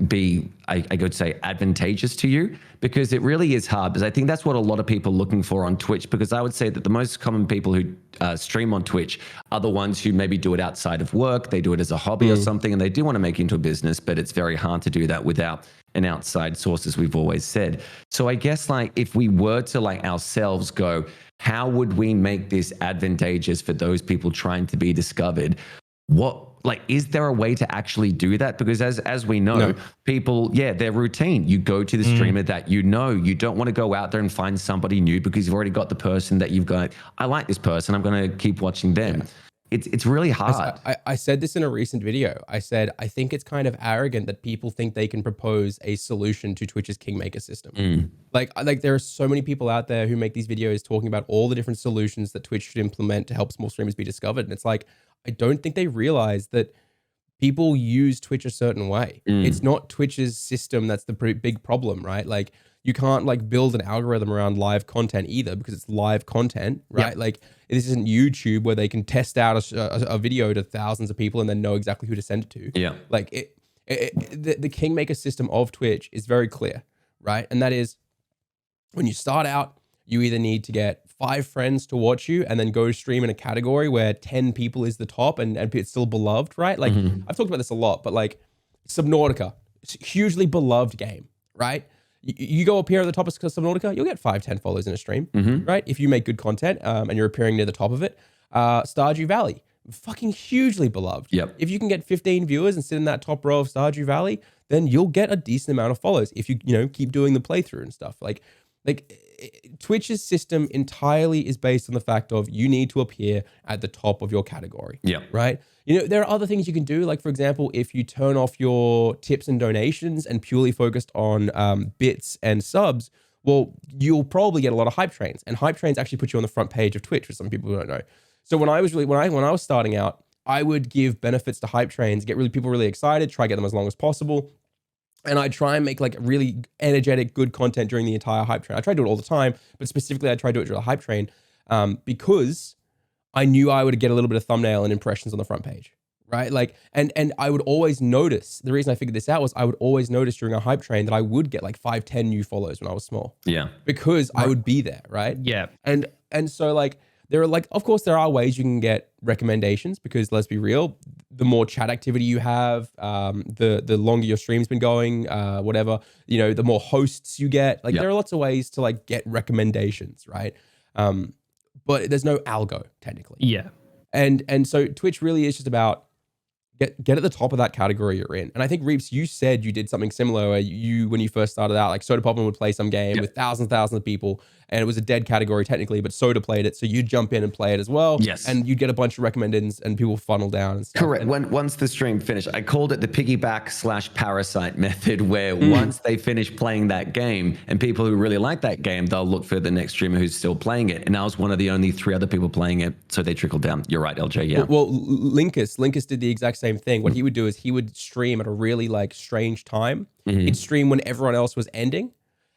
be, I would say, advantageous to you? Because it really is hard, because I think that's what a lot of people are looking for on Twitch, because I would say that the most common people who stream on Twitch are the ones who maybe do it outside of work, they do it as a hobby or something, and they do want to make it into a business, but it's very hard to do that without an outside source, as we've always said. So I guess like if we were to like ourselves go, how would we make this advantageous for those people trying to be discovered? Is there a way to actually do that? Because as we know, people, their routine, you go to the streamer that you don't want to go out there and find somebody new because you've already got the person that you've got. I like this person, I'm going to keep watching them. Yeah. It's really hard. I said this in a recent video. I said, I think it's kind of arrogant that people think they can propose a solution to Twitch's kingmaker system. Like there are so many people out there who make these videos talking about all the different solutions that Twitch should implement to help small streamers be discovered. And it's like, I don't think they realize that people use Twitch a certain way. It's not Twitch's system that's the big problem, right? Like you can't like build an algorithm around live content either, because it's live content, right? Yep. Like this isn't YouTube where they can test out a video to thousands of people and then know exactly who to send it to. Yeah. Like the kingmaker system of Twitch is very clear, right? And that is, when you start out, you either need to get 5 friends to watch you and then go stream in a category where 10 people is the top and it's still beloved, right? Like I've talked about this a lot, but like Subnautica, it's a hugely beloved game, right? You go appear at the top of Subnautica, you'll get 5-10 followers in a stream, right? If you make good content and you're appearing near the top of it. Stardew Valley, fucking hugely beloved. Yep. If you can get 15 viewers and sit in that top row of Stardew Valley, then you'll get a decent amount of followers if you keep doing the playthrough and stuff. Like Twitch's system entirely is based on the fact of you need to appear at the top of your category. Yeah. Right? There are other things you can do. Like, for example, if you turn off your tips and donations and purely focused on bits and subs, well, you'll probably get a lot of hype trains. And hype trains actually put you on the front page of Twitch, for some people who don't know. So when I was starting out, I would give benefits to hype trains, get people really excited, try to get them as long as possible. And I try and make like really energetic, good content during the entire hype train. I try to do it all the time, but specifically I try to do it during the hype train because I knew I would get a little bit of thumbnail and impressions on the front page, right? Like, and I would always notice, the reason I figured this out was I would always notice during a hype train that I would get like 5-10 new follows when I was small. Yeah. Because I would be there, right? Yeah. And so like, there are like, of course, there are ways you can get recommendations, because let's be real, the more chat activity you have, the longer your stream's been going, whatever, the more hosts you get. Like there are lots of ways to like get recommendations, right? But there's no algo technically. Yeah. And so Twitch really is just about get at the top of that category you're in. And I think Reapz, you said you did something similar where when you first started out, like Soda Popman would play some game with thousands of people, and it was a dead category technically, but Soda played it. So you'd jump in and play it as well. Yes. And you'd get a bunch of recommendeds and people funnel down and stuff. Correct. Once the stream finished, I called it the piggyback/parasite method, where once they finish playing that game and people who really like that game, they'll look for the next streamer who's still playing it. And I was one of the only 3 other people playing it. So they trickled down. You're right, LJ. Yeah. Well, Linkus did the exact same thing. What he would do is he would stream at a really like strange time. He'd stream when everyone else was ending.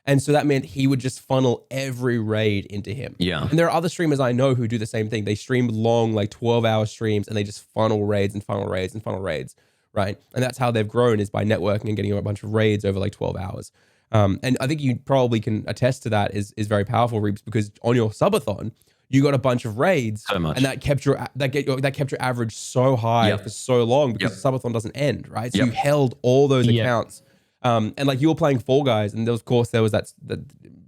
And so that meant he would just funnel every raid into him. Yeah. And there are other streamers I know who do the same thing. They stream long, like 12-hour streams, and they just funnel raids and funnel raids and funnel raids, right? And that's how they've grown, is by networking and getting a bunch of raids over like 12 hours. And I think you probably can attest to that is very powerful, Reapz, because on your subathon, you got a bunch of raids, so much, and that kept your average so high for so long, because the subathon doesn't end, right? So you held all those accounts. And like you were playing Fall Guys, and there was that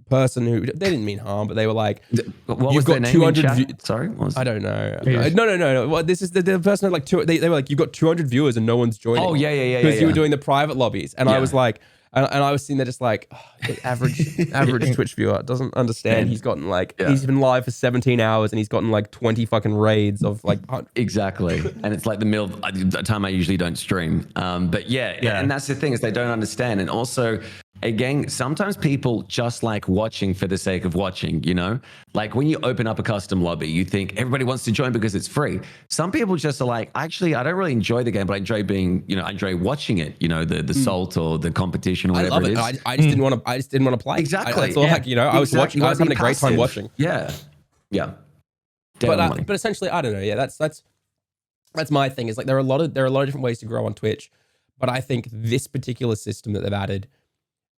person who, they didn't mean harm, but they were like, What you've was got their name 200 in chat? Sorry, what was I don't know. Yeah. No. Well, this is the person had like they were like, you've got 200 viewers and no one's joining. Oh, yeah. Because you were doing the private lobbies. And I Yeah. was like, and I was sitting there just like, the average Twitch viewer doesn't understand. Man. He's gotten like, Yeah. he's been live for 17 hours and he's gotten like 20 fucking raids of like, Exactly. And it's like the time I usually don't stream. But yeah, and that's the thing is they don't understand. And also, again, sometimes people just like watching for the sake of watching, you know? Like when you open up a custom lobby, you think everybody wants to join because it's free. Some people just are like, actually, I don't really enjoy the game, but I enjoy being, you know, I enjoy watching it, you know, the salt or the competition or I whatever love it it. is. I just didn't want to play. Exactly. That's all like, you know, I was watching, I was having a great time watching. Yeah. Yeah. But essentially, I don't know. Yeah, that's my thing. Is like there are a lot of different ways to grow on Twitch, but I think this particular system that they've added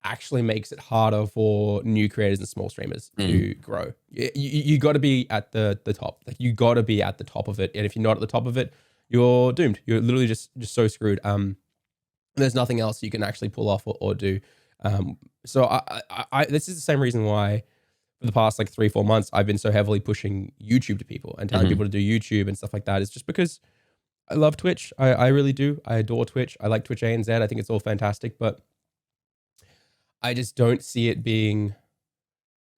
actually makes it harder for new creators and small streamers to grow. You got to be at the top. Like you got to be at the top of it, and if you're not at the top of it, you're doomed. You're literally just so screwed. There's nothing else you can actually pull off or do. So I this is the same reason why for the past like 3-4 months, I've been so heavily pushing YouTube to people and telling people to do YouTube and stuff like that. It's just because I love Twitch. I really do. I adore Twitch. I like Twitch ANZ. I think it's all fantastic, but I just don't see it being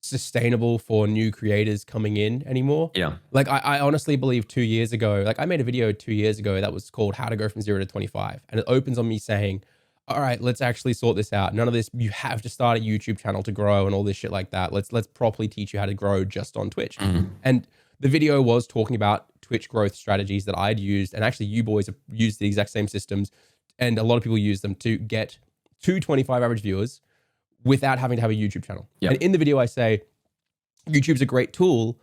sustainable for new creators coming in anymore. Yeah. Like I honestly believe 2 years ago, like I made a video 2 years ago that was called How to Go from 0 to 25. And it opens on me saying, all right, let's actually sort this out. None of this, you have to start a YouTube channel to grow and all this shit like that. Let's properly teach you how to grow just on Twitch. And the video was talking about Twitch growth strategies that I'd used. And actually you boys have used the exact same systems. And a lot of people use them to get to 25 average viewers without having to have a YouTube channel. Yep. And in the video, I say, YouTube's a great tool,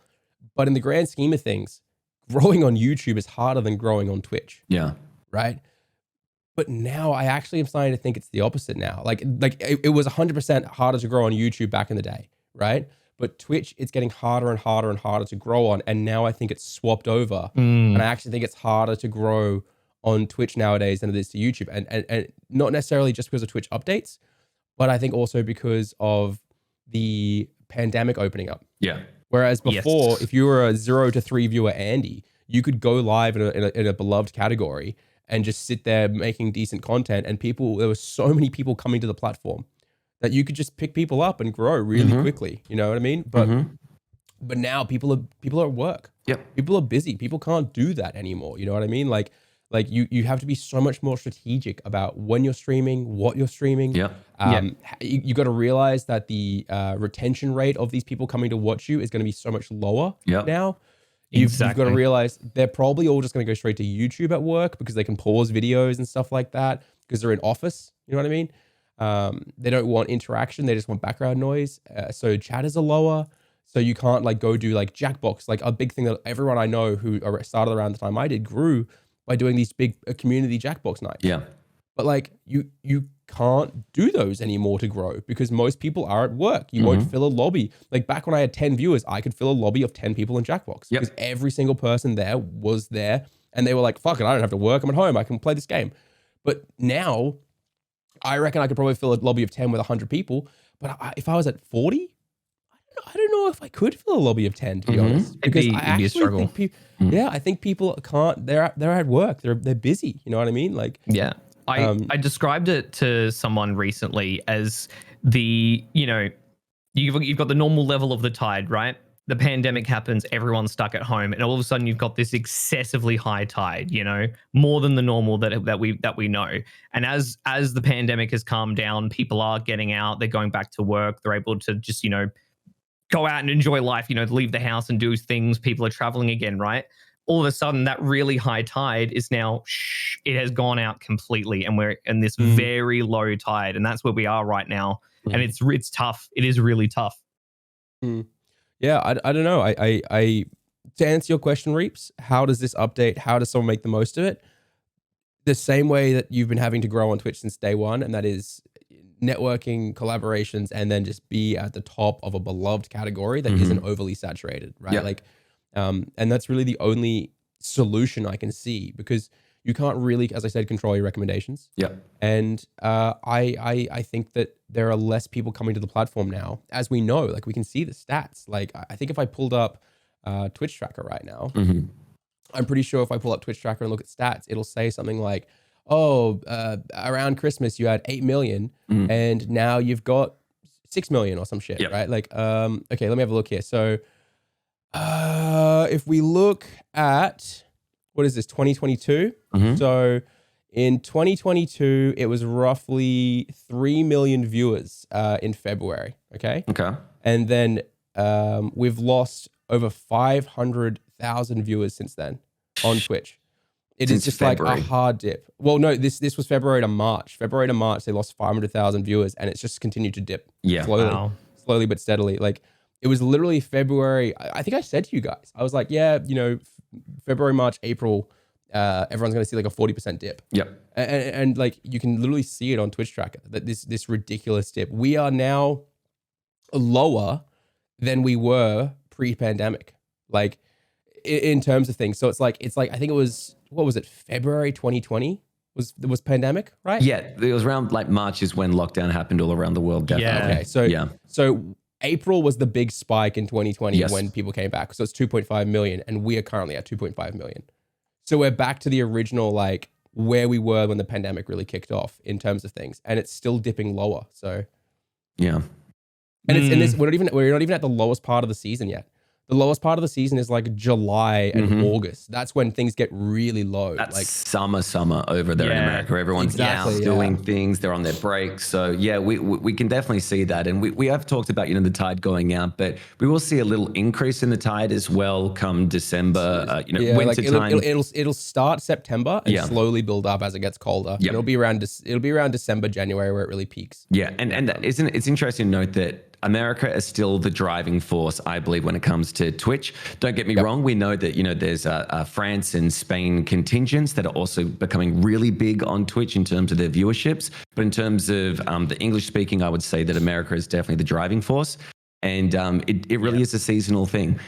but in the grand scheme of things, growing on YouTube is harder than growing on Twitch. Yeah. Right? But now I actually am starting to think it's the opposite now. Like it was 100% harder to grow on YouTube back in the day, right? But Twitch, it's getting harder and harder and harder to grow on. And now I think it's swapped over. And I actually think it's harder to grow on Twitch nowadays than it is to YouTube. And not necessarily just because of Twitch updates, but I think also because of the pandemic opening up. Yeah. Whereas before, if you were a 0 to 3 viewer Andy, you could go live in a beloved category and just sit there making decent content. And there were so many people coming to the platform that you could just pick people up and grow really quickly. You know what I mean? But now people are at work. Yep. People are busy. People can't do that anymore. You know what I mean? Like you have to be so much more strategic about when you're streaming, what you're streaming. Yep. You got to realize that the retention rate of these people coming to watch you is going to be so much lower now. You've got to realize they're probably all just going to go straight to YouTube at work because they can pause videos and stuff like that because they're in office. You know what I mean? They don't want interaction. They just want background noise. So chatters are lower. So you can't like go do like Jackbox. Like a big thing that everyone I know who started around the time I did grew by doing these big community Jackbox nights. Yeah. But like you can't do those anymore to grow because most people are at work. You won't fill a lobby. Like back when I had 10 viewers, I could fill a lobby of 10 people in Jackbox because every single person there was there and they were like, fuck it, I don't have to work. I'm at home. I can play this game. But now I reckon I could probably fill a lobby of 10 with 100 people. But if I was at 40, I don't know if I could fill a lobby of 10 to be honest. Because I actually think I think people can't, they're at work. They're busy. You know what I mean? Like, yeah. I described it to someone recently as the, you've got the normal level of the tide, right? The pandemic happens, everyone's stuck at home, and all of a sudden you've got this excessively high tide, more than the normal that we know. And as the pandemic has calmed down, people are getting out, they're going back to work, they're able to just, go out and enjoy life, leave the house and do things. People are traveling again, right? All of a sudden, that really high tide is now, it has gone out completely, and we're in this very low tide, and that's where we are right now. And it's tough. It is really tough. Yeah, I don't know. I to answer your question, Reapz, how does this update? How does someone make the most of it? The same way that you've been having to grow on Twitch since day one, and that is networking, collaborations, and then just be at the top of a beloved category that isn't overly saturated, right? Yeah. Like, and that's really the only solution I can see because you can't really, as I said, control your recommendations. Yeah. And I think that there are less people coming to the platform now, as we know. Like we can see the stats. Like I think if I pulled up Twitch tracker right now, I'm pretty sure if I pull up Twitch tracker and look at stats, it'll say something like, oh, around Christmas you had 8 million and now you've got 6 million or some shit, right? Like, okay, let me have a look here. So if we look at, what is this, 2022? So in 2022, it was roughly 3 million viewers in February, okay? And then we've lost over 500,000 viewers since then on Twitch. It is just February. Like a hard dip. Well, no, this was February to March. February to March, they lost 500,000 viewers, and it's just continued to dip slowly but steadily. Like it was literally February. I think I said to you guys, I was like, yeah, you know, February, March, April, everyone's going to see like a 40% dip. And like you can literally see it on Twitch tracker that this ridiculous dip. We are now lower than we were pre-pandemic, like in terms of things. So it's like I think it was, what was it, February 2020 was pandemic, right? Yeah, it was around like March is when lockdown happened all around the world. Definitely. Okay, so April was the big spike in 2020 when people came back. So it's 2.5 million, and we are currently at 2.5 million. So we're back to the original, like where we were when the pandemic really kicked off in terms of things, and it's still dipping lower. So yeah, and we're not even at the lowest part of the season yet. The lowest part of the season is like July and August. That's when things get really low. That's like summer over there in America. Everyone's out doing things. They're on their breaks. So yeah, we can definitely see that. And we have talked about, you know, the tide going out, but we will see a little increase in the tide as well come December, winter time. It'll start September and slowly build up as it gets colder. It'll be around December, January where it really peaks. Yeah. And it's interesting to note that America is still the driving force, I believe, when it comes to Twitch. Don't get me wrong. We know that, you know, there's France and Spain contingents that are also becoming really big on Twitch in terms of their viewerships. But in terms of the English speaking, I would say that America is definitely the driving force. And it really is a seasonal thing.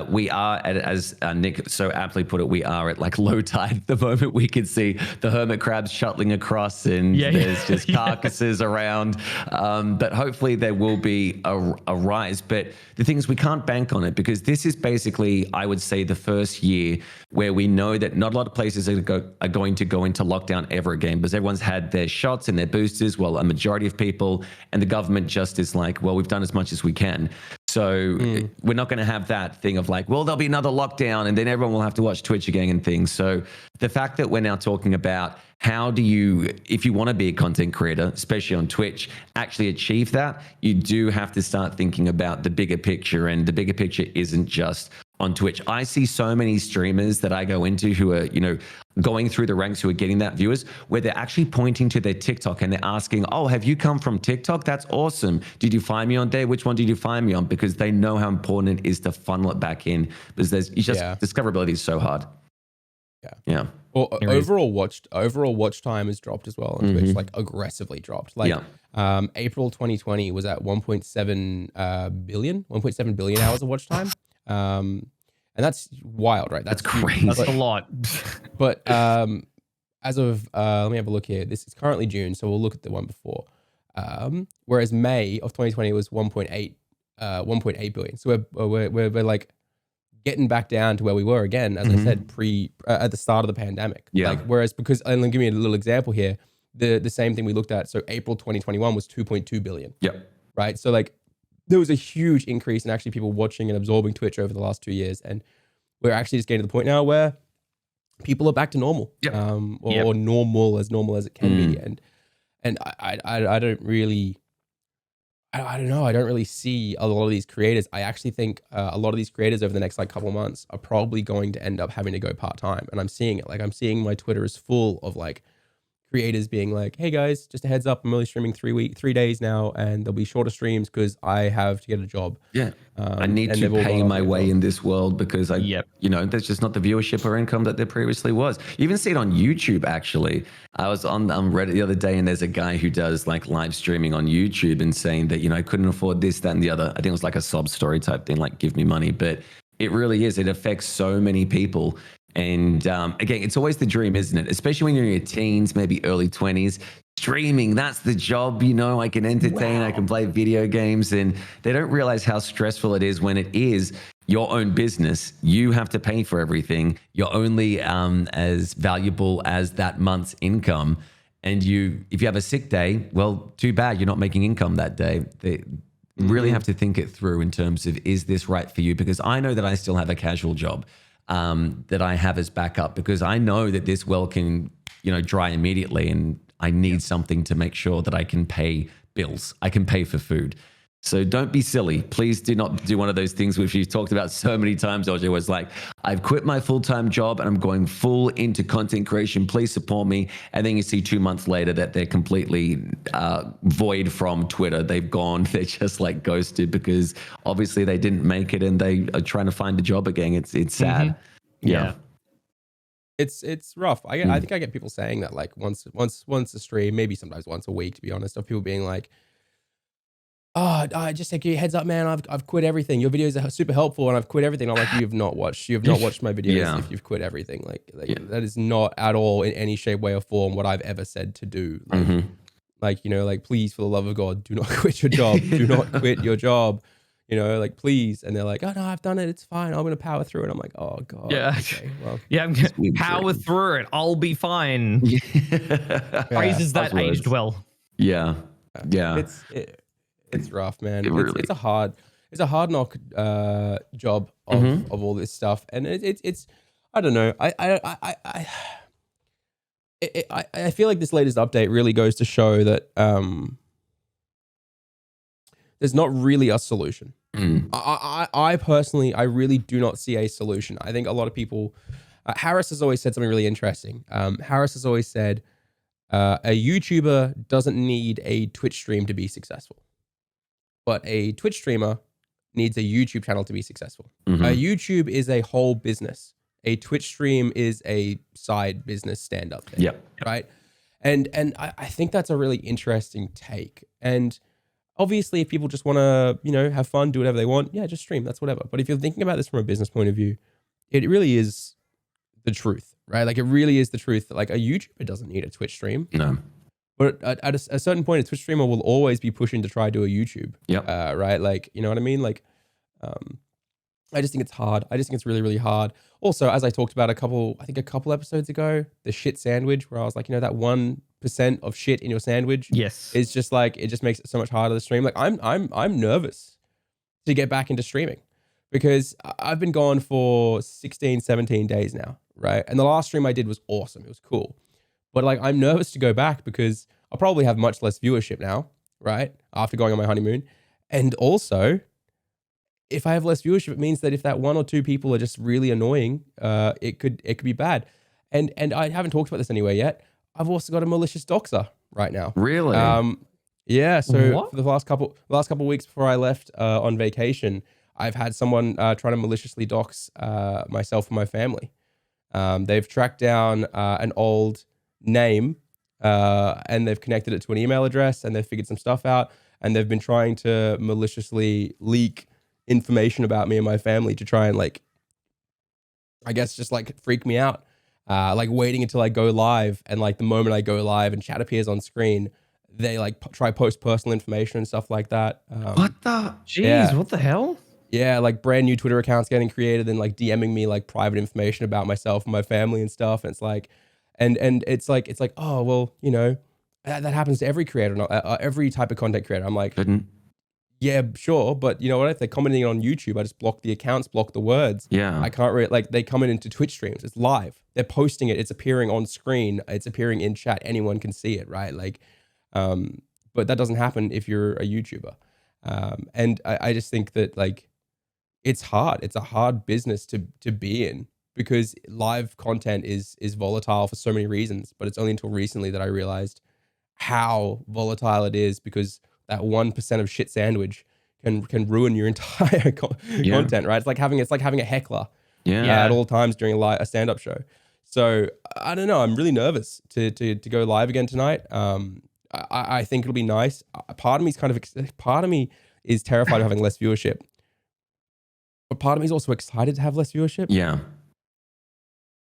We are, as Nick so aptly put it, we are at like low tide at the moment. We can see the hermit crabs shuttling across and there's just carcasses around. But hopefully there will be a rise. But the thing is, we can't bank on it because this is basically, I would say, the first year where we know that not a lot of places are going to go into lockdown ever again because everyone's had their shots and their boosters. Well, a majority of people, and the government just is like, well, we've done as much as we can. So we're not going to have that thing of like, well, there'll be another lockdown and then everyone will have to watch Twitch again and things. So the fact that we're now talking about how do you, if you want to be a content creator, especially on Twitch, actually achieve that, you do have to start thinking about the bigger picture. And the bigger picture isn't just on Twitch. I see so many streamers that I go into who are, you know, going through the ranks, who are getting that viewers, where they're actually pointing to their TikTok and they're asking, oh, have you come from TikTok? That's awesome. Did you find me on there? Which one did you find me on? Because they know how important it is to funnel it back in, because discoverability is so hard. Yeah. Well, overall watch time has dropped as well on Twitch, like aggressively dropped. Like April 2020 was at 1.7 billion hours of watch time. And that's wild, right? That's crazy. That's a lot. But as of let me have a look here. This is currently June, so we'll look at the one before. Whereas May of 2020 was 1.8 billion. So we're like getting back down to where we were again, as I said, at the start of the pandemic. Like, whereas because, and let me give you a little example here. The same thing we looked at. So April 2021 was 2.2 billion. Right. So like, there was a huge increase in actually people watching and absorbing Twitch over the last 2 years. And we're actually just getting to the point now where people are back to normal, or normal as it can be. And I don't really, I don't know. I don't really see a lot of these creators. I actually think a lot of these creators over the next like couple months are probably going to end up having to go part-time. And I'm seeing it. Like, I'm seeing my Twitter is full of like creators being like, hey guys, just a heads up, I'm only streaming 3 days now, and there'll be shorter streams because I have to get a job. I need to pay my way in this world because you know, there's just not the viewership or income that there previously was. You even see it on YouTube, actually. I was on Reddit the other day, and there's a guy who does like live streaming on YouTube and saying that, you know, I couldn't afford this, that, and the other. I think it was like a sob story type thing, like give me money. But it really is. It affects so many people. And again, it's always the dream, isn't it? Especially when you're in your teens, maybe early 20s. streaming, that's the job, I can entertain, I can play video games. And they don't realize how stressful it is when it is your own business. You have to pay for everything. You're only as valuable as that month's income. And if you have a sick day, well, too bad, you're not making income that day. They really have to think it through in terms of, is this right for you? Because I know that I still have a casual job that I have as backup, because I know that this well can, dry immediately, and I need something to make sure that I can pay bills. I can pay for food. So don't be silly. Please do not do one of those things which you've talked about so many times, Eljay, was like, I've quit my full-time job and I'm going full into content creation. Please support me. And then you see 2 months later that they're completely void from Twitter. They've gone. They're just like ghosted because obviously they didn't make it and they are trying to find a job again. It's sad. Yeah. It's rough. I think I get people saying that like once a stream, maybe sometimes once a week, to be honest, of people being like, oh, I just take you heads up, man. I've quit everything. Your videos are super helpful, and I've quit everything. I'm like, you have not watched my videos if you've quit everything. Like that is not at all in any shape, way, or form what I've ever said to do. Like, please, for the love of God, do not quit your job. Do not quit your job. Please. And they're like, oh no, I've done it. It's fine. I'm gonna power through it. I'm like, oh God. Yeah. Okay, well, I'm gonna power through it. I'll be fine. Phrases that aged well. Yeah. It's rough, man. It's a hard knock job of all this stuff, and it's I don't know. I feel like this latest update really goes to show that there's not really a solution. I personally, I really do not see a solution. I think a lot of people. Harris has always said something really interesting. Harris has always said a YouTuber doesn't need a Twitch stream to be successful. But a Twitch streamer needs a YouTube channel to be successful. YouTube is a whole business. A Twitch stream is a side business stand-up thing. Yep. Right? And I think that's a really interesting take. And obviously, if people just want to, have fun, do whatever they want, yeah, just stream. That's whatever. But if you're thinking about this from a business point of view, it really is the truth, right? Like, it really is the truth that, like, a YouTuber doesn't need a Twitch stream. No. But at a certain point, a Twitch streamer will always be pushing to try to do a YouTube. Yep. Right? Like, you know what I mean? Like, I just think it's hard. I just think it's really, really hard. Also, as I talked about a couple episodes ago, the shit sandwich, where I was like, that 1% of shit in your sandwich, is just like, it just makes it so much harder to stream. Like, I'm nervous to get back into streaming because I've been gone for 16, 17 days now, right? And the last stream I did was awesome. It was cool. But like, I'm nervous to go back because I'll probably have much less viewership now, right? After going on my honeymoon. And also, if I have less viewership, it means that if that 1 or 2 people are just really annoying, it could be bad. And I haven't talked about this anywhere yet. I've also got a malicious doxer right now. Really? Yeah. So for the last couple of weeks before I left on vacation, I've had someone trying to maliciously dox myself and my family. They've tracked down an old name and they've connected it to an email address and they've figured some stuff out, and they've been trying to maliciously leak information about me and my family to try and, like, I guess just like freak me out, like waiting until I go live, and like the moment I go live and chat appears on screen, they like try post personal information and stuff like that. What the? Jeez, what the hell? Yeah, like brand new Twitter accounts getting created and like DMing me like private information about myself and my family and stuff. And it's like, and it's like, oh, well, that happens to every creator, every type of content creator. I'm like, yeah, sure. But you know what? If they're commenting on YouTube, I just block the accounts, block the words. Yeah. I can't really, like, they comment into Twitch streams. It's live. They're posting it. It's appearing on screen. It's appearing in chat. Anyone can see it, right? Like, but that doesn't happen if you're a YouTuber. And I just think that, like, it's hard. It's a hard business to be in because live content is volatile for so many reasons. But it's only until recently that I realized how volatile it is, because that 1% of shit sandwich can ruin your entire content, right? It's like having a heckler at all times during a stand-up show. So I don't know. I'm really nervous to go live again tonight. I think it'll be nice. Part of me is terrified of having less viewership, but part of me is also excited to have less viewership. Yeah.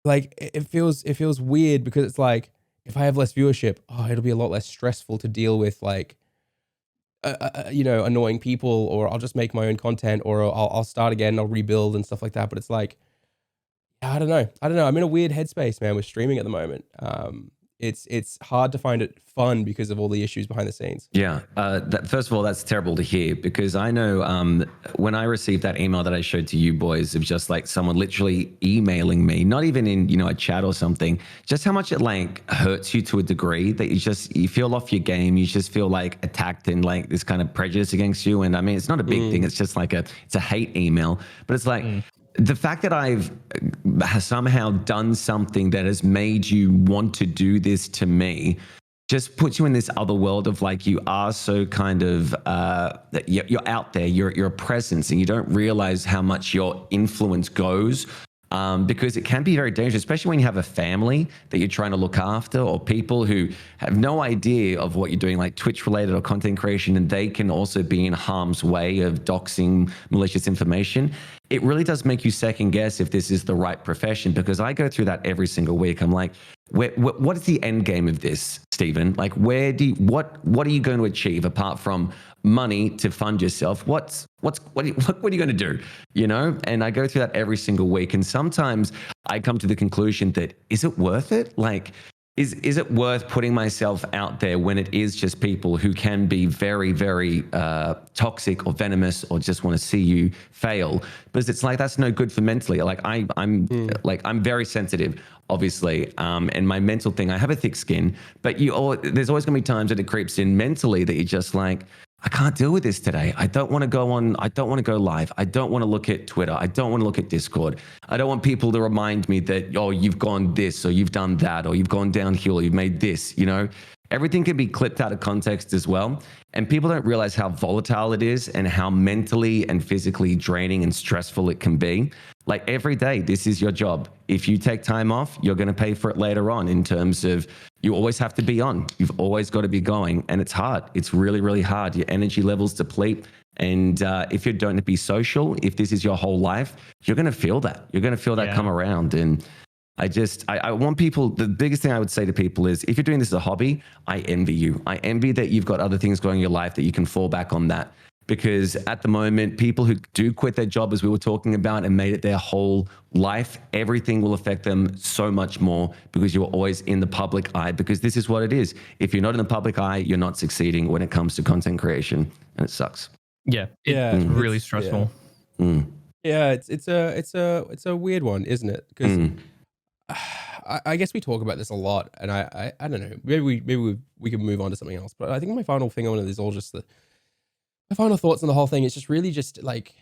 Like it feels weird because it's like, if I have less viewership, it'll be a lot less stressful to deal with, like, annoying people, or I'll just make my own content, or I'll start again, I'll rebuild and stuff like that. But it's like, I don't know. I'm in a weird headspace, man, with streaming at the moment. It's hard to find it fun because of all the issues behind the scenes. Yeah. First of all, that's terrible to hear, because I know when I received that email that I showed to you boys of just like someone literally emailing me, not even in, a chat or something, just how much it like hurts you to a degree that you feel off your game. You just feel like attacked and like this kind of prejudice against you. And I mean, it's not a big thing. It's just like it's a hate email, but it's like, the fact that I've somehow done something that has made you want to do this to me just puts you in this other world of like, you are so kind of, you're out there, you're a presence, and you don't realize how much your influence goes. Because it can be very dangerous, especially when you have a family that you're trying to look after, or people who have no idea of what you're doing, like Twitch related or content creation, and they can also be in harm's way of doxing malicious information. It really does make you second guess if this is the right profession, because I go through that every single week. I'm like, what is the end game of this, Stephen? Like, what are you going to achieve apart from money to fund yourself? What are you going to do? And I go through that every single week. And sometimes I come to the conclusion that, is it worth it? Like, is it worth putting myself out there when it is just people who can be very, very toxic or venomous, or just want to see you fail? Because it's like, that's no good for mentally. Like I'm very sensitive, obviously, and my mental thing, I have a thick skin, but there's always gonna be times that it creeps in mentally that you're just like, I can't deal with this today. I don't want to go on. I don't want to go live. I don't want to look at Twitter. I don't want to look at Discord. I don't want people to remind me that, you've gone this, or you've done that, or you've gone downhill, or you've made this, Everything can be clipped out of context as well. And people don't realize how volatile it is and how mentally and physically draining and stressful it can be. Like, every day, this is your job. If you take time off, you're going to pay for it later on, in terms of you always have to be on. You've always got to be going. And it's hard. It's really, really hard. Your energy levels deplete. And if you're going to be social, if this is your whole life, you're going to feel that. You're going to feel that come around. And I want people, the biggest thing I would say to people is, if you're doing this as a hobby, I envy you. I envy that you've got other things going in your life that you can fall back on that. Because at the moment, people who do quit their job, as we were talking about, and made it their whole life, everything will affect them so much more, because you're always in the public eye. Because this is what it is. If you're not in the public eye, you're not succeeding when it comes to content creation, and it sucks. Yeah, it's really stressful. Yeah, it's a weird one, isn't it? Because I guess we talk about this a lot, and I don't know. Maybe we can move on to something else. But I think my final thing on it is all just my final thoughts on the whole thing. It's just really just like,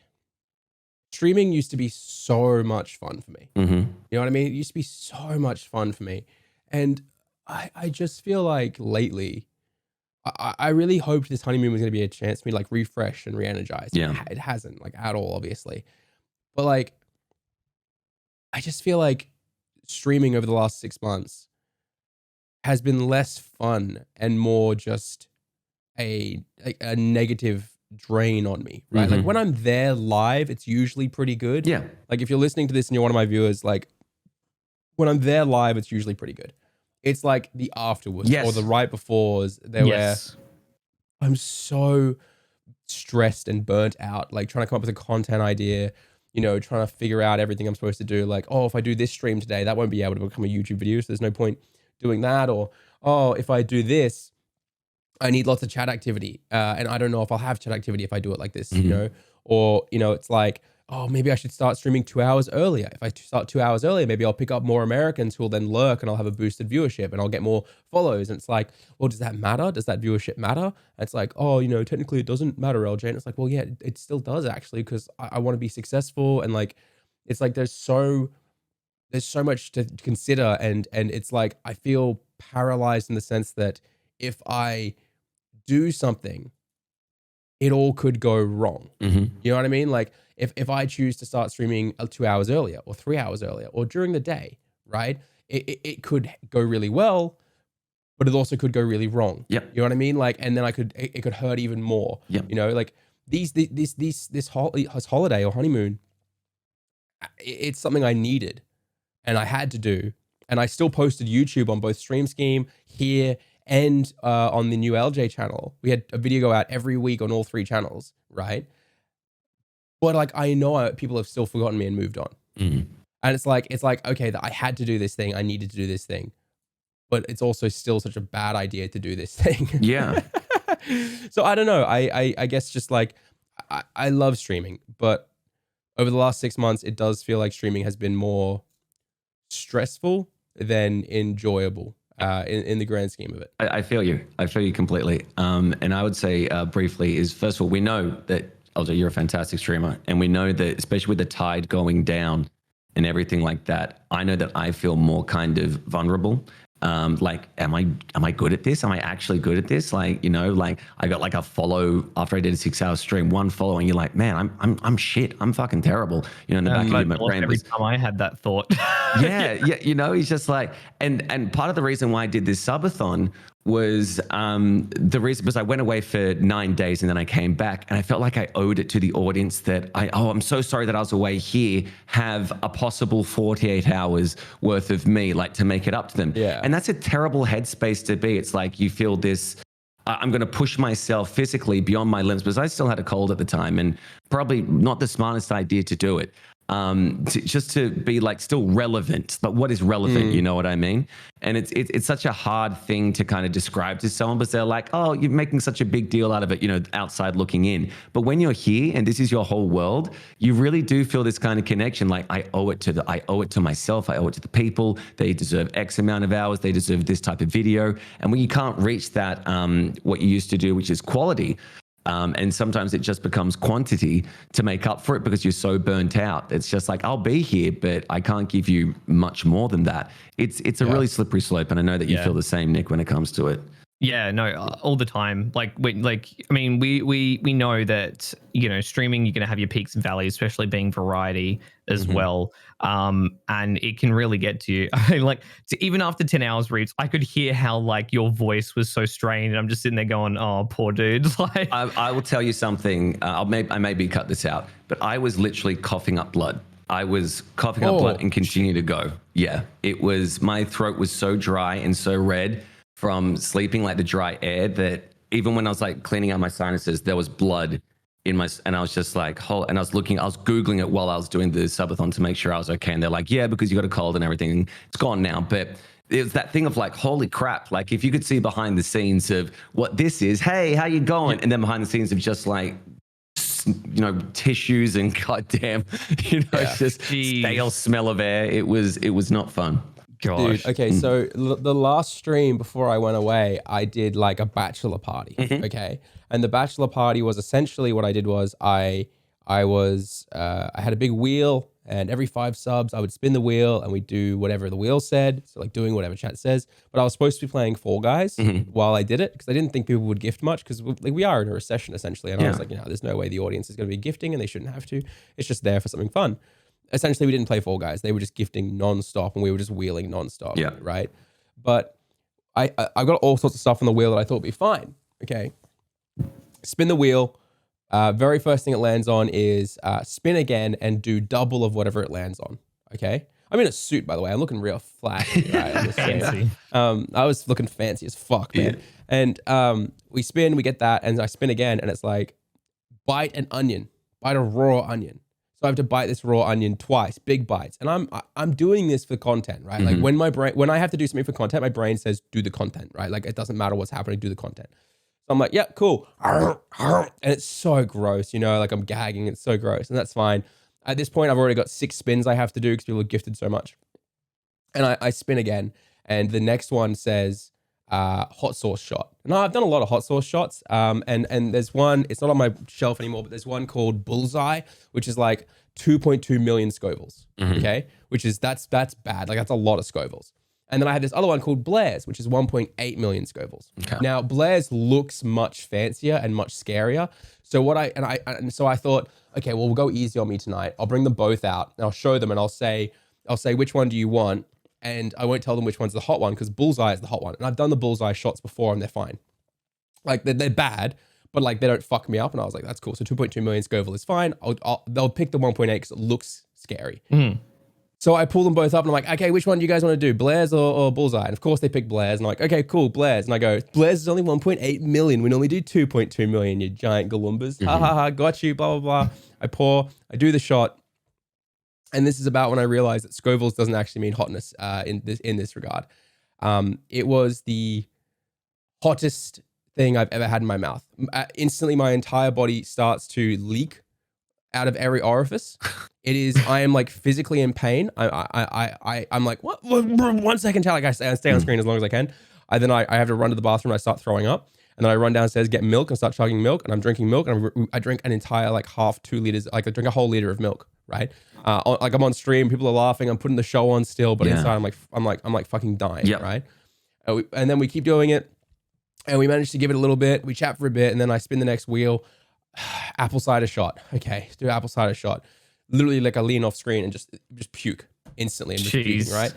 streaming used to be so much fun for me. You know what I mean? It used to be so much fun for me, and I just feel like lately, I really hoped this honeymoon was going to be a chance for me to like refresh and re-energize. Yeah. It hasn't, like, at all, obviously. But like, I just feel like streaming over the last 6 months has been less fun and more just a negative drain on me, right? Like, when I'm there live, it's usually pretty good. Yeah. Like, if you're listening to this and you're one of my viewers, like, when I'm there live, it's usually pretty good. It's like the afterwards or the right befores where I'm so stressed and burnt out, like trying to come up with a content idea, trying to figure out everything I'm supposed to do. Like, if I do this stream today, that won't be able to become a YouTube video, so there's no point doing that. Or, if I do this, I need lots of chat activity. And I don't know if I'll have chat activity if I do it like this, Or, it's like, maybe I should start streaming 2 hours earlier. If I start 2 hours earlier, maybe I'll pick up more Americans who will then lurk, and I'll have a boosted viewership, and I'll get more follows. And it's like, well, does that matter? Does that viewership matter? And it's like, technically it doesn't matter, LJ. And it's like, well, yeah, it still does, actually, because I want to be successful. And like, it's like, there's so much to consider. And it's like, I feel paralyzed in the sense that if I do something, it all could go wrong. You know what I mean? Like, if I choose to start streaming 2 hours earlier or 3 hours earlier or during the day, right? It could go really well, but it also could go really wrong. Yep. You know what I mean? Like, and then it could hurt even more. Yep. Like this holiday or honeymoon, it's something I needed and I had to do. And I still posted YouTube on both Stream Scheme here and on the new LJ channel. We had a video go out every week on all 3 channels, right? But like, I know people have still forgotten me and moved on. Mm. And it's like, okay, that I had to do this thing. I needed to do this thing. But it's also still such a bad idea to do this thing. Yeah. So I don't know. I guess just like, I love streaming, but over the last 6 months, it does feel like streaming has been more stressful than enjoyable in the grand scheme of it. I feel you. I feel you completely. And I would say briefly is, first of all, we know that, Eljay, you're a fantastic streamer. And we know that, especially with the tide going down and everything like that, I know that I feel more kind of vulnerable. Like, am I good at this? Am I actually good at this? Like, you know, like I got like a follow after I did a 6-hour stream, 1 follow, and you're like, man, I'm shit. I'm fucking terrible. You know, in the back of your brain. Every time I had that thought. Yeah, you know, he's just like, and part of the reason why I did this subathon was the reason was I went away for 9 days and then I came back and I felt like I owed it to the audience that I'm so sorry that I was away here, have a possible 48 hours worth of me, like, to make it up to them. Yeah. And that's a terrible headspace to be. It's like you feel this, I'm going to push myself physically beyond my limits, because I still had a cold at the time and probably not the smartest idea to do it. Just to be like still relevant, but what is relevant? You know what I mean? And it's such a hard thing to kind of describe to someone, because they're like, oh, you're making such a big deal out of it, you know, outside looking in. But when you're here and this is your whole world, you really do feel this kind of connection. Like, I owe it to myself. I owe it to the people. They deserve X amount of hours. They deserve this type of video. And when you can't reach that, what you used to do, which is quality, and sometimes it just becomes quantity to make up for it, because you're so burnt out. It's just like, I'll be here, but I can't give you much more than that. It's a really slippery slope, and I know that you feel the same, Nick, when it comes to it. Yeah, no, all the time. Like, we know that, you know, streaming, you're going to have your peaks and valleys, especially being variety as well. And it can really get to you. I mean, like, even after 10 hours, Reapz, I could hear how, like, your voice was so strained. And I'm just sitting there going, oh, poor dude. Like, I will tell you something. I maybe cut this out, but I was literally coughing up blood. I was coughing up blood and continue to go. Yeah, it was, my throat was so dry and so red from sleeping, like the dry air, that even when I was like cleaning out my sinuses, there was blood in my, and I was just like, and I was Googling it while I was doing the subathon to make sure I was okay. And they're like, yeah, because you got a cold and everything. It's gone now. But it was that thing of like, holy crap. Like, if you could see behind the scenes of what this is, hey, how you going? And then behind the scenes of just like, you know, tissues and goddamn, you know, it's just stale smell of air. It was not fun. gosh. Dude, okay, so the last stream before I went away, I did like a bachelor party, okay? And the bachelor party was essentially, what I did was I had a big wheel, and every 5 subs, I would spin the wheel and we'd do whatever the wheel said. So like doing whatever chat says. But I was supposed to be playing Fall Guys while I did it, because I didn't think people would gift much, because like we are in a recession essentially. And I was like, you know, there's no way the audience is going to be gifting, and they shouldn't have to. It's just there for something fun. Essentially, we didn't play Fall Guys. They were just gifting nonstop, and we were just wheeling nonstop. Yeah. Right. But I got all sorts of stuff on the wheel that I thought would be fine. Okay. Spin the wheel. Very first thing it lands on is spin again and do double of whatever it lands on. Okay. I'm in a suit, by the way. I'm looking real flashy. Right? Fancy. I was looking fancy as fuck, man. And we spin, we get that, and I spin again, and it's like, bite an onion, bite a raw onion. So I have to bite this raw onion twice, big bites. And I'm doing this for content, right? Like when I have to do something for content, my brain says, do the content, right? Like it doesn't matter what's happening, do the content. So I'm like, yeah, cool. And it's so gross, you know, like I'm gagging. It's so gross, and that's fine. At this point, I've already got 6 spins I have to do because people are gifted so much. And I spin again, and the next one says hot sauce shot. And I've done a lot of hot sauce shots. And there's one, it's not on my shelf anymore, but there's one called Bullseye, which is like 2.2 million Scovilles. Okay, which is that's bad. Like that's a lot of Scovilles. And then I had this other one called Blair's, which is 1.8 million Scovilles. Okay. Now Blair's looks much fancier and much scarier. So so I thought, okay, well, we'll go easy on me tonight. I'll bring them both out and I'll show them, and I'll say, which one do you want? And I won't tell them which one's the hot one, because Bullseye is the hot one. And I've done the Bullseye shots before, and they're fine. Like they're bad, but like they don't fuck me up. And I was like, that's cool. So 2.2 million Scoville is fine. They'll pick the 1.8 because it looks scary. So I pull them both up and I'm like, okay, which one do you guys want to do? Blair's or Bullseye? And of course they pick Blair's. And I'm like, okay, cool, Blair's. And I go, Blair's is only 1.8 million. We normally do 2.2 million, you giant galoombas. Ha ha ha, got you, blah, blah, blah. I pour, I do the shot. And this is about when I realized that Scoville's doesn't actually mean hotness in this regard. It was the hottest thing I've ever had in my mouth. Instantly, my entire body starts to leak out of every orifice. I am like physically in pain. I'm like, what? 1 second, Chad. Like I stay on screen as long as I can. I have to run to the bathroom. And I start throwing up, and then I run downstairs, get milk, and start chugging milk. And I'm drinking milk, and I drink an entire like 2 liters. Like I drink a whole liter of milk. Right? Like I'm on stream, people are laughing. I'm putting the show on still, but inside I'm like fucking dying. Yep. Right? And then we keep doing it, and we manage to give it a little bit. We chat for a bit, and then I spin the next wheel. Apple cider shot. Okay, do apple cider shot. Literally, like I lean off screen and just puke instantly. I'm just puking, right?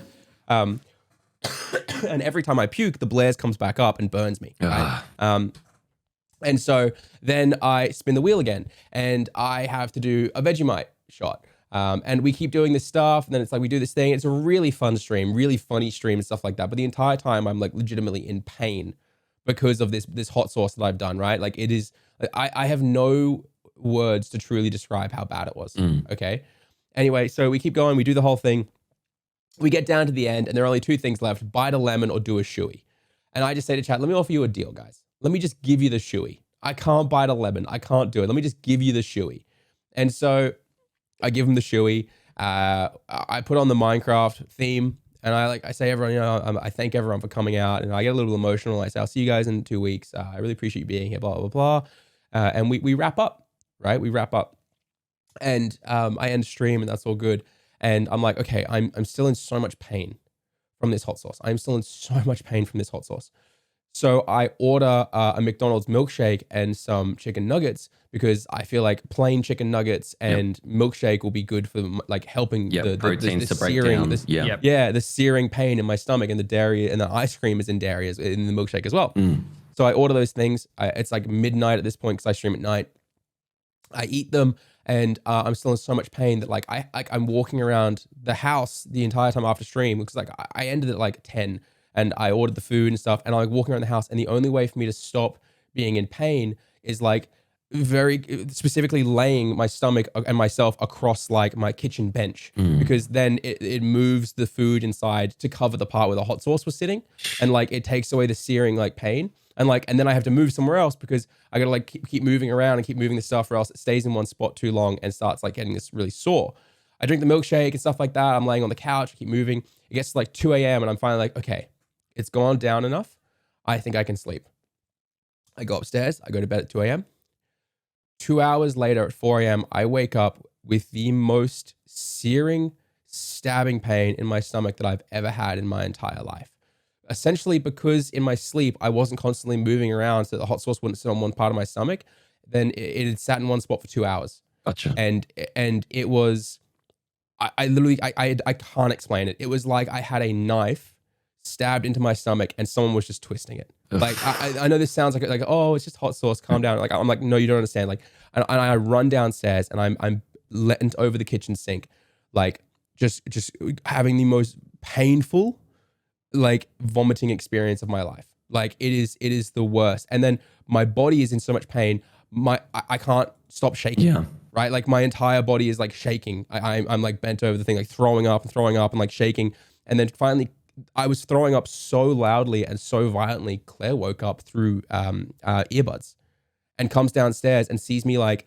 And every time I puke, the Blair's comes back up and burns me. Right? And so then I spin the wheel again, and I have to do a Vegemite shot. And we keep doing this stuff, and then it's like we do this thing. It's a really fun stream, really funny stream and stuff like that. But the entire time, I'm like legitimately in pain because of this hot sauce that I've done. Right? Like it is. I have no words to truly describe how bad it was. Okay. Anyway, so we keep going. We do the whole thing. We get down to the end, and there are only 2 things left: bite a lemon or do a shoey. And I just say to chat, let me offer you a deal, guys. Let me just give you the shoey. I can't bite a lemon. I can't do it. Let me just give you the shoey. And so I give him the shoey. I put on the Minecraft theme, and I say everyone, I thank everyone for coming out, and I get a little emotional. I say, I'll see you guys in 2 weeks. I really appreciate you being here, blah, blah, blah. And we wrap up, right? We wrap up, and I end stream, and that's all good. And I'm like, okay, I'm still in so much pain from this hot sauce. I'm still in so much pain from this hot sauce. So I order a McDonald's milkshake and some chicken nuggets because I feel like plain chicken nuggets and milkshake will be good for like helping the proteins to break searing, down. the searing pain in my stomach, and the dairy and the ice cream is in dairy in the milkshake as well. So I order those things. It's like midnight at this point because I stream at night. I eat them, and I'm still in so much pain that like I'm walking around the house the entire time after stream because like I ended at like 10. And I ordered the food and stuff, and I'm like walking around the house, and the only way for me to stop being in pain is like very specifically laying my stomach and myself across like my kitchen bench, because then it moves the food inside to cover the part where the hot sauce was sitting, and like it takes away the searing like pain, and then I have to move somewhere else because I gotta like keep moving around and keep moving the stuff, or else it stays in one spot too long and starts like getting this really sore. I drink the milkshake and stuff like that. I'm laying on the couch, I keep moving. It gets to like 2 a.m. and I'm finally like, okay, it's gone down enough. I think I can sleep. I go upstairs. I go to bed at 2 a.m. 2 hours later at 4 a.m., I wake up with the most searing, stabbing pain in my stomach that I've ever had in my entire life. Essentially because in my sleep, I wasn't constantly moving around so the hot sauce wouldn't sit on one part of my stomach. Then it had sat in one spot for 2 hours. Gotcha. And it was, I literally can't explain it. It was like I had a knife stabbed into my stomach and someone was just twisting it. Like I know this sounds like oh, it's just hot sauce, calm down. Like I'm like, no, you don't understand. Like and I run downstairs and I'm leant over the kitchen sink, like just having the most painful like vomiting experience of my life. Like it is the worst. And then my body is in so much pain. I can't stop shaking. Yeah. Right? Like my entire body is like shaking. I'm like bent over the thing, like throwing up and like shaking. And then finally I was throwing up so loudly and so violently, Claire woke up through earbuds and comes downstairs and sees me like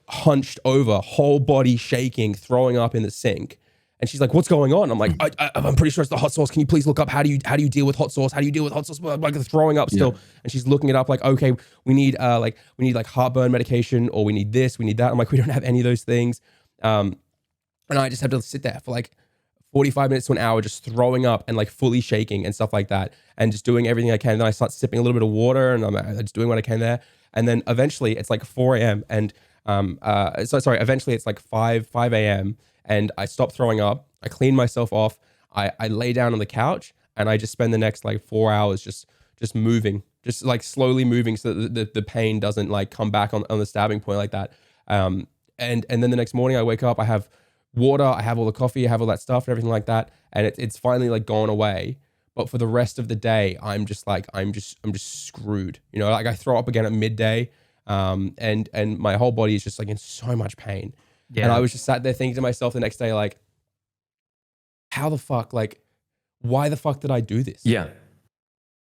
hunched over, whole body shaking, throwing up in the sink. And she's like, what's going on? I'm like, I'm pretty sure it's the hot sauce. Can you please look up how do you deal with hot sauce? How do you deal with hot sauce? I'm like throwing up still. Yeah. And she's looking it up like, okay, we need heartburn medication, or we need this, we need that. I'm like, we don't have any of those things. And I just have to sit there for like 45 minutes to an hour just throwing up and like fully shaking and stuff like that, and just doing everything I can. And then I start sipping a little bit of water, and I'm just doing what I can there. And then eventually it's like 4 a.m. and eventually it's like 5 a.m. and I stop throwing up. I clean myself off. I lay down on the couch, and I just spend the next like 4 hours just moving, just like slowly moving so that the pain doesn't like come back on the stabbing point like that. And then the next morning I wake up, I have water, I have all the coffee, I have all that stuff and everything like that, and it's finally like gone away. But for the rest of the day, I'm just screwed. You know, like I throw up again at midday, and my whole body is just like in so much pain. Yeah. And I was just sat there thinking to myself the next day, like, how the fuck, like, why the fuck did I do this? Yeah.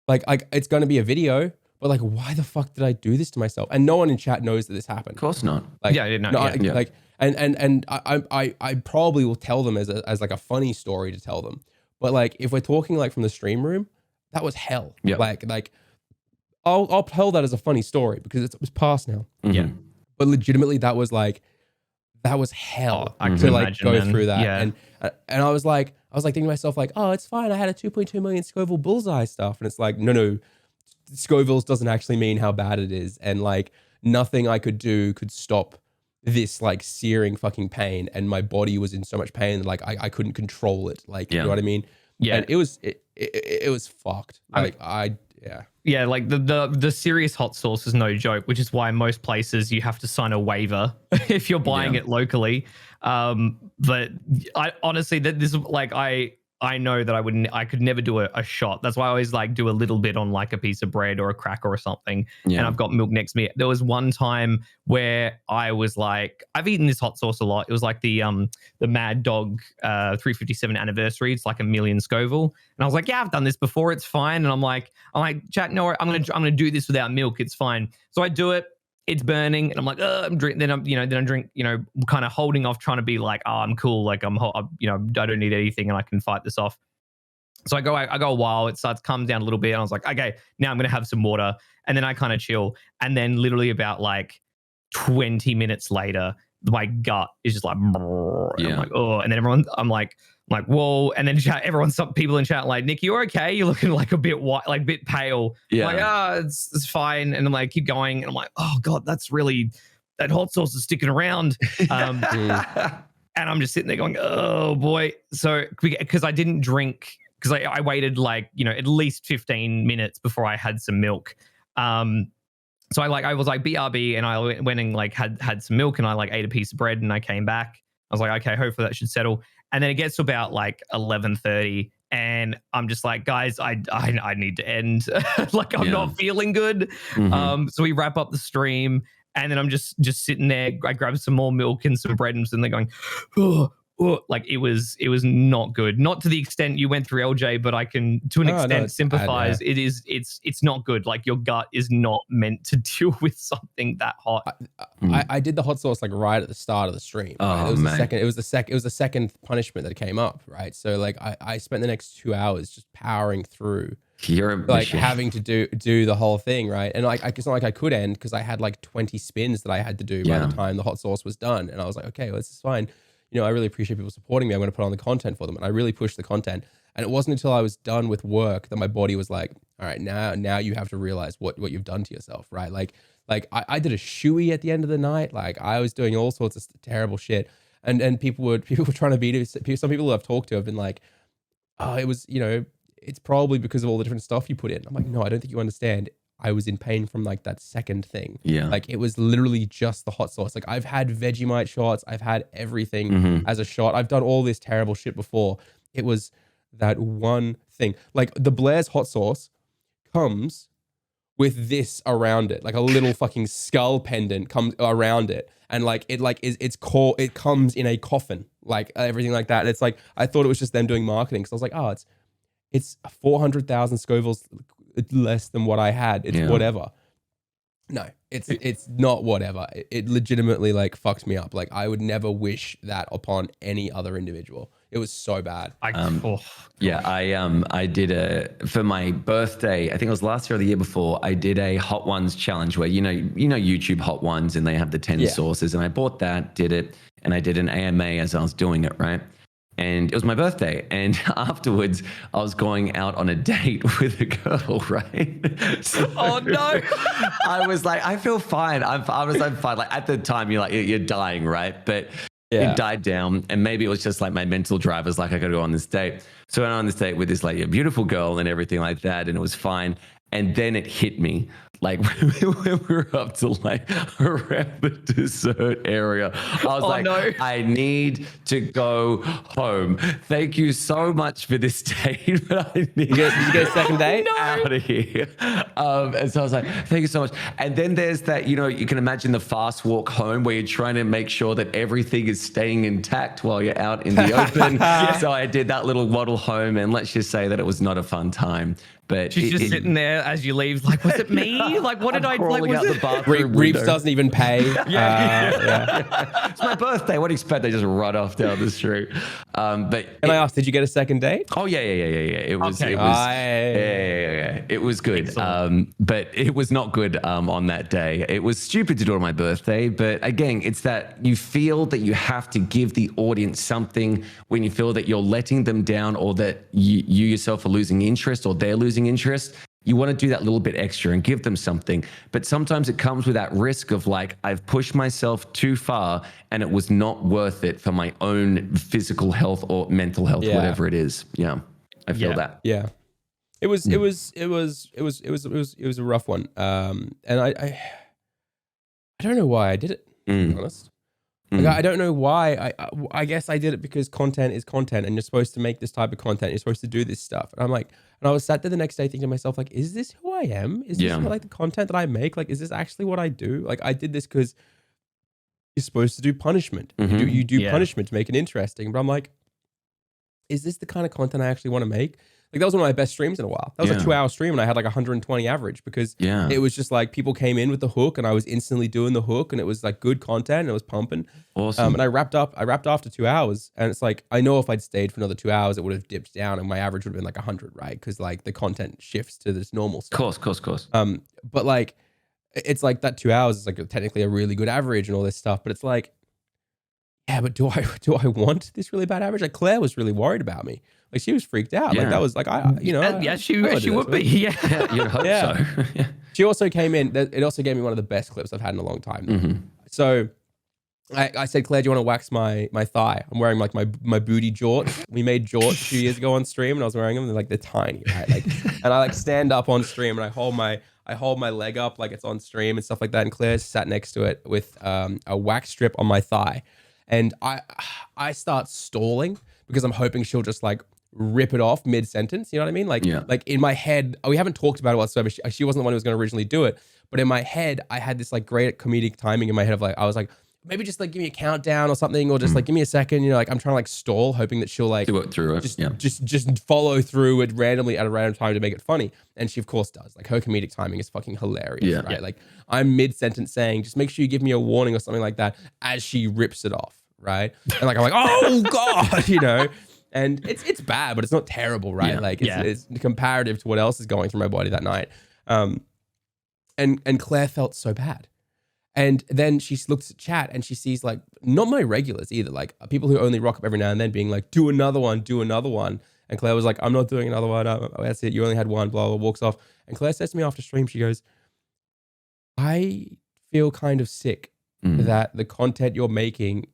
Like it's going to be a video, but like, why the fuck did I do this to myself? And no one in chat knows that this happened. Of course not. Like, yeah. like, and I probably will tell them as like a funny story to tell them. But like, if we're talking like from the stream room, that was hell. Yep. Like, I'll tell that as a funny story because it was past now. Yeah. But legitimately, that was hell I can to like imagine, go man. through that. Yeah. And I was thinking to myself like, oh, it's fine. I had a 2.2 million Scoville bullseye stuff, and it's like, no, Scoville's doesn't actually mean how bad it is, and like nothing I could do could stop this like searing fucking pain, and my body was in so much pain that like I couldn't control it. Like, you know what I mean? Yeah. And it was fucked. Like Yeah, like the serious hot sauce is no joke, which is why most places you have to sign a waiver if you're buying it locally. But I honestly, that this like I know that I could never do a shot. That's why I always like do a little bit on like a piece of bread or a cracker or something. Yeah. And I've got milk next to me. There was one time where I was like, I've eaten this hot sauce a lot. It was like the Mad Dog 357 anniversary. It's like 1 million Scoville. And I was like, yeah, I've done this before. It's fine. And I'm like, chat, no, I'm gonna do this without milk. It's fine. So I do it. It's burning, and I'm like, I'm drinking. Then I drink, kind of holding off, trying to be like, oh, I'm cool, like I don't need anything, and I can fight this off. So I go a while. It starts calms down a little bit, and I was like, okay, now I'm gonna have some water, and then I kind of chill, and then literally about like 20 minutes later, my gut is just like, and I'm like, oh, and then I'm like, whoa, and then some people in chat like, Nick, you're okay? You're looking like a bit white, like a bit pale. Yeah. I'm like, it's fine. And I'm like, keep going. And I'm like, oh God, that hot sauce is sticking around. And I'm just sitting there going, oh boy. So, because I didn't drink, because I waited like, at least 15 minutes before I had some milk. So I was like BRB, and I went and like had some milk, and I like ate a piece of bread, and I came back. I was like, okay, hopefully that should settle. And then it gets to about like 11:30, and I'm just like, guys, I need to end. Like I'm not feeling good. So we wrap up the stream, and then I'm just sitting there. I grab some more milk and some bread, and they're going, oh, like it was not good. Not to the extent you went through, LJ, but I can to an extent sympathize. Bad, yeah. It's not good. Like your gut is not meant to deal with something that hot. I did the hot sauce like right at the start of the stream. Right? Oh, it was man. it was the second punishment that came up, right? So like I spent the next 2 hours just powering through. You're like having to do the whole thing, right? And like it's not like I could end because I had like 20 spins that I had to do by the time the hot sauce was done. And I was like, okay, well, this is fine. I really appreciate people supporting me. I'm going to put on the content for them. And I really pushed the content. And it wasn't until I was done with work that my body was like, all right, now you have to realize what you've done to yourself, right? Like I did a shoey at the end of the night. Like I was doing all sorts of terrible shit. And people were trying to beat it. Some people who I've talked to have been like, oh, it was, it's probably because of all the different stuff you put in. I'm like, no, I don't think you understand. I was in pain from like that second thing. Yeah. Like it was literally just the hot sauce. Like I've had Vegemite shots. I've had everything as a shot. I've done all this terrible shit before. It was that one thing. Like the Blair's hot sauce comes with this around it, like a little fucking skull pendant comes around it. And like, it comes in a coffin, like everything like that. And it's like, I thought it was just them doing marketing. Cause I was like, oh, it's 400,000 Scovilles less than what I had. It's whatever. No, it's not whatever. It legitimately like fucks me up. Like I would never wish that upon any other individual. It was so bad. I did for my birthday, I think it was last year or the year before, I did a Hot Ones challenge where, YouTube Hot Ones, and they have the 10 sauces, and I bought that, did it, and I did an AMA as I was doing it, right? And it was my birthday. And afterwards, I was going out on a date with a girl, right? So oh, no. I was like, I feel fine. I'm fine. Like at the time, you're dying, right? But it died down. And maybe it was just like my mental drive was like, I got to go on this date. So I went on this date with this like a beautiful girl and everything like that. And it was fine. And then it hit me like when we were up to like around the dessert area, I was no. I need to go home. Thank you so much for this date, but I need Did you get a second date? out of here. And so I was like, thank you so much. And then there's that, you can imagine the fast walk home where you're trying to make sure that everything is staying intact while you're out in the open. So I did that little waddle home, and let's just say that it was not a fun time. But She's just sitting there as you leave, like, was it me? Like, what did I like? Crawling Was out it? the bathroom Reapz window. doesn't even pay. It's my birthday. What do you expect? They just run off down the street. But And I asked, did you get a second date? oh yeah. It was Okay. yeah. It was good. But it was not good on that day. It was stupid to do it on my birthday. But again, it's that you feel that you have to give the audience something when you feel that you're letting them down, or that you yourself are losing interest, or they're losing interest. You want to do that little bit extra and give them something. But sometimes it comes with that risk of like, I've pushed myself too far and it was not worth it for my own physical health or mental health, whatever it is. Yeah. I feel that. Yeah. It was a rough one. And I don't know why I did it, to be honest. Like, I don't know why. I guess I did it because content is content, and you're supposed to make this type of content. You're supposed to do this stuff. And I'm like, and I was sat there the next day thinking to myself, like, is this who I am? Is this like the content that I make? Like, is this actually what I do? Like, I did this because you're supposed to do punishment. You do punishment to make it interesting. But I'm like, is this the kind of content I actually want to make? Like, that was one of my best streams in a while. That was a 2-hour stream, and I had like 120 average because it was just like people came in with the hook, and I was instantly doing the hook, and it was like good content, and it was pumping. Awesome. And I wrapped after 2 hours, and it's like, I know if I'd stayed for another 2 hours, it would have dipped down, and my average would have been like 100, right? Because like the content shifts to this normal stuff. Course. But like, it's like that 2 hours is like technically a really good average and all this stuff, but it's like, yeah, but do I want this really bad average? Like, Claire was really worried about me. Like, she was freaked out. Like, that was like, she would be. Yeah. You'd hope so. Yeah. She also came in. It also gave me one of the best clips I've had in a long time. So I said, Claire, do you want to wax my thigh? I'm wearing like my booty jorts. We made jorts a few years ago on stream, and I was wearing them. They're tiny, right? Like, and I like stand up on stream, and I hold my leg up like it's on stream and stuff like that. And Claire sat next to it with a wax strip on my thigh, and I start stalling because I'm hoping she'll just like rip it off mid-sentence. You know what I mean? Like in my head, we haven't talked about it whatsoever. She wasn't the one who was going to originally do it, but in my head, I had this like great comedic timing in my head of like, I was like, maybe just like give me a countdown or something, or just like give me a second. You know, like I'm trying to like stall, hoping that she'll like Do it through it. Just follow through it randomly at a random time to make it funny. And she of course does. Like, her comedic timing is fucking hilarious, right? Like, I'm mid-sentence saying, just make sure you give me a warning or something like that, as she rips it off, right? And like, I'm like, oh God, you know. And it's bad, but it's not terrible, right? Yeah. Like, it's comparative to what else is going through my body that night. And Claire felt so bad. And then she looks at chat and she sees like, not my regulars either, like people who only rock up every now and then being like, do another one. And Claire was like, I'm not doing another one. That's it. You only had one, blah, blah, walks off. And Claire says to me after stream, she goes, I feel kind of sick that the content you're making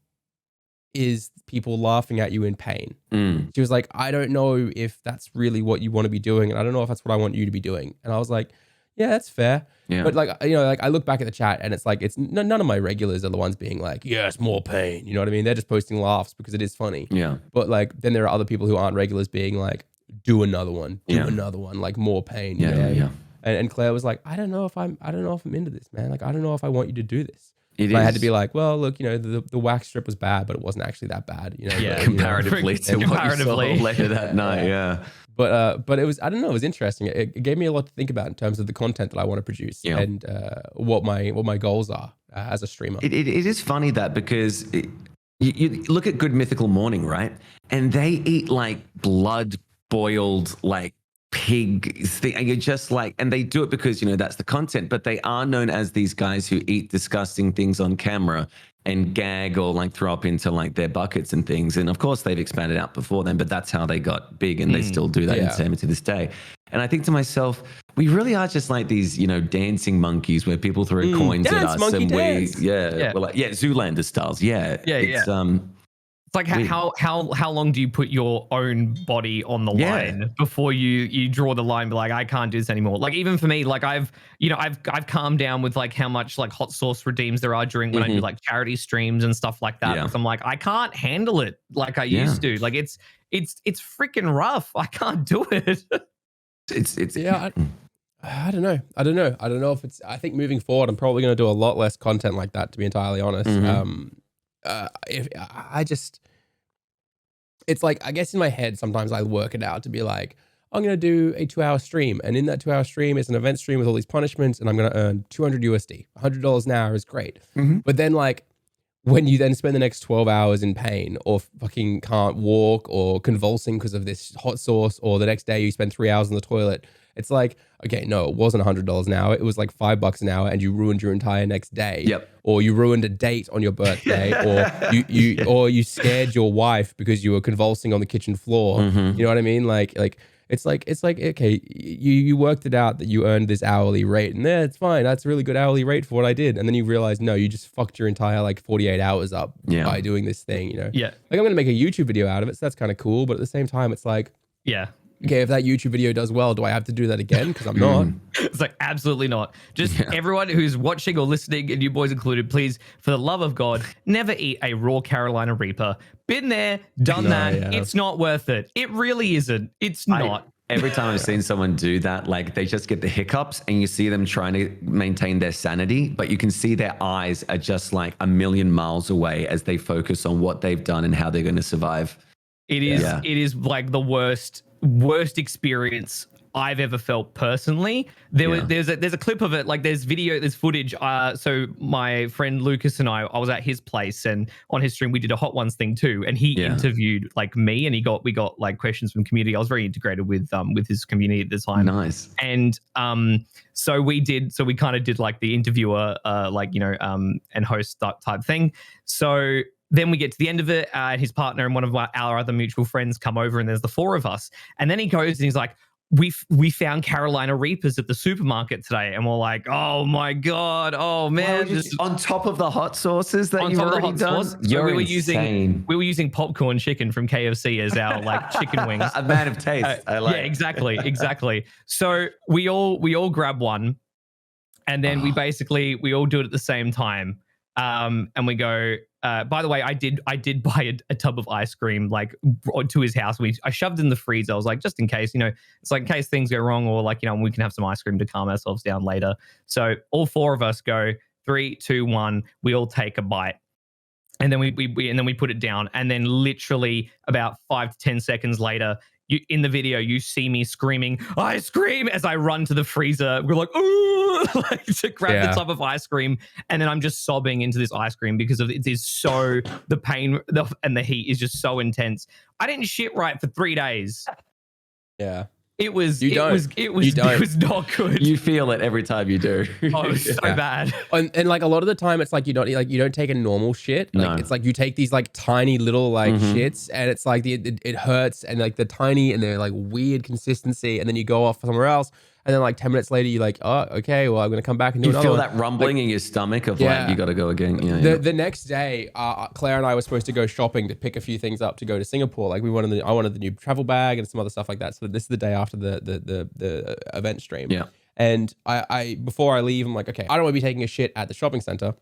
is people laughing at you in pain. She was like, I don't know if that's really what you want to be doing. And I don't know if that's what I want you to be doing. And I was like, yeah, that's fair. Yeah. But like, you know, like I look back at the chat and it's like, none of my regulars are the ones being like, yes, more pain. You know what I mean? They're just posting laughs because it is funny. Yeah. But like, then there are other people who aren't regulars being like, do another one, like more pain. You know? And Claire was like, I don't know if I'm into this, man. Like, I don't know if I want you to do this. I had to be like, well, look, you know, the wax strip was bad, but it wasn't actually that bad, you know. Yeah, comparatively to what you saw later that night, But it was, I don't know, it was interesting. It gave me a lot to think about in terms of the content that I want to produce and what my goals are as a streamer. It is funny that because you look at Good Mythical Morning, right? And they eat like blood boiled like pig thing, and you're just like, and they do it because, you know, that's the content, but they are known as these guys who eat disgusting things on camera and gag or like throw up into like their buckets and things. And of course they've expanded out before then, but that's how they got big, and they still do that entertainment to this day. And I think to myself, we really are just like these, you know, dancing monkeys where people throw coins at us, and we're like, Zoolander styles. It's like how long do you put your own body on the line before you draw the line? Be like, I can't do this anymore. Like even for me, like I've calmed down with like how much like hot sauce redeems there are during when I do like charity streams and stuff like that. Because I'm like, I can't handle it like I used to. Like it's freaking rough. I can't do it. It's I don't know. I don't know if it's. I think moving forward, I'm probably going to do a lot less content like that. To be entirely honest, if I just, it's like I guess in my head sometimes I work it out to be like, I'm going to do a 2-hour stream, and in that 2-hour stream is an event stream with all these punishments, and I'm going to earn $200 USD. $100 an hour is great, but then like when you then spend the next 12 hours in pain or fucking can't walk or convulsing because of this hot sauce, or the next day you spend 3 hours on the toilet. It's like, okay, no, it wasn't $100 an hour. It was like $5 an hour, and you ruined your entire next day. Or you ruined a date on your birthday, or you scared your wife because you were convulsing on the kitchen floor. You know what I mean? Like it's like okay, you worked it out that you earned this hourly rate, and it's fine. That's a really good hourly rate for what I did. And then you realize, no, you just fucked your entire like 48 hours up by doing this thing. You know? Like I'm gonna make a YouTube video out of it, so that's kind of cool. But at the same time, it's like, okay, if that YouTube video does well, do I have to do that again? Because I'm not. It's like, absolutely not. Just everyone who's watching or listening, and you boys included, please, for the love of God, never eat a raw Carolina Reaper. Been there, done that. It's not worth it. It really isn't. It's not. Every time I've seen someone do that, like they just get the hiccups, and you see them trying to maintain their sanity, but you can see their eyes are just like a million miles away as they focus on what they've done and how they're going to survive. It is like the worst experience I've ever felt personally. There's a clip of it, like there's footage. So my friend Lucas and I was at his place, and on his stream we did a Hot Ones thing too, and he interviewed like me, and we got like questions from community. I was very integrated with his community at the time. Nice. And so we kind of did like the interviewer and host type thing. So then we get to the end of it, his partner and one of our other mutual friends come over, and there's the four of us. And then he goes and he's like, we found Carolina Reapers at the supermarket today. And we're like, oh my God, oh man. On top of the hot sauces that you've already done? So we were using popcorn chicken from KFC as our like chicken wings. A man of taste. I like exactly. So we all grab one, and then we all do it at the same time. And we go, by the way, I did buy a tub of ice cream like to his house. I shoved it in the freezer. I was like, just in case, it's like in case things go wrong, or like, we can have some ice cream to calm ourselves down later. So all four of us go 3, 2, 1. We all take a bite. And then we put it down. And then literally about 5 to 10 seconds later, in the video, you see me screaming, ice cream, as I run to the freezer. We're like, ooh, like to grab the tub of ice cream. And then I'm just sobbing into this ice cream because it is so, the pain and the heat is just so intense. I didn't shit right for 3 days. Yeah. It was not good. You feel it every time you do. Oh, it was so bad. And like a lot of the time, it's like you don't take a normal shit. Like it's like you take these like tiny little like shits, and it's like it hurts, and like the tiny, and they're like weird consistency, and then you go off somewhere else. And then like 10 minutes later, you're like, oh, okay, well, I'm going to come back and do another one. You feel that rumbling in your stomach of like, you got to go again. The next day, Claire and I were supposed to go shopping to pick a few things up to go to Singapore. Like I wanted the new travel bag and some other stuff like that. So this is the day after the event stream. Yeah. And I before I leave, I'm like, okay, I don't want to be taking a shit at the shopping center.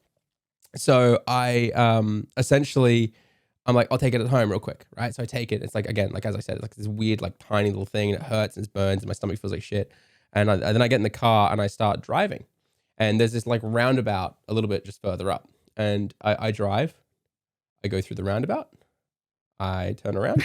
So I essentially, I'm like, I'll take it at home real quick, right? So I take it. It's like, again, like as I said, it's like this weird, like tiny little thing, and it hurts and it burns, and my stomach feels like shit. And then I get in the car and I start driving, and there's this like roundabout a little bit just further up, and I drive, I go through the roundabout, I turn around,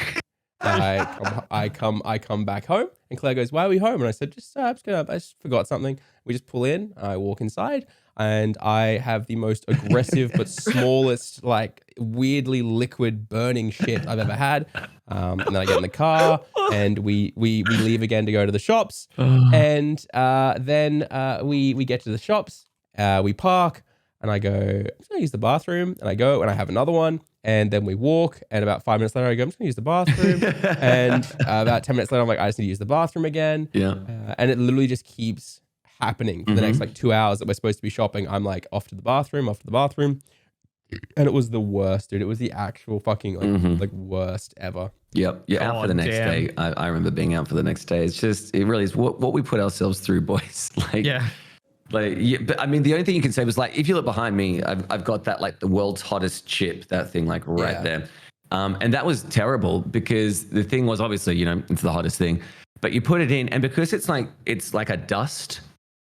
I come back home, and Claire goes, "Why are we home?" And I said, I just forgot something. We just pull in, I walk inside, and I have the most aggressive but smallest, like weirdly liquid burning shit I've ever had. And then I get in the car, and we leave again to go to the shops. And then we get to the shops, we park, and I go, I'm just gonna use the bathroom. And I go and I have another one. And then we walk, and about 5 minutes later, I go, I'm just gonna use the bathroom. And about 10 minutes later, I'm like, I just need to use the bathroom again. Yeah. And it literally just keeps happening for the next like 2 hours that we're supposed to be shopping. I'm like off to the bathroom. And it was the worst, dude. It was the actual fucking like worst ever. Yep. You're out for the next day. I remember being out for the next day. It's just, it really is what we put ourselves through, boys. But I mean, the only thing you can say was like, if you look behind me, I've got that like the world's hottest chip, that thing like right there. And that was terrible because the thing was obviously, you know, it's the hottest thing, but you put it in and because it's like a dust,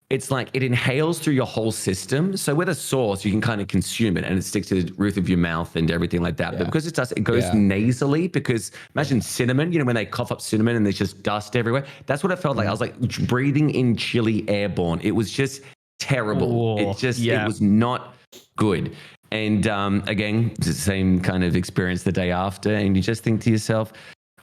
it's like it inhales through your whole system. So with a sauce, you can kind of consume it and it sticks to the roof of your mouth and everything like that. But because it's dust, it goes nasally because imagine cinnamon, you know, when they cough up cinnamon and there's just dust everywhere. That's what it felt like. I was like breathing in chili airborne. It was just terrible. It was not good. And again, it's the same kind of experience the day after. And you just think to yourself,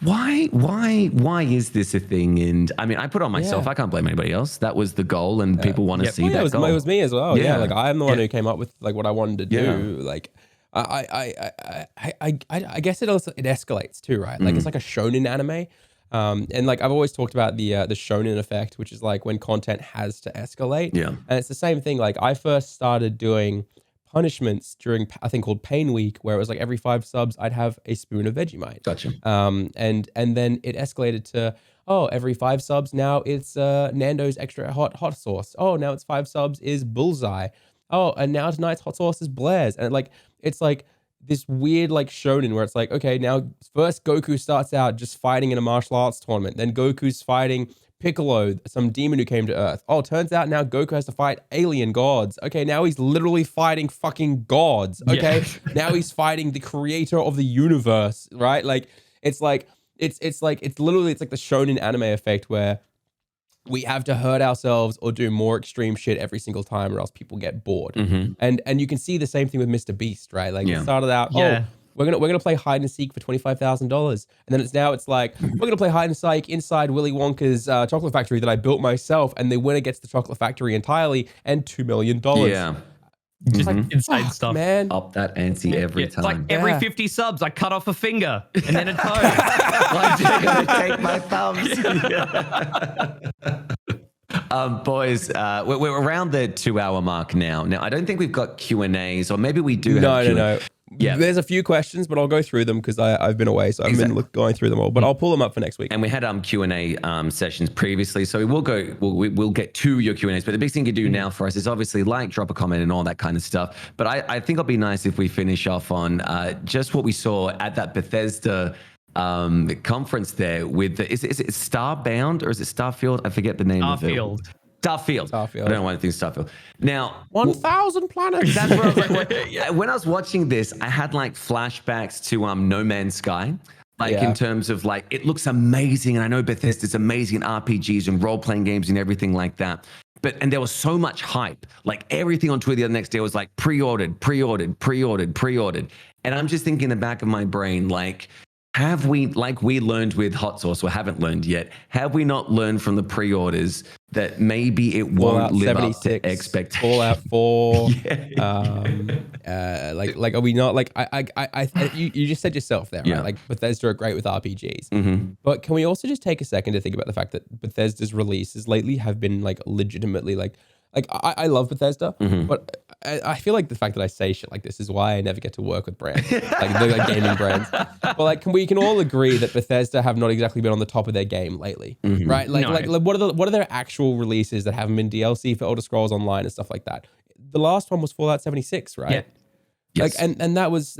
why is this a thing? And I mean, I put it on myself. I can't blame anybody else. That was the goal, and people want to see that goal. It was me as well. Yeah, like I'm the one who came up with like what I wanted to do. Like I guess it escalates too, right? Like it's like a shonen anime. And like I've always talked about the shonen effect, which is like when content has to escalate. Yeah, and it's the same thing. Like I first started doing punishments during a thing called Pain Week, where it was like every 5 subs I'd have a spoon of Vegemite. Gotcha. And then it escalated to every 5 subs now it's Nando's extra hot sauce. Oh, now it's 5 subs is Bullseye. Oh, and now tonight's hot sauce is Blair's. And it's like this weird like shonen where it's like, okay, now first Goku starts out just fighting in a martial arts tournament. Then Goku's fighting Piccolo, some demon who came to Earth. Oh, turns out now Goku has to fight alien gods. Okay, now he's literally fighting fucking gods. Okay, now he's fighting the creator of the universe, right? Like it's like the shonen anime effect where we have to hurt ourselves or do more extreme shit every single time, or else people get bored. And you can see the same thing with Mr. Beast, right? Like it started out, we're gonna play hide and seek for $25,000, and then it's like we're gonna play hide and seek inside Willy Wonka's chocolate factory that I built myself, and the winner gets the chocolate factory entirely and $2 million. Yeah, just like insane stuff, man. Up that ante every time. Like every 50 subs, I cut off a finger and then a toe. Like you're gonna take my thumbs. Boys, we're around the 2-hour mark now. Now, I don't think we've got Q&As, or maybe we do. No. Yeah, there's a few questions, but I'll go through them because I've been away, so I've been going through them all. But I'll pull them up for next week. And we had Q&A sessions previously, so we'll get to your Q&As. But the big thing you do now for us is obviously drop a comment, and all that kind of stuff. But I think it'll be nice if we finish off on just what we saw at that Bethesda conference there with is it Starbound or is it Starfield? I forget the name of it. Starfield. I don't know why I think Starfield. Now, 1,000 planets. That's where I was like, when I was watching this, I had like flashbacks to No Man's Sky. In terms of like, it looks amazing. And I know Bethesda's amazing in RPGs and role-playing games and everything like that. And there was so much hype. Like everything on Twitter the other next day was like pre-ordered. And I'm just thinking in the back of my brain, like, have we, like we learned with Hot Sauce, or haven't learned yet, have we not learned from the pre-orders that maybe it won't live up to expectations? Fallout 4. Are we not like you just said yourself there, right? Like Bethesda are great with RPGs. But can we also just take a second to think about the fact that Bethesda's releases lately have been like legitimately like I love Bethesda, but I feel like the fact that I say shit like this is why I never get to work with brands, like gaming brands. But like, we can all agree that Bethesda have not exactly been on the top of their game lately, right? Like what are their actual releases that haven't been DLC for Elder Scrolls Online and stuff like that? The last one was Fallout 76, right? Yeah. Like, and that was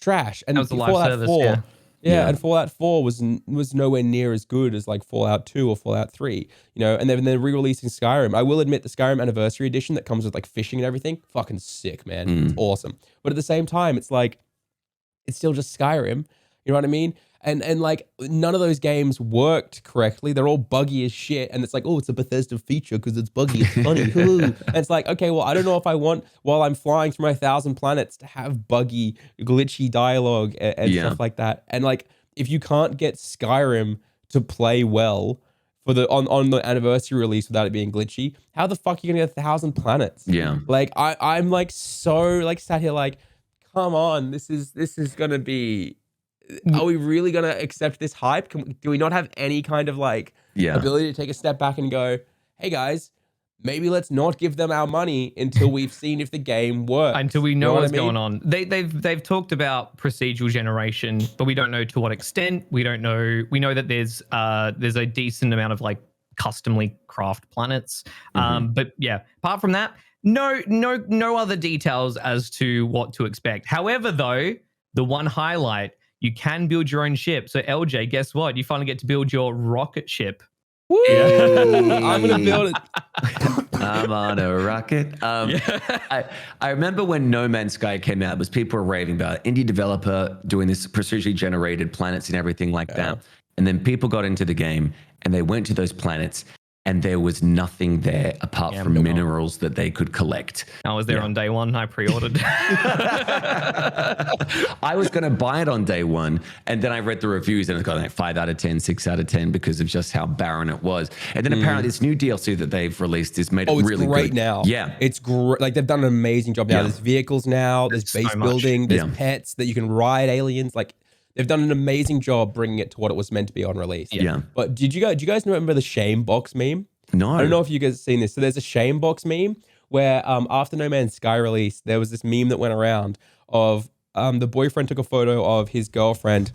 trash. And that was the live service, 4. Yeah, and Fallout 4 was nowhere near as good as like Fallout 2 or Fallout 3, you know, and then they're re-releasing Skyrim. I will admit the Skyrim Anniversary Edition that comes with like fishing and everything, fucking sick, man. It's awesome. But at the same time, it's like, it's still just Skyrim, you know what I mean? And like, none of those games worked correctly. They're all buggy as shit. And it's like, oh, it's a Bethesda feature because it's buggy, it's funny. And it's like, okay, well, I don't know if I want, while I'm flying through my 1,000 planets, to have buggy, glitchy dialogue and stuff like that. And like, if you can't get Skyrim to play well for on the anniversary release without it being glitchy, how the fuck are you gonna get 1,000 planets? Yeah. Like, I'm like so like sat here like, come on, this is gonna be. Are we really going to accept this hype? Do we not have any kind of like ability to take a step back and go, hey guys, maybe let's not give them our money until we've seen if the game works. Until we know what's what I mean? going on. They've talked about procedural generation, but we don't know to what extent. We don't know. We know that there's a decent amount of like customly craft planets. But yeah, apart from that, no other details as to what to expect. However, though, the one highlight, you can build your own ship. So LJ, guess what? You finally get to build your rocket ship. Woo! I'm gonna build it. I'm on a rocket. I remember when No Man's Sky came out, people were raving about it. Indie developer doing this procedurally generated planets and everything like that. And then people got into the game and they went to those planets and there was nothing there apart from minerals that they could collect. I was there on day one. I pre-ordered. I was going to buy it on day one, and then I read the reviews, and it got like 5 out of 10, 6 out of 10 because of just how barren it was. And then apparently this new DLC that they've released has made it really good. It's great now. Yeah. It's great. Like, they've done an amazing job now. Yeah. There's vehicles now. There's base building. There's pets that you can ride, aliens. Like, they've done an amazing job bringing it to what it was meant to be on release. Yeah. But do you guys remember the shame box meme? No. I don't know if you guys have seen this. So there's a shame box meme where after No Man's Sky release, there was this meme that went around of the boyfriend took a photo of his girlfriend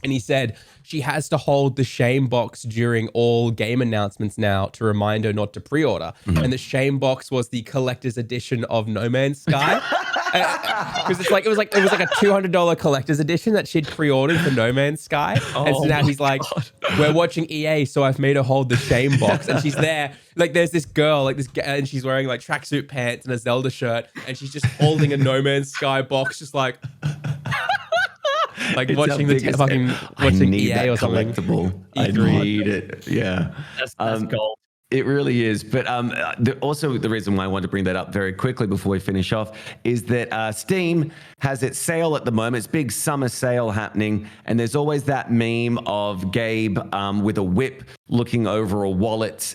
and he said she has to hold the shame box during all game announcements now to remind her not to pre-order. And the shame box was the collector's edition of No Man's Sky. Because it was like a $200 collector's edition that she'd pre-ordered for No Man's Sky. And so now he's like, we're watching EA, so I've made her hold the shame box. And she's there, like there's this girl, and she's wearing like tracksuit pants and a Zelda shirt, and she's just holding a No Man's Sky box, just like watching watching EA or something. Collectible. I need it. Yeah. That's gold. It really is. But also the reason why I wanted to bring that up very quickly before we finish off is that Steam has its sale at the moment. It's big summer sale happening. And there's always that meme of Gabe with a whip looking over a wallet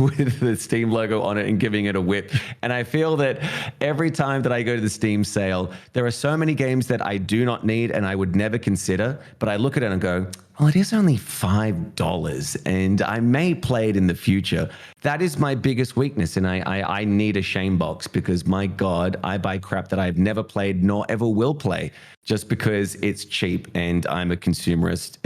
with the Steam logo on it and giving it a whip. And I feel that every time that I go to the Steam sale, there are so many games that I do not need and I would never consider. But I look at it and go, well, it is only $5 and I may play it in the future. That is my biggest weakness. And I need a shame box because, my God, I buy crap that I've never played nor ever will play just because it's cheap and I'm a consumerist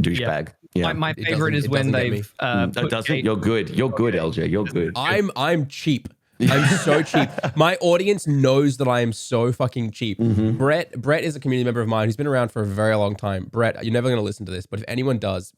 douchebag. Yeah. My favorite is when they've You're good. You're good, LJ. You're good. I'm cheap. I'm so cheap. My audience knows that I am so fucking cheap. Brett is a community member of mine who's been around for a very long time. Brett, you're never going to listen to this, but if anyone does,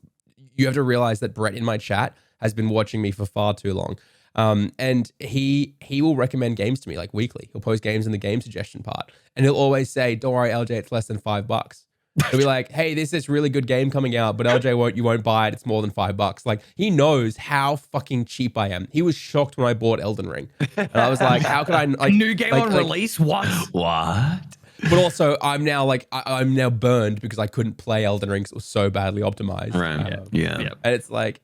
you have to realize that Brett in my chat has been watching me for far too long. And he will recommend games to me like weekly. He'll post games in the game suggestion part, and he'll always say, "Don't worry, LJ, it's less than $5." He'll be like, "Hey, there's this really good game coming out, but LJ you won't buy it. It's more than $5." Like, he knows how fucking cheap I am. He was shocked when I bought Elden Ring, and I was like, "How could I?" Like, new game on release? What? But also, I'm now burned because I couldn't play Elden Ring because it was so badly optimized. Right. Yeah. And it's like,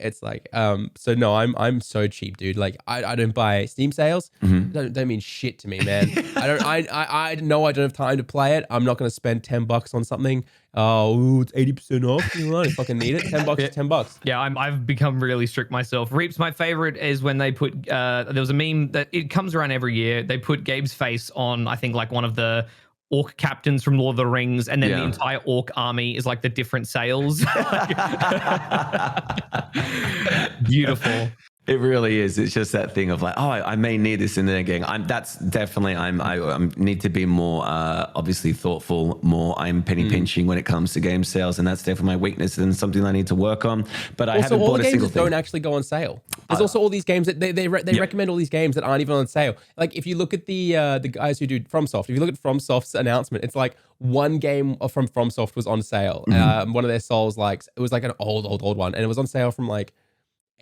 so no, I'm so cheap, dude. Like, I don't buy Steam sales. Don't mean shit to me, man. I know I don't have time to play it. I'm not going to spend $10 on something. Oh, it's 80% off. You know, I fucking need it. $10 is $10. Yeah, I've become really strict myself. Reapz, my favorite is when they put, there was a meme that it comes around every year. They put Gabe's face on, I think, like one of the orc captains from Lord of the Rings, and then the entire orc army is like the different sails. Beautiful. It really is. It's just that thing of like, oh, I may need this in the game. I need to be more obviously thoughtful. I'm penny pinching when it comes to game sales, and that's definitely my weakness and something I need to work on. But I haven't bought a single thing. Don't actually go on sale. There's also all these games that they recommend all these games that aren't even on sale. Like, if you look at the guys who do FromSoft, if you look at FromSoft's announcement, it's like one game from FromSoft was on sale. One of their Souls likes, it was like an old one, and it was on sale from like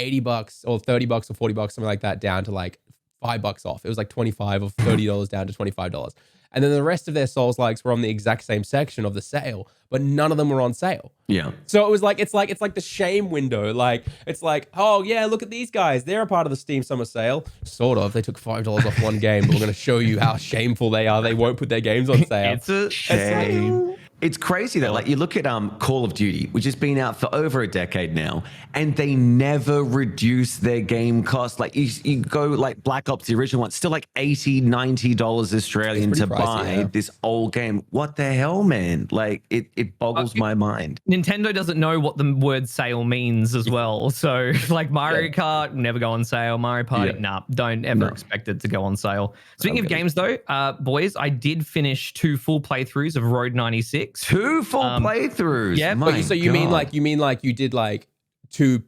$80 or $30 or $40, something like that, down to like $5 off. It was like $25 or $30 down to $25. And then the rest of their Souls likes were on the exact same section of the sale, but none of them were on sale. Yeah. So it was like, it's like the shame window. Like, it's like, oh yeah, look at these guys. They're a part of the Steam summer sale. Sort of. They took $5 off one game, but we're going to show you how shameful they are. They won't put their games on sale. It's a shame. It's crazy that like you look at Call of Duty, which has been out for over a decade now, and they never reduce their game cost. Like you go like Black Ops, the original one, still like $80, $90 Australian to pricey, buy this old game. What the hell, man? Like it boggles my mind. Nintendo doesn't know what the word sale means as well. So like Mario Kart never go on sale. Mario Party, nah, don't ever expect it to go on sale. Speaking of games though, boys, I did finish 2 full playthroughs of Road 96. 2 full playthroughs. Yeah, My So you God. mean like you did like two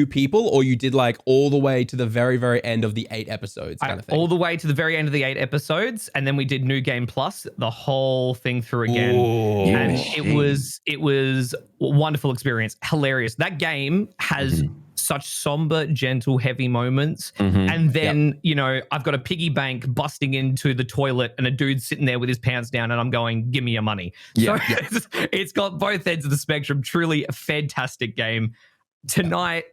people, or you did like all the way to the very, very end of the 8 episodes kind of thing? All the way to the very end of the 8 episodes, and then we did New Game Plus, the whole thing through again. Ooh. And it was a wonderful experience, hilarious. That game has such somber, gentle, heavy moments, and then you know I've got a piggy bank busting into the toilet, and a dude sitting there with his pants down, and I'm going, "Give me your money." So it's got both ends of the spectrum. Truly a fantastic game. Tonight,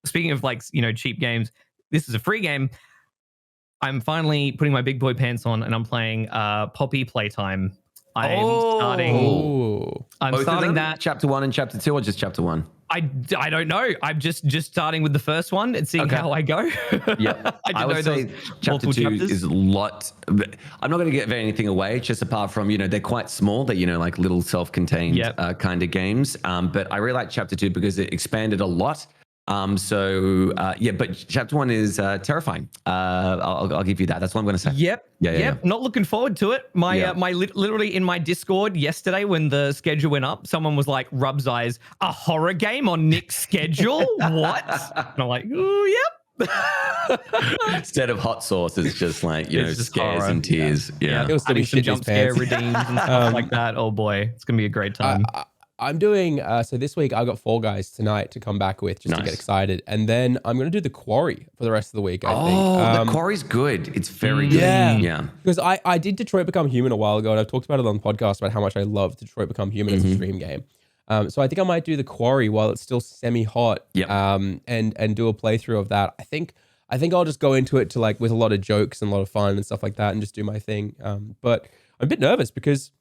speaking of like, you know, cheap games, this is a free game. I'm finally putting my big boy pants on and I'm playing Poppy Playtime. I'm Both starting of them? that. Chapter 1 and chapter 2, or just chapter 1? I don't know. I'm just starting with the first one and seeing how I go. Yeah, I would say chapter 2 is a lot. I'm not going to give anything away, just apart from, you know, they're quite small. They're, you know, like little self-contained kind of games. But I really like chapter 2 because it expanded a lot. But chapter 1 is terrifying. I'll give you that. That's what I'm going to say. Yep. Not looking forward to it. Literally in my Discord yesterday when the schedule went up, someone was like, "Rub's eyes, a horror game on Nick's schedule? What?" And I'm like, "Ooh, yep." Instead of hot sauce, it's just like, you know, just scares horror. and tears. Yeah. It'll still be Some shit in his jump scare pants. redeems and stuff like that. Oh boy, it's gonna be a great time. I'm doing, so this week I got Fall Guys tonight to come back with just to get excited. And then I'm going to do The Quarry for the rest of the week, I think. The Quarry's good. It's very good. Yeah. Because I did Detroit Become Human a while ago, and I've talked about it on the podcast about how much I love Detroit Become Human as a stream game. So I think I might do The Quarry while it's still semi-hot and do a playthrough of that. I think I'll just go into it to like with a lot of jokes and a lot of fun and stuff like that and just do my thing. But I'm a bit nervous because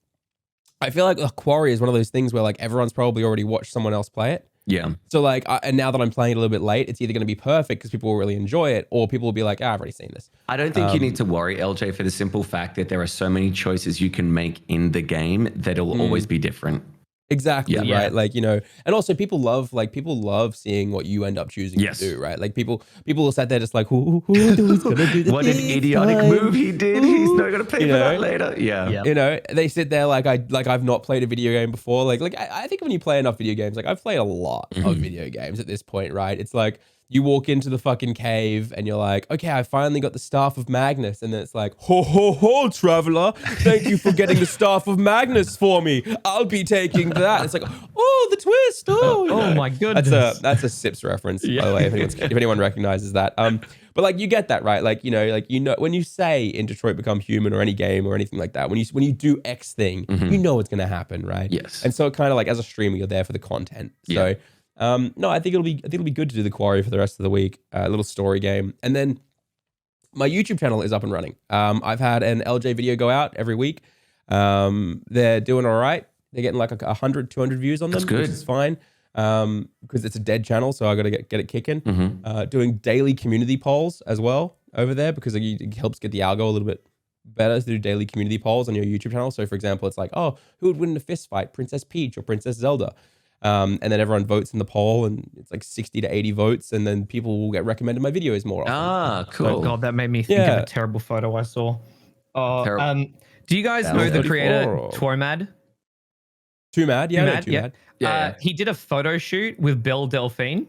I feel like a Quarry is one of those things where like everyone's probably already watched someone else play it. Yeah. So like, and now that I'm playing it a little bit late, it's either going to be perfect because people will really enjoy it, or people will be like, I've already seen this. I don't think you need to worry, LJ, for the simple fact that there are so many choices you can make in the game that it'll always be different. Exactly, right? Like, you know, and also people love seeing what you end up choosing to do, right? Like people will sit there just like, who's gonna do the What an idiotic move he did. He's not gonna pay for that later. Yeah. You know, they sit there like I've not played a video game before. Like I think when you play enough video games, like I've played a lot of video games at this point, right? It's like you walk into the fucking cave and you're like, okay, I finally got the Staff of Magnus. And then it's like, ho, ho, ho, traveler. Thank you for getting the Staff of Magnus for me. I'll be taking that. It's like, oh, the twist. Oh my goodness. That's a Sips reference, by the way, if anyone recognizes that. But like, you get that, right? Like, you know, when you say in Detroit Become Human or any game or anything like that, when you do X thing, you know what's going to happen, right? Yes. And so it kind of like, as a streamer, you're there for the content. So, no, I think it'll be good to do The Quarry for the rest of the week. A little story game, and then my YouTube channel is up and running. I've had an LJ video go out every week. They're doing all right. They're getting like 100, 200 views on them, which is fine. Because it's a dead channel, so I got to get it kicking. Doing daily community polls as well over there because it helps get the algo a little bit better to do daily community polls on your YouTube channel. So, for example, it's like, oh, who would win in a fist fight, Princess Peach or Princess Zelda? And then everyone votes in the poll, and it's like 60 to 80 votes, and then people will get recommended my videos more often. Ah, cool. Oh God, that made me think of a terrible photo I saw. Do you guys know the creator Tormad? Too Mad? Yeah, Too Mad. Yeah. He did a photo shoot with Belle Delphine.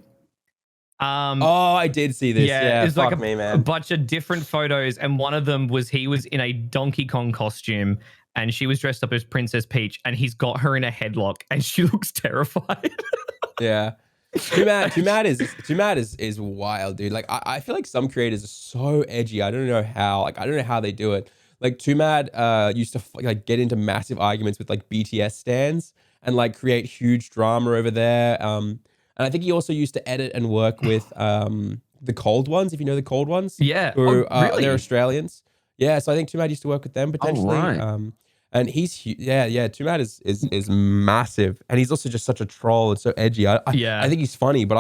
I did see this. Yeah, it's like me, a man. bunch of different photos, and one of them was he was in a Donkey Kong costume, and she was dressed up as Princess Peach, and he's got her in a headlock, and she looks terrified. Yeah. Too Mad is wild, dude. Like I feel like some creators are so edgy. I don't know how they do it. Like Too Mad used to like get into massive arguments with like BTS stans and like create huge drama over there. And I think he also used to edit and work with the Cold Ones, if you know the Cold Ones. Yeah. Who really? they're Australians. Yeah, so I think Too Mad used to work with them potentially. Oh, right. And yeah. Too Mad is massive, and he's also just such a troll and so edgy. I think he's funny, but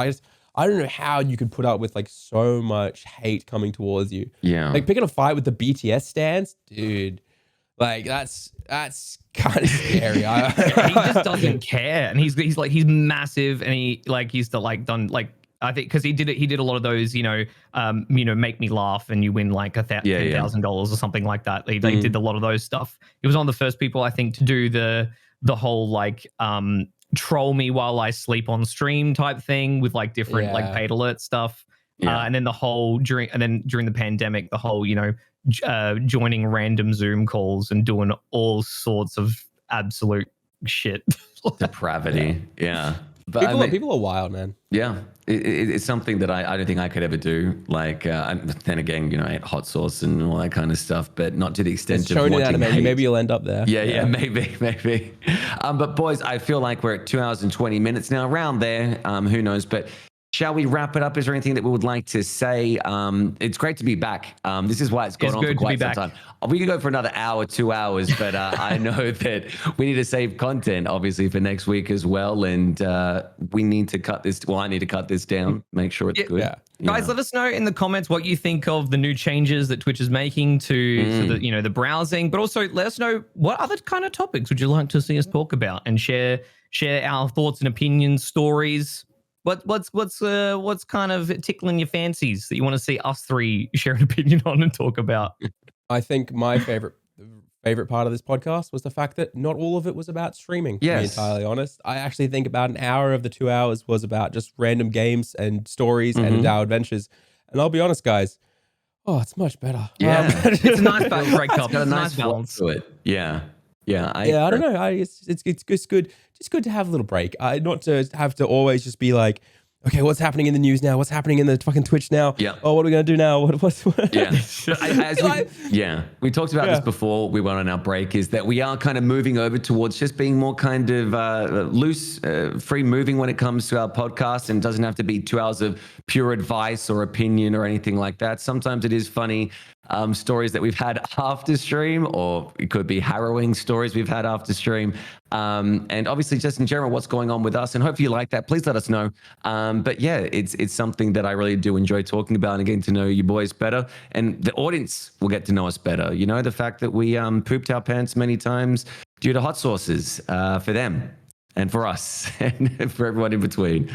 I don't know how you could put up with like so much hate coming towards you. Yeah. Like picking a fight with the BTS stance, dude. Like that's kind of scary. He just doesn't care, and he's massive, and he's done like, I think because he did a lot of those, make me laugh and you win like $10,000 or something like that. They did a lot of those stuff. He was one of the first people I think to do the whole like troll me while I sleep on stream type thing with like different like paid alert stuff. And then during the pandemic, the whole joining random Zoom calls and doing all sorts of absolute shit. Depravity. Yeah. But people are wild, man. Yeah, it's something that I don't think I could ever do. Like, then again, I ate hot sauce and all that kind of stuff, but not to the extent of watching anime. hate. Maybe you'll end up there. Yeah, maybe. But boys, I feel like we're at 2 hours and 20 minutes now, around there. Who knows? But shall we wrap it up? Is there anything that we would like to say? It's great to be back. This is why it's gone on for quite some time. We could go for another hour, 2 hours, but I know that we need to save content, obviously, for next week as well. And we need to cut this. Well, I need to cut this down, make sure it's good. Yeah. Guys, let us know in the comments what you think of the new changes that Twitch is making to the browsing, but also let us know what other kind of topics would you like to see us talk about, and share our thoughts and opinions, stories. What's kind of tickling your fancies that you want to see us three share an opinion on and talk about? I think my favorite part of this podcast was the fact that not all of it was about streaming, to be entirely honest. I actually think about an hour of the 2 hours was about just random games and stories and our adventures. And I'll be honest, guys, it's much better. Yeah. It's a nice balance. It's got a nice balance to it. Yeah. I don't know. It's good. Just good to have a little break. Not to have to always just be like, okay, what's happening in the news now? What's happening in the fucking Twitch now? Yeah. Oh, what are we gonna do now? What? Yeah. We talked about this before we went on our break. Is that we are kind of moving over towards just being more kind of loose, free moving when it comes to our podcast, and it doesn't have to be 2 hours of pure advice or opinion or anything like that. Sometimes it is funny. Stories that we've had after stream, or it could be harrowing stories we've had after stream. And obviously just in general, what's going on with us, and hopefully you like that. Please let us know. But yeah, it's something that I really do enjoy talking about and getting to know you boys better. And the audience will get to know us better. The fact that we pooped our pants many times due to hot sauces for them and for us and for everyone in between.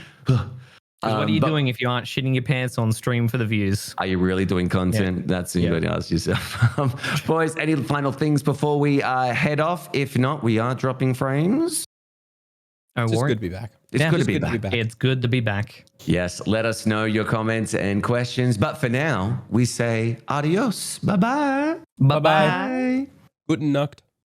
What are you doing if you aren't shitting your pants on stream for the views? Are you really doing content? Yeah. That's you got to ask yourself. Boys, any final things before we head off? If not, we are dropping frames. It's just good to be back. It's good to be back. It's good to be back. Yes, let us know your comments and questions. But for now, we say adios. Bye-bye. Bye-bye. Guten Nacht.